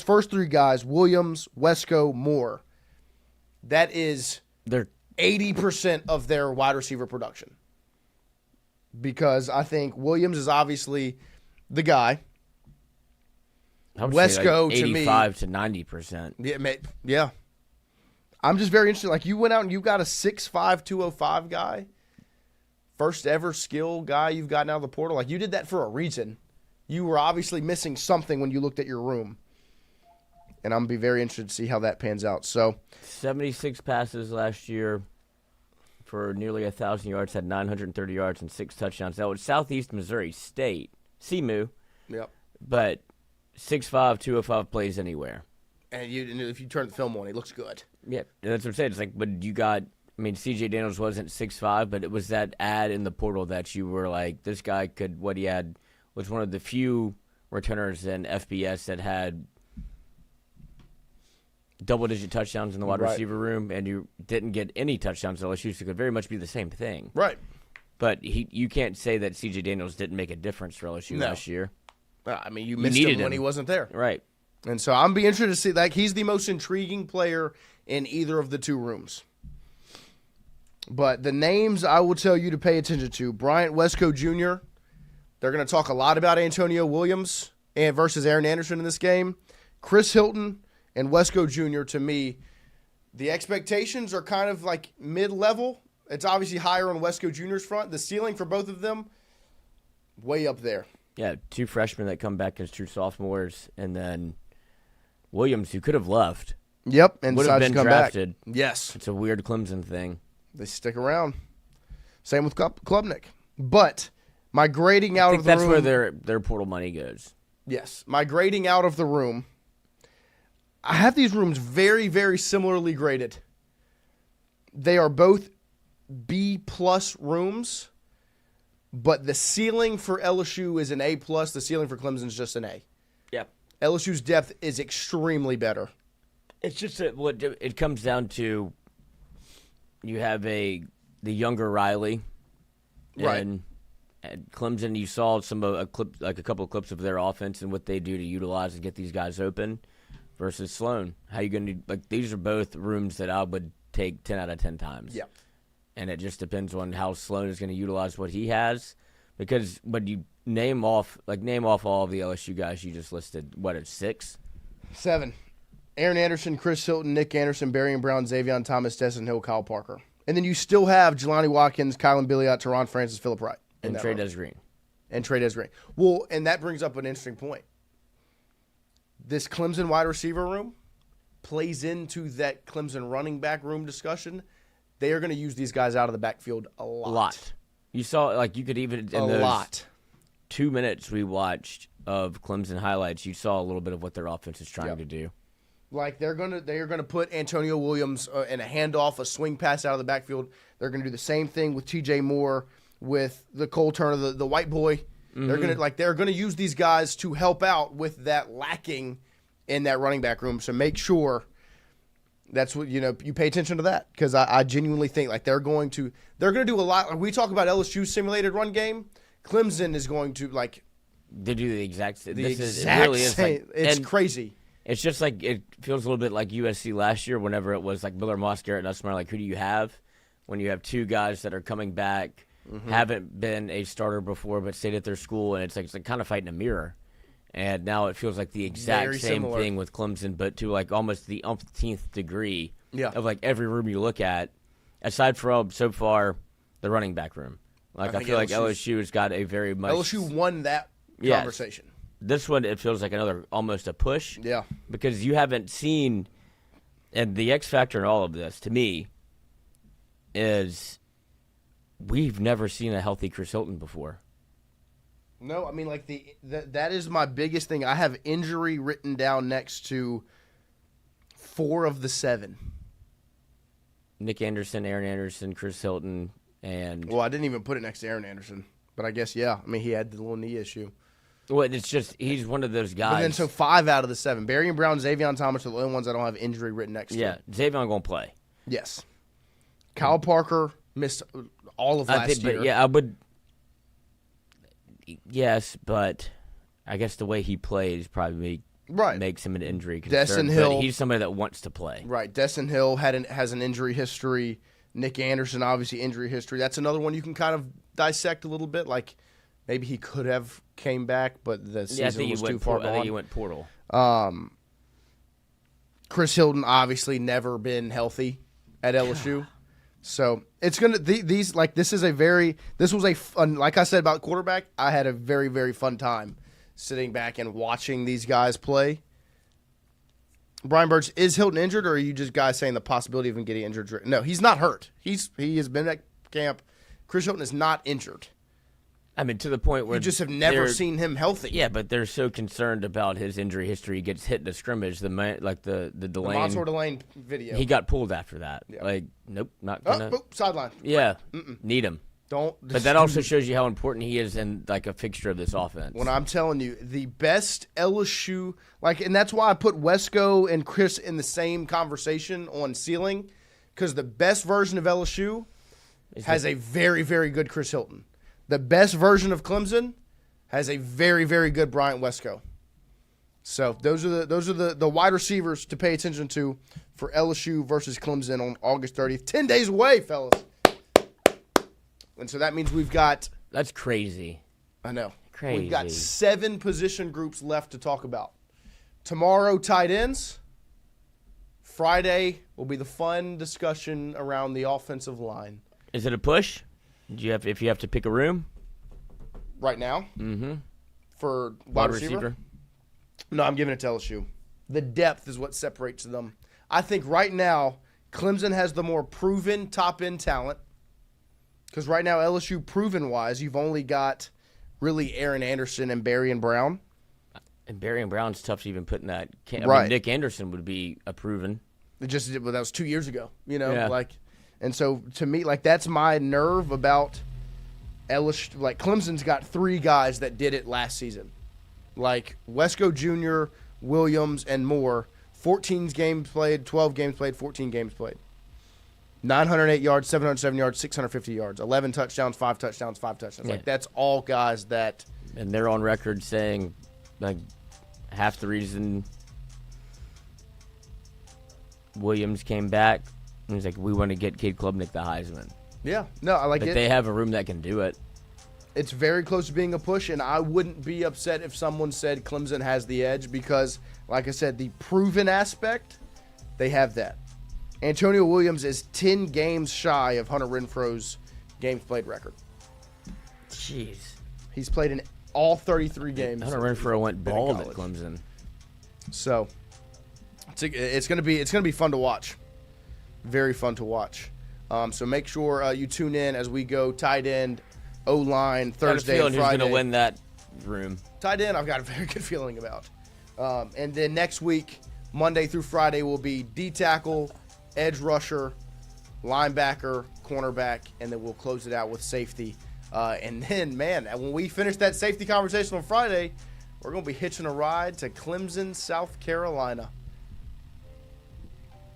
B: first 3 guys, Williams, Wesco, Moore, that is
C: they're
B: 80% of their wide receiver production. Because I think Williams is obviously the guy.
C: I would
B: Wesco,
C: say 85
B: to
C: me, 90%.
B: Yeah. I'm just very interested. You went out and you got a 6'5", 205 guy. First ever skill guy you've gotten out of the portal. You did that for a reason. You were obviously missing something when you looked at your room. And I'm going to be very interested to see how that pans out. So
C: 76 passes last year for nearly 1,000 yards, had 930 yards and 6 touchdowns. That was Southeast Missouri State, SEMO.
B: Yep.
C: But 6'5", 205 plays anywhere.
B: And if you turn the film on, he looks good.
C: Yeah, that's what I'm saying. It's but you got, CJ Daniels wasn't 6'5", but it was that ad in the portal that you were like, this guy could, what he had was one of the few returners in FBS that had double-digit touchdowns in the wide receiver room, and you didn't get any touchdowns at LSU, so it could very much be the same thing.
B: Right.
C: But you can't say that C.J. Daniels didn't make a difference for LSU last year.
B: You missed him when he wasn't there.
C: Right.
B: And so I'm be interested to see, he's the most intriguing player in either of the 2 rooms. But the names I will tell you to pay attention to, Bryant Wesco Jr., they're going to talk a lot about Antonio Williams versus Aaron Anderson in this game. Chris Hilton and Wesco Jr., to me, the expectations are kind of mid-level. It's obviously higher on Wesco Jr.'s front. The ceiling for both of them, way up there.
C: Yeah, 2 freshmen that come back as true sophomores, and then Williams, who could have left.
B: Yep, and
C: would have been drafted.
B: Back. Yes.
C: It's a weird Clemson thing.
B: They stick around. Same with Klubnik. But my grading out of the room.
C: That's where their portal money goes.
B: Yes. My grading out of the room. I have these rooms very, very similarly graded. They are both B+ rooms, but the ceiling for LSU is an A+. The ceiling for Clemson is just an A.
C: Yep.
B: LSU's depth is extremely better.
C: It's just that what it comes down to. You have the younger Riley,
B: Right.
C: And at Clemson, you saw a couple of clips of their offense and what they do to utilize and get these guys open. Versus Sloan, how you going to like? These are both rooms that I would take 10 out of 10 times.
B: Yeah.
C: And it just depends on how Sloan is going to utilize what he has, because when you name off all of the LSU guys you just listed, what is 6?
B: 7. Aaron Anderson, Chris Hilton, Nick Anderson, Barry Brown, Xavier Thomas, Destin Hill, Kyle Parker. And then you still have Jelani Watkins, Kylan Billiot, Teron Francis, Phillip Wright.
C: And Trey Green.
B: And Trey Green. Well, and that brings up an interesting point. This Clemson wide receiver room plays into that Clemson running back room discussion. They are going to use these guys out of the backfield a lot.
C: You saw, like, you could even in those 2 minutes we watched of Clemson highlights, you saw a little bit of what their offense is trying to do.
B: Like they are gonna put Antonio Williams in a handoff, a swing pass out of the backfield. They're gonna do the same thing with T.J. Moore, with the Cole Turner, the white boy. Mm-hmm. They're gonna use these guys to help out with that lacking in that running back room. So make sure that's what you pay attention to that, because I genuinely think like they're gonna do a lot. Like, we talk about LSU simulated run game. Clemson is going to
C: they do the exact same.
B: It's crazy.
C: It's just like it feels a little bit like USC last year whenever it was like Miller Moss, Garrett Nussmeier. Like, who do you have when you have two guys that are coming back, haven't been a starter before but stayed at their school, and it's like kind of fighting a mirror. And now it feels like the exact same thing with Clemson, but to like almost the umpteenth degree of like every room you look at, aside from so far the running back room. Like I feel like LSU has got a very much
B: LSU won that conversation.
C: This one, it feels like almost a push.
B: Yeah.
C: Because you haven't seen, and the X factor in all of this, to me, is we've never seen a healthy Chris Hilton before.
B: No, I mean, like that is my biggest thing. I have injury written down next to 4 of the 7.
C: Nick Anderson, Aaron Anderson, Chris Hilton, and...
B: Well, I didn't even put it next to Aaron Anderson. But I guess, yeah. I mean, he had the little knee issue.
C: Well, it's just, he's one of those guys.
B: And then so 5 out of the 7. Barry and Brown, Xavier Thomas are the only ones I don't have injury written next to.
C: Yeah, Xavier going to play.
B: Yes. Kyle Parker missed all of last year.
C: But yeah, I would... Yes, but I guess the way he plays probably makes him an injury concern.
B: Destin Hill,
C: but he's somebody that wants to play.
B: Right. Destin Hill has an injury history. Nick Anderson, obviously, injury history. That's another one you can kind of dissect a little bit. Like, maybe he could have came back, but the season was too far gone.
C: I think he went portal.
B: Chris Hilton, obviously, never been healthy at LSU. So it's gonna this was a fun, like I said about quarterback. I had a very, very fun time sitting back and watching these guys play. Brian Birch, is Hilton injured, or are you just guys saying the possibility of him getting injured? No, he's not hurt. He has been at camp. Chris Hilton is not injured.
C: I mean, to the point where
B: you just have never seen him healthy.
C: Yeah, but they're so concerned about his injury history. He gets hit in a scrimmage. The Delane,
B: Montour Delane video.
C: He got pulled after that. Yeah. Like, nope, not gonna.
B: Sideline.
C: Yeah, need him. But that also shows you how important he is in like a fixture of this offense.
B: When I'm telling you, the best LSU, and that's why I put Wesco and Chris in the same conversation on ceiling, because the best version of LSU has a very, very good Chris Hilton. The best version of Clemson has a very, very good Bryant Wesco. So those are the wide receivers to pay attention to for LSU versus Clemson on August 30th. 10 days away, fellas. And so that means we've got...
C: That's crazy.
B: I know.
C: Crazy.
B: We've got 7 position groups left to talk about. Tomorrow, tight ends. Friday will be the fun discussion around the offensive line.
C: Is it a push? If you have to pick a room?
B: Right now?
C: Mm-hmm.
B: For wide receiver? No, I'm giving it to LSU. The depth is what separates them. I think right now, Clemson has the more proven top-end talent. Because right now, LSU proven-wise, you've only got really Aaron Anderson and Barry and Brown.
C: And Barry and Brown's tough to even put in that. I mean,
B: Right.
C: Nick Anderson would be a proven.
B: It just that was 2 years ago, you know,
C: Yeah.
B: like, and so to me, like that's my nerve about LSU. Like Clemson's got 3 guys that did it last season, like Wesco Jr., Williams, and Moore. 14 games played, 12 games played, 14 games played. 908 yards, 707 yards, 650 yards, 11 touchdowns, 5 touchdowns, 5 touchdowns.
C: Yeah.
B: Like that's all guys that.
C: And they're on record saying, like, half the reason Williams came back, he was like, we want to get Cade Klubnik the Heisman.
B: Yeah, no, I like
C: But
B: it.
C: they have a room that can do it.
B: It's very close to being a push, and I wouldn't be upset if someone said Clemson has the edge because, like I said, the proven aspect, they have that. Antonio Williams is 10 games shy of Hunter Renfro's games played record.
C: Jeez.
B: He's played in all 33 games.
C: Hunter Renfro went
B: been in
C: bald at
B: college.
C: Clemson.
B: So it's gonna be fun to watch. Very fun to watch. So make sure you tune in as we go tight end, O-line, Thursday
C: Got a
B: and
C: feeling who's
B: Friday.
C: going to win that room.
B: Tight end, I've got a very good feeling about. And then next week, Monday through Friday, will be D-tackle, edge rusher, linebacker, cornerback, and then we'll close it out with safety. And then, man, when we finish that safety conversation on Friday, we're going to be hitching a ride to Clemson, South Carolina.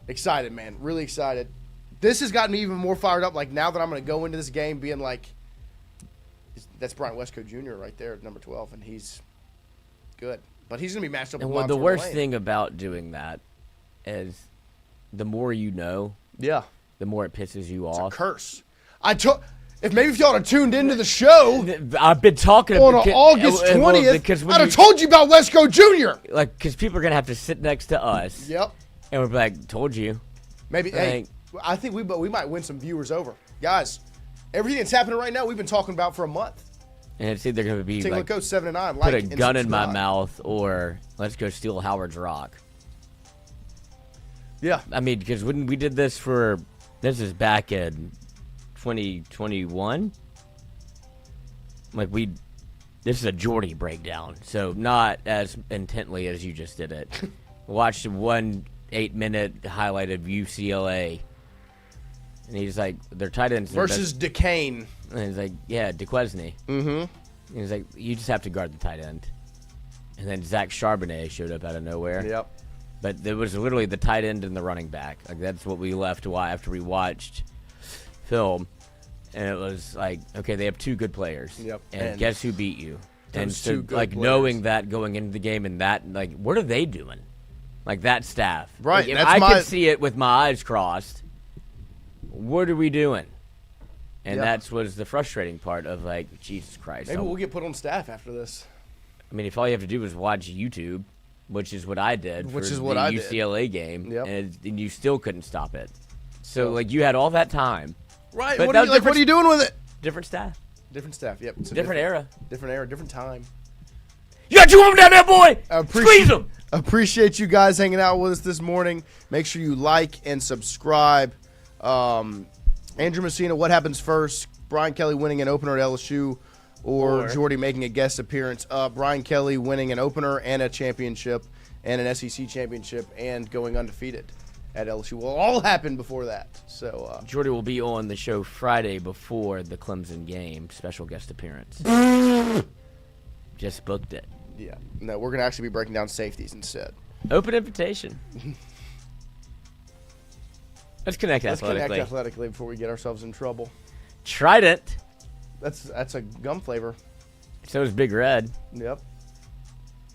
B: Excited, man. Really excited. This has gotten me even more fired up. Like, now that I'm going to go into this game being like, that's Brian Wesco Jr. right there at number 12, and he's good. But he's going to be matched up
C: And
B: with
C: the
B: Montre
C: worst
B: Lane.
C: thing about doing that is the more you know,
B: Yeah.
C: the more it pisses you
B: It's
C: off.
B: a curse. If y'all had tuned into the show
C: I've been talking
B: on
C: about
B: August 20th,
C: because
B: I'd have told you about Wesco Jr.
C: Like, because people are gonna have to sit next to us.
B: Yep.
C: And we're like, told you.
B: Maybe. Hey, I think we might win some viewers over, guys. Everything that's happening right now, we've been talking about for a month.
C: And it's either gonna be
B: Tingle
C: like,
B: Coach 7 and 9.
C: put a
B: and
C: gun in my
B: subscribe.
C: mouth, or let's go steal Howard's Rock.
B: Yeah.
C: I mean, because when we did this this is back in 2021. Like this is a Jordy breakdown, so not as intently as you just did it. Watched one 8-minute highlight of UCLA, and he's like, their tight ends
B: Versus Duquesne.
C: And he's like, yeah, DeQuesne.
B: Mm-hmm.
C: And he's like, you just have to guard the tight end. And then Zach Charbonnet showed up out of nowhere.
B: Yep.
C: But it was literally the tight end and the running back. Like, that's what we left after we watched film. And it was like, okay, they have 2 good players.
B: Yep.
C: And guess who beat you? And
B: those
C: so,
B: 2 good
C: like,
B: players.
C: knowing that going into the game and that, like, what are they doing? Like, that staff.
B: Right,
C: Like, if
B: that's
C: I
B: my-
C: could see it with my eyes crossed, what are we doing? And
B: Yeah.
C: that was the frustrating part of, like, Jesus Christ.
B: Maybe we'll get put on staff after this.
C: I mean, if all you have to do is watch YouTube, which is what I did
B: Which
C: for
B: is what
C: the
B: I did.
C: UCLA game,
B: Yep.
C: and you still couldn't stop it. So, like, you had all that time.
B: Right.
C: But
B: What
C: that
B: are,
C: was
B: what are you doing with it?
C: Different staff.
B: Different staff. Yep. It's a
C: Different era.
B: Different era. Different time.
C: You got 2 of them down there, boy! Squeeze them!
B: Appreciate you guys hanging out with us this morning. Make sure you like and subscribe. Andrew Messina, what happens first? Brian Kelly winning an opener at LSU or Jordy making a guest appearance? Brian Kelly winning an opener and a championship and an SEC championship and going undefeated at LSU. Will all happen before that. So
C: Jordy will be on the show Friday before the Clemson game. Special guest appearance. Just booked it.
B: yeah. No, we're going to actually be breaking down safeties instead.
C: Open invitation. Let's connect
B: Let's
C: athletically.
B: connect athletically before we get ourselves in trouble.
C: Trident.
B: That's a gum flavor.
C: So is Big Red.
B: Yep.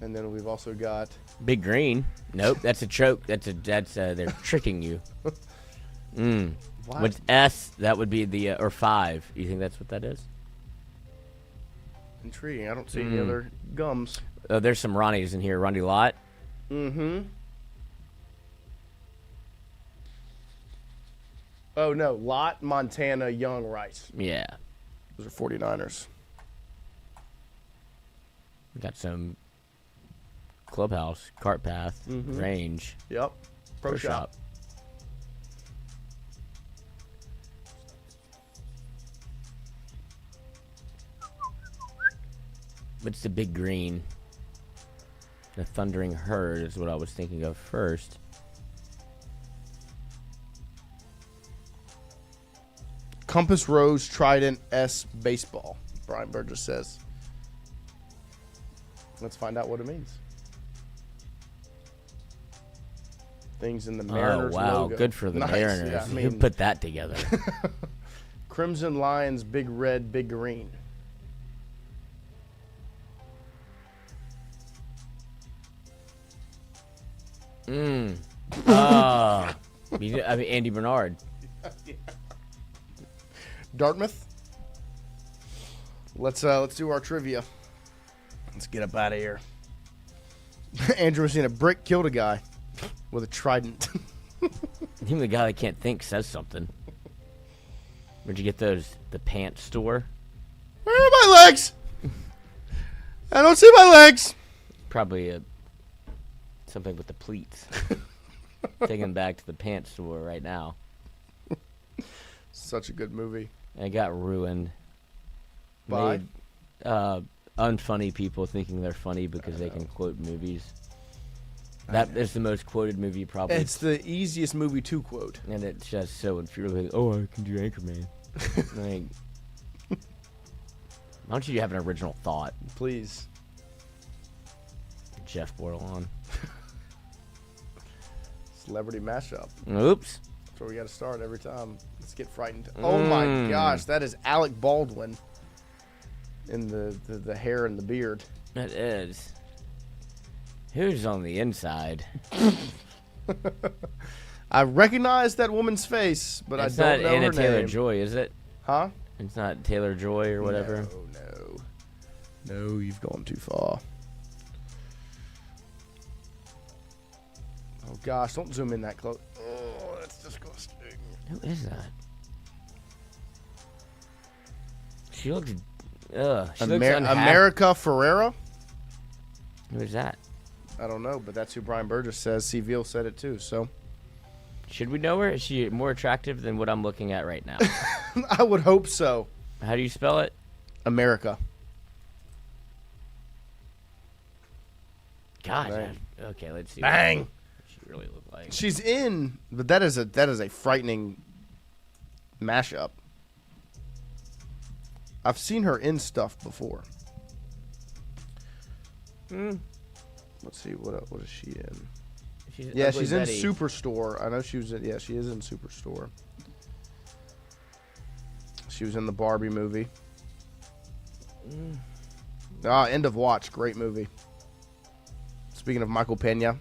B: And then we've also got
C: Big Green. Nope, that's a choke. They're tricking you.
B: What?
C: With S, that would be the or 5. You think that's what that is?
B: Intriguing. I don't see any other gums.
C: There's some Ronnies in here. Ronnie Lott.
B: Mm-hmm. Oh, no. Lott, Montana, Young, Rice.
C: Yeah.
B: Those are 49ers.
C: We got some Clubhouse, Cart Path, Range,
B: Yep. Pro Shop.
C: What's the Big Green? The Thundering Herd is what I was thinking of first.
B: Compass Rose Trident S Baseball, Brian Burgess says. Let's find out what it means. Things in the Mariners
C: Oh, wow.
B: logo.
C: Good for the
B: Nice.
C: Mariners.
B: Yeah, I
C: Who
B: mean,
C: put that together?
B: Crimson Lions, big red, big green.
C: I mean, Andy Bernard.
B: Dartmouth. Let's do our trivia. Let's get up out of here. Andrew was seeing a brick killed a guy with a trident.
C: Even the guy that can't think says something. Where'd you get those? The pants store?
B: Where are my legs? I don't see my legs.
C: Probably something with the pleats. Taking them back to the pants store right now.
B: Such a good movie.
C: And it got ruined.
B: By?
C: Made, unfunny people thinking they're funny because they can quote movies. That is the most quoted movie probably.
B: It's the easiest movie to quote.
C: And it's just so infuriating. Oh, I can do Anchorman. Like, why don't you have an original thought?
B: Please.
C: Jeff Bordelon.
B: Celebrity mashup.
C: Oops.
B: That's where we got to start every time. Let's get frightened. Oh my gosh, that is Alec Baldwin in the hair and the beard.
C: It is. Who's on the inside?
B: I recognize that woman's face, but
C: It's
B: I don't
C: not
B: know
C: Anna
B: her
C: Taylor
B: name.
C: Joy, is it?
B: Huh?
C: It's not Taylor Joy or whatever.
B: No, you've gone too far. Oh gosh, don't zoom in that close. Oh, that's disgusting.
C: Who is that? She looks. She looks unhappy.
B: America Ferrera?
C: Who is that?
B: I don't know, but that's who Brian Burgess says. C. Veal said it too, so.
C: Should we know her? Is she more attractive than what I'm looking at right now?
B: I would hope so.
C: How do you spell it?
B: America.
C: God.
B: Bang.
C: Okay, let's see.
B: Bang.
C: What she really look like.
B: She's in, but that is a frightening mashup. I've seen her in stuff before. Let's see what is she in?
C: She's
B: She's in
C: Betty.
B: Superstore. I know she was in. Yeah, she is in Superstore. She was in the Barbie movie. End of Watch, great movie. Speaking of Michael Pena,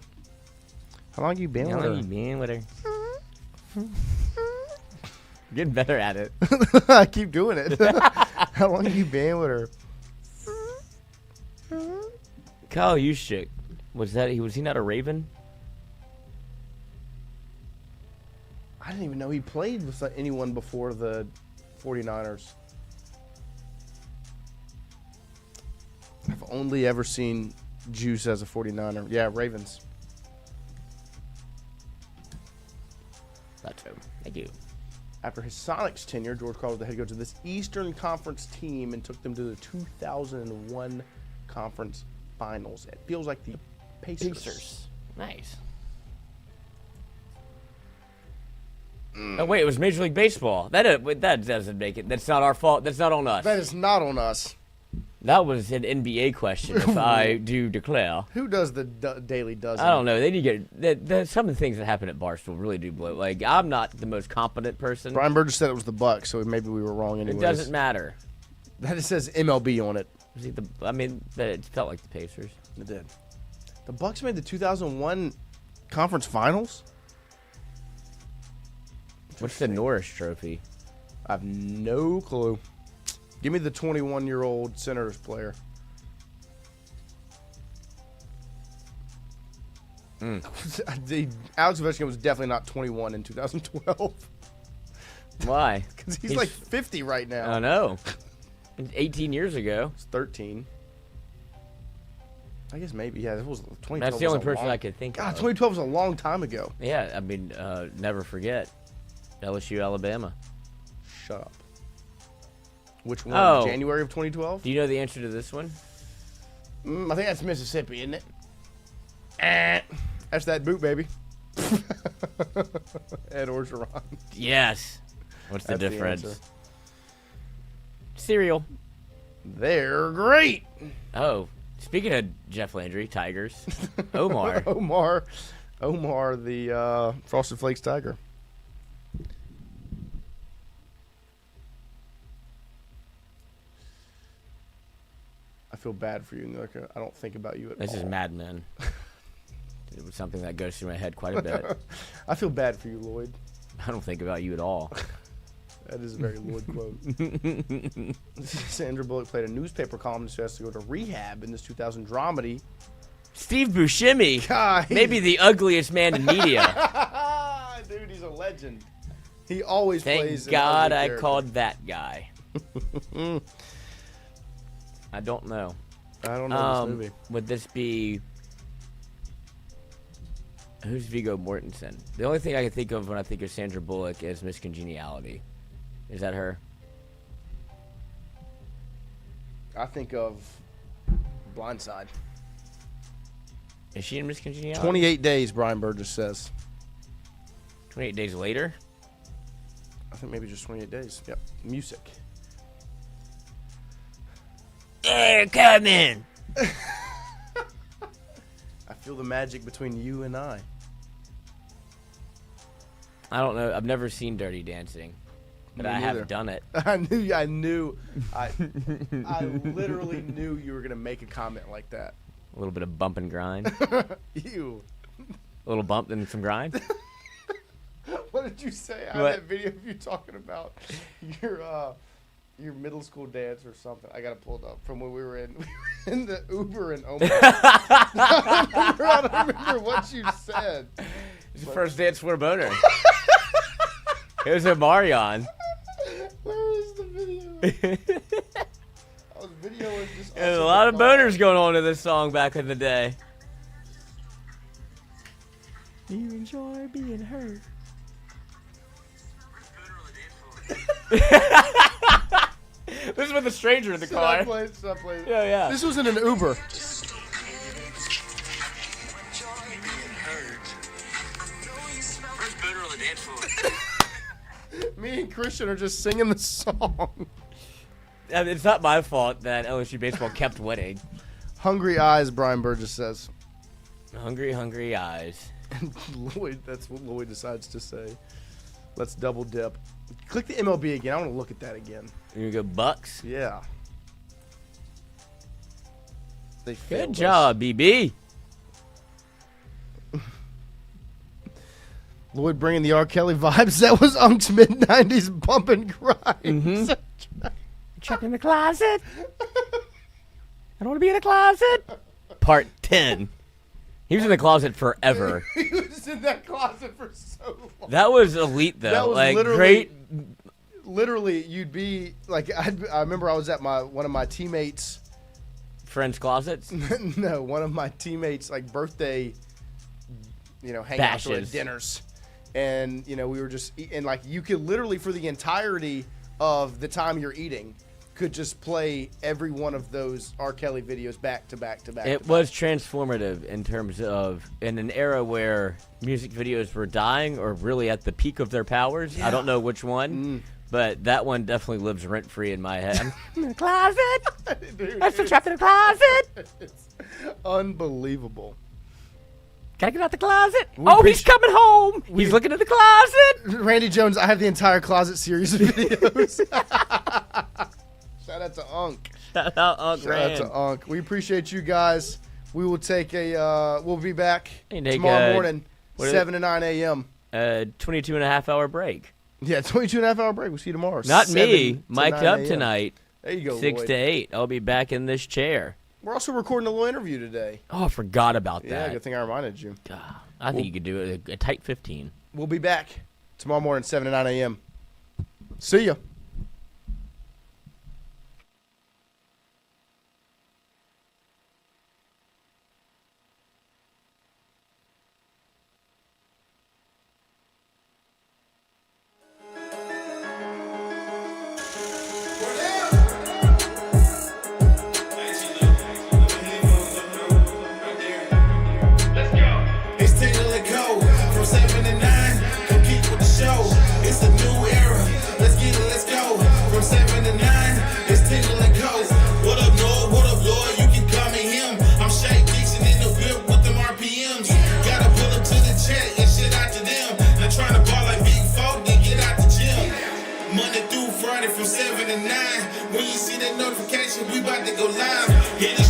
B: how long have you been
C: How
B: with
C: long
B: her?
C: you been with her? Getting better at it.
B: I keep doing it. How long have you been with her?
C: Kyle Juszczyk. Was he not a Raven?
B: I didn't even know he played with anyone before the 49ers. I've only ever seen Juice as a 49er. Yeah, Ravens.
C: That's him. Thank you.
B: After his Sonics tenure, George Karl was the head coach of this Eastern Conference team and took them to the 2001 Conference Finals. It feels like the Pacers.
C: Nice. Oh wait, it was Major League Baseball. That doesn't make it. That's not our fault. That's not on us.
B: That is not on us.
C: That was an NBA question, if I do declare.
B: Who does the Daily Dozen?
C: I don't know. They need to get some of the things that happen at Barstool really do blow. Like, I'm not the most competent person.
B: Brian Burgess said it was the Bucks, so maybe we were wrong anyways.
C: It doesn't matter.
B: That it says MLB on it.
C: It felt like the Pacers.
B: It did. The Bucks made the 2001 Conference Finals?
C: What's the Norris Trophy?
B: I have no clue. Give me the 21-year-old Senators player. Alex Ovechkin was definitely not 21 in 2012.
C: Why?
B: Because he's like 50 right now.
C: I know. 18 years ago.
B: It's 13. I guess maybe, yeah. It was 2012.
C: That's the only person I could think
B: God,
C: of.
B: 2012 was a long time ago.
C: Yeah, I mean, never forget. LSU, Alabama.
B: Shut up. Which one?
C: Oh.
B: January of 2012?
C: Do you know the answer to this one?
B: I think that's Mississippi, isn't it? That's that boot, baby. Ed Orgeron.
C: Yes. What's the
B: That's
C: difference?
B: answer.
C: Cereal.
B: They're great.
C: Oh, speaking of Jeff Landry, Tigers. Omar.
B: Omar, the Frosted Flakes Tiger. I feel bad for you, Nick. I don't think about you at all.
C: This is Mad Men. It was something that goes through my head quite a bit.
B: I feel bad for you, Lloyd.
C: I don't think about you at all.
B: That is a very Lloyd quote. Sandra Bullock played a newspaper columnist who has to go to rehab in this 2000 dramedy.
C: Steve Buscemi.
B: God,
C: maybe the ugliest man in media.
B: Dude, he's a legend. He always plays.
C: Thank God I
B: character.
C: called that guy. I don't know.
B: I don't know this movie.
C: Would this be... Who's Viggo Mortensen? The only thing I can think of when I think of Sandra Bullock is Miss Congeniality. Is that her?
B: I think of Blindside.
C: Is she in Miss Congeniality?
B: 28 days, Brian Burgess says.
C: 28 days later?
B: I think maybe just 28 days. Yep. Music.
C: They're coming!
B: I feel the magic between you and I.
C: I don't know. I've never seen Dirty Dancing, but
B: Me
C: I
B: neither.
C: have done it.
B: I knew. I literally knew you were going to make a comment like that.
C: A little bit of bump and grind.
B: Ew.
C: A little bump and some grind.
B: What did you say? I
C: What?
B: had that video of you talking about your middle school dance or something. I got to pull it up from when we were in the Uber in Omaha. I don't remember what you said.
C: It's the first dance for a boner. It was a Marion.
B: Where is the video? I was videoing just.
C: There's a lot of boners going on to this song back in the day. You enjoy being hurt. This is with a stranger in the car.
B: Stop playing.
C: Yeah, yeah.
B: This was in an Uber. Me and Christian are just singing the song.
C: I mean, it's not my fault that LSU baseball kept winning.
B: Hungry eyes, Brian Burgess says.
C: Hungry, hungry eyes.
B: And Lloyd, that's what Lloyd decides to say. Let's double dip. Click the MLB again. I want to look at that again.
C: You go Bucks.
B: Yeah. They
C: Good
B: failed us.
C: job, BB.
B: Lloyd bringing the R. Kelly vibes. That was Unk's mid-90s bump and grind.
C: Mm-hmm. Trapped in the closet. I don't want to be in the closet. Part 10. He was in the closet forever.
B: He was in that closet for so long.
C: That was elite, though.
B: That was
C: like
B: literally,
C: great.
B: Literally, you'd be like, I remember I was at one of my teammates'
C: Friends' closets.
B: no, one of my teammates' like birthday, hangouts or
C: Bashes.
B: dinners, and we were just and like you could literally for the entirety of the time you're eating, could just play every one of those R. Kelly videos back to back to back.
C: It was transformative in terms of in an era where music videos were dying or really at the peak of their powers.
B: Yeah.
C: I don't know which one, but that one definitely lives rent free in my head. I'm in the closet.
B: Dude,
C: I'm still trapped in the closet.
B: It's unbelievable.
C: Can I get out the closet?
B: We
C: Oh, he's coming home. He's looking at the closet.
B: Randy Jones, I have the entire closet series of videos. Shout out to Unk.
C: Shout out Unc
B: Shout out
C: Rand.
B: to Unk. We appreciate you guys. We will take we'll be back
C: And take
B: tomorrow
C: a-
B: morning,
C: what is
B: 7 to 9 a.m.
C: 22 and a half hour break.
B: Yeah, 22 and a half hour break. We'll see you tomorrow.
C: Not
B: 7
C: me.
B: to
C: Mic'd
B: 9
C: up
B: a.m.
C: tonight.
B: There you go,
C: 6
B: Lloyd.
C: to 8. I'll be back in this chair.
B: We're also recording a little interview today.
C: Oh, I forgot about
B: Yeah,
C: that.
B: good thing I reminded you.
C: I think you could do it a tight 15.
B: We'll be back tomorrow morning, 7 to 9 a.m. See ya.
D: Let's
A: Friday from 7 to 9. When you see that notification, we about to go live. Hit the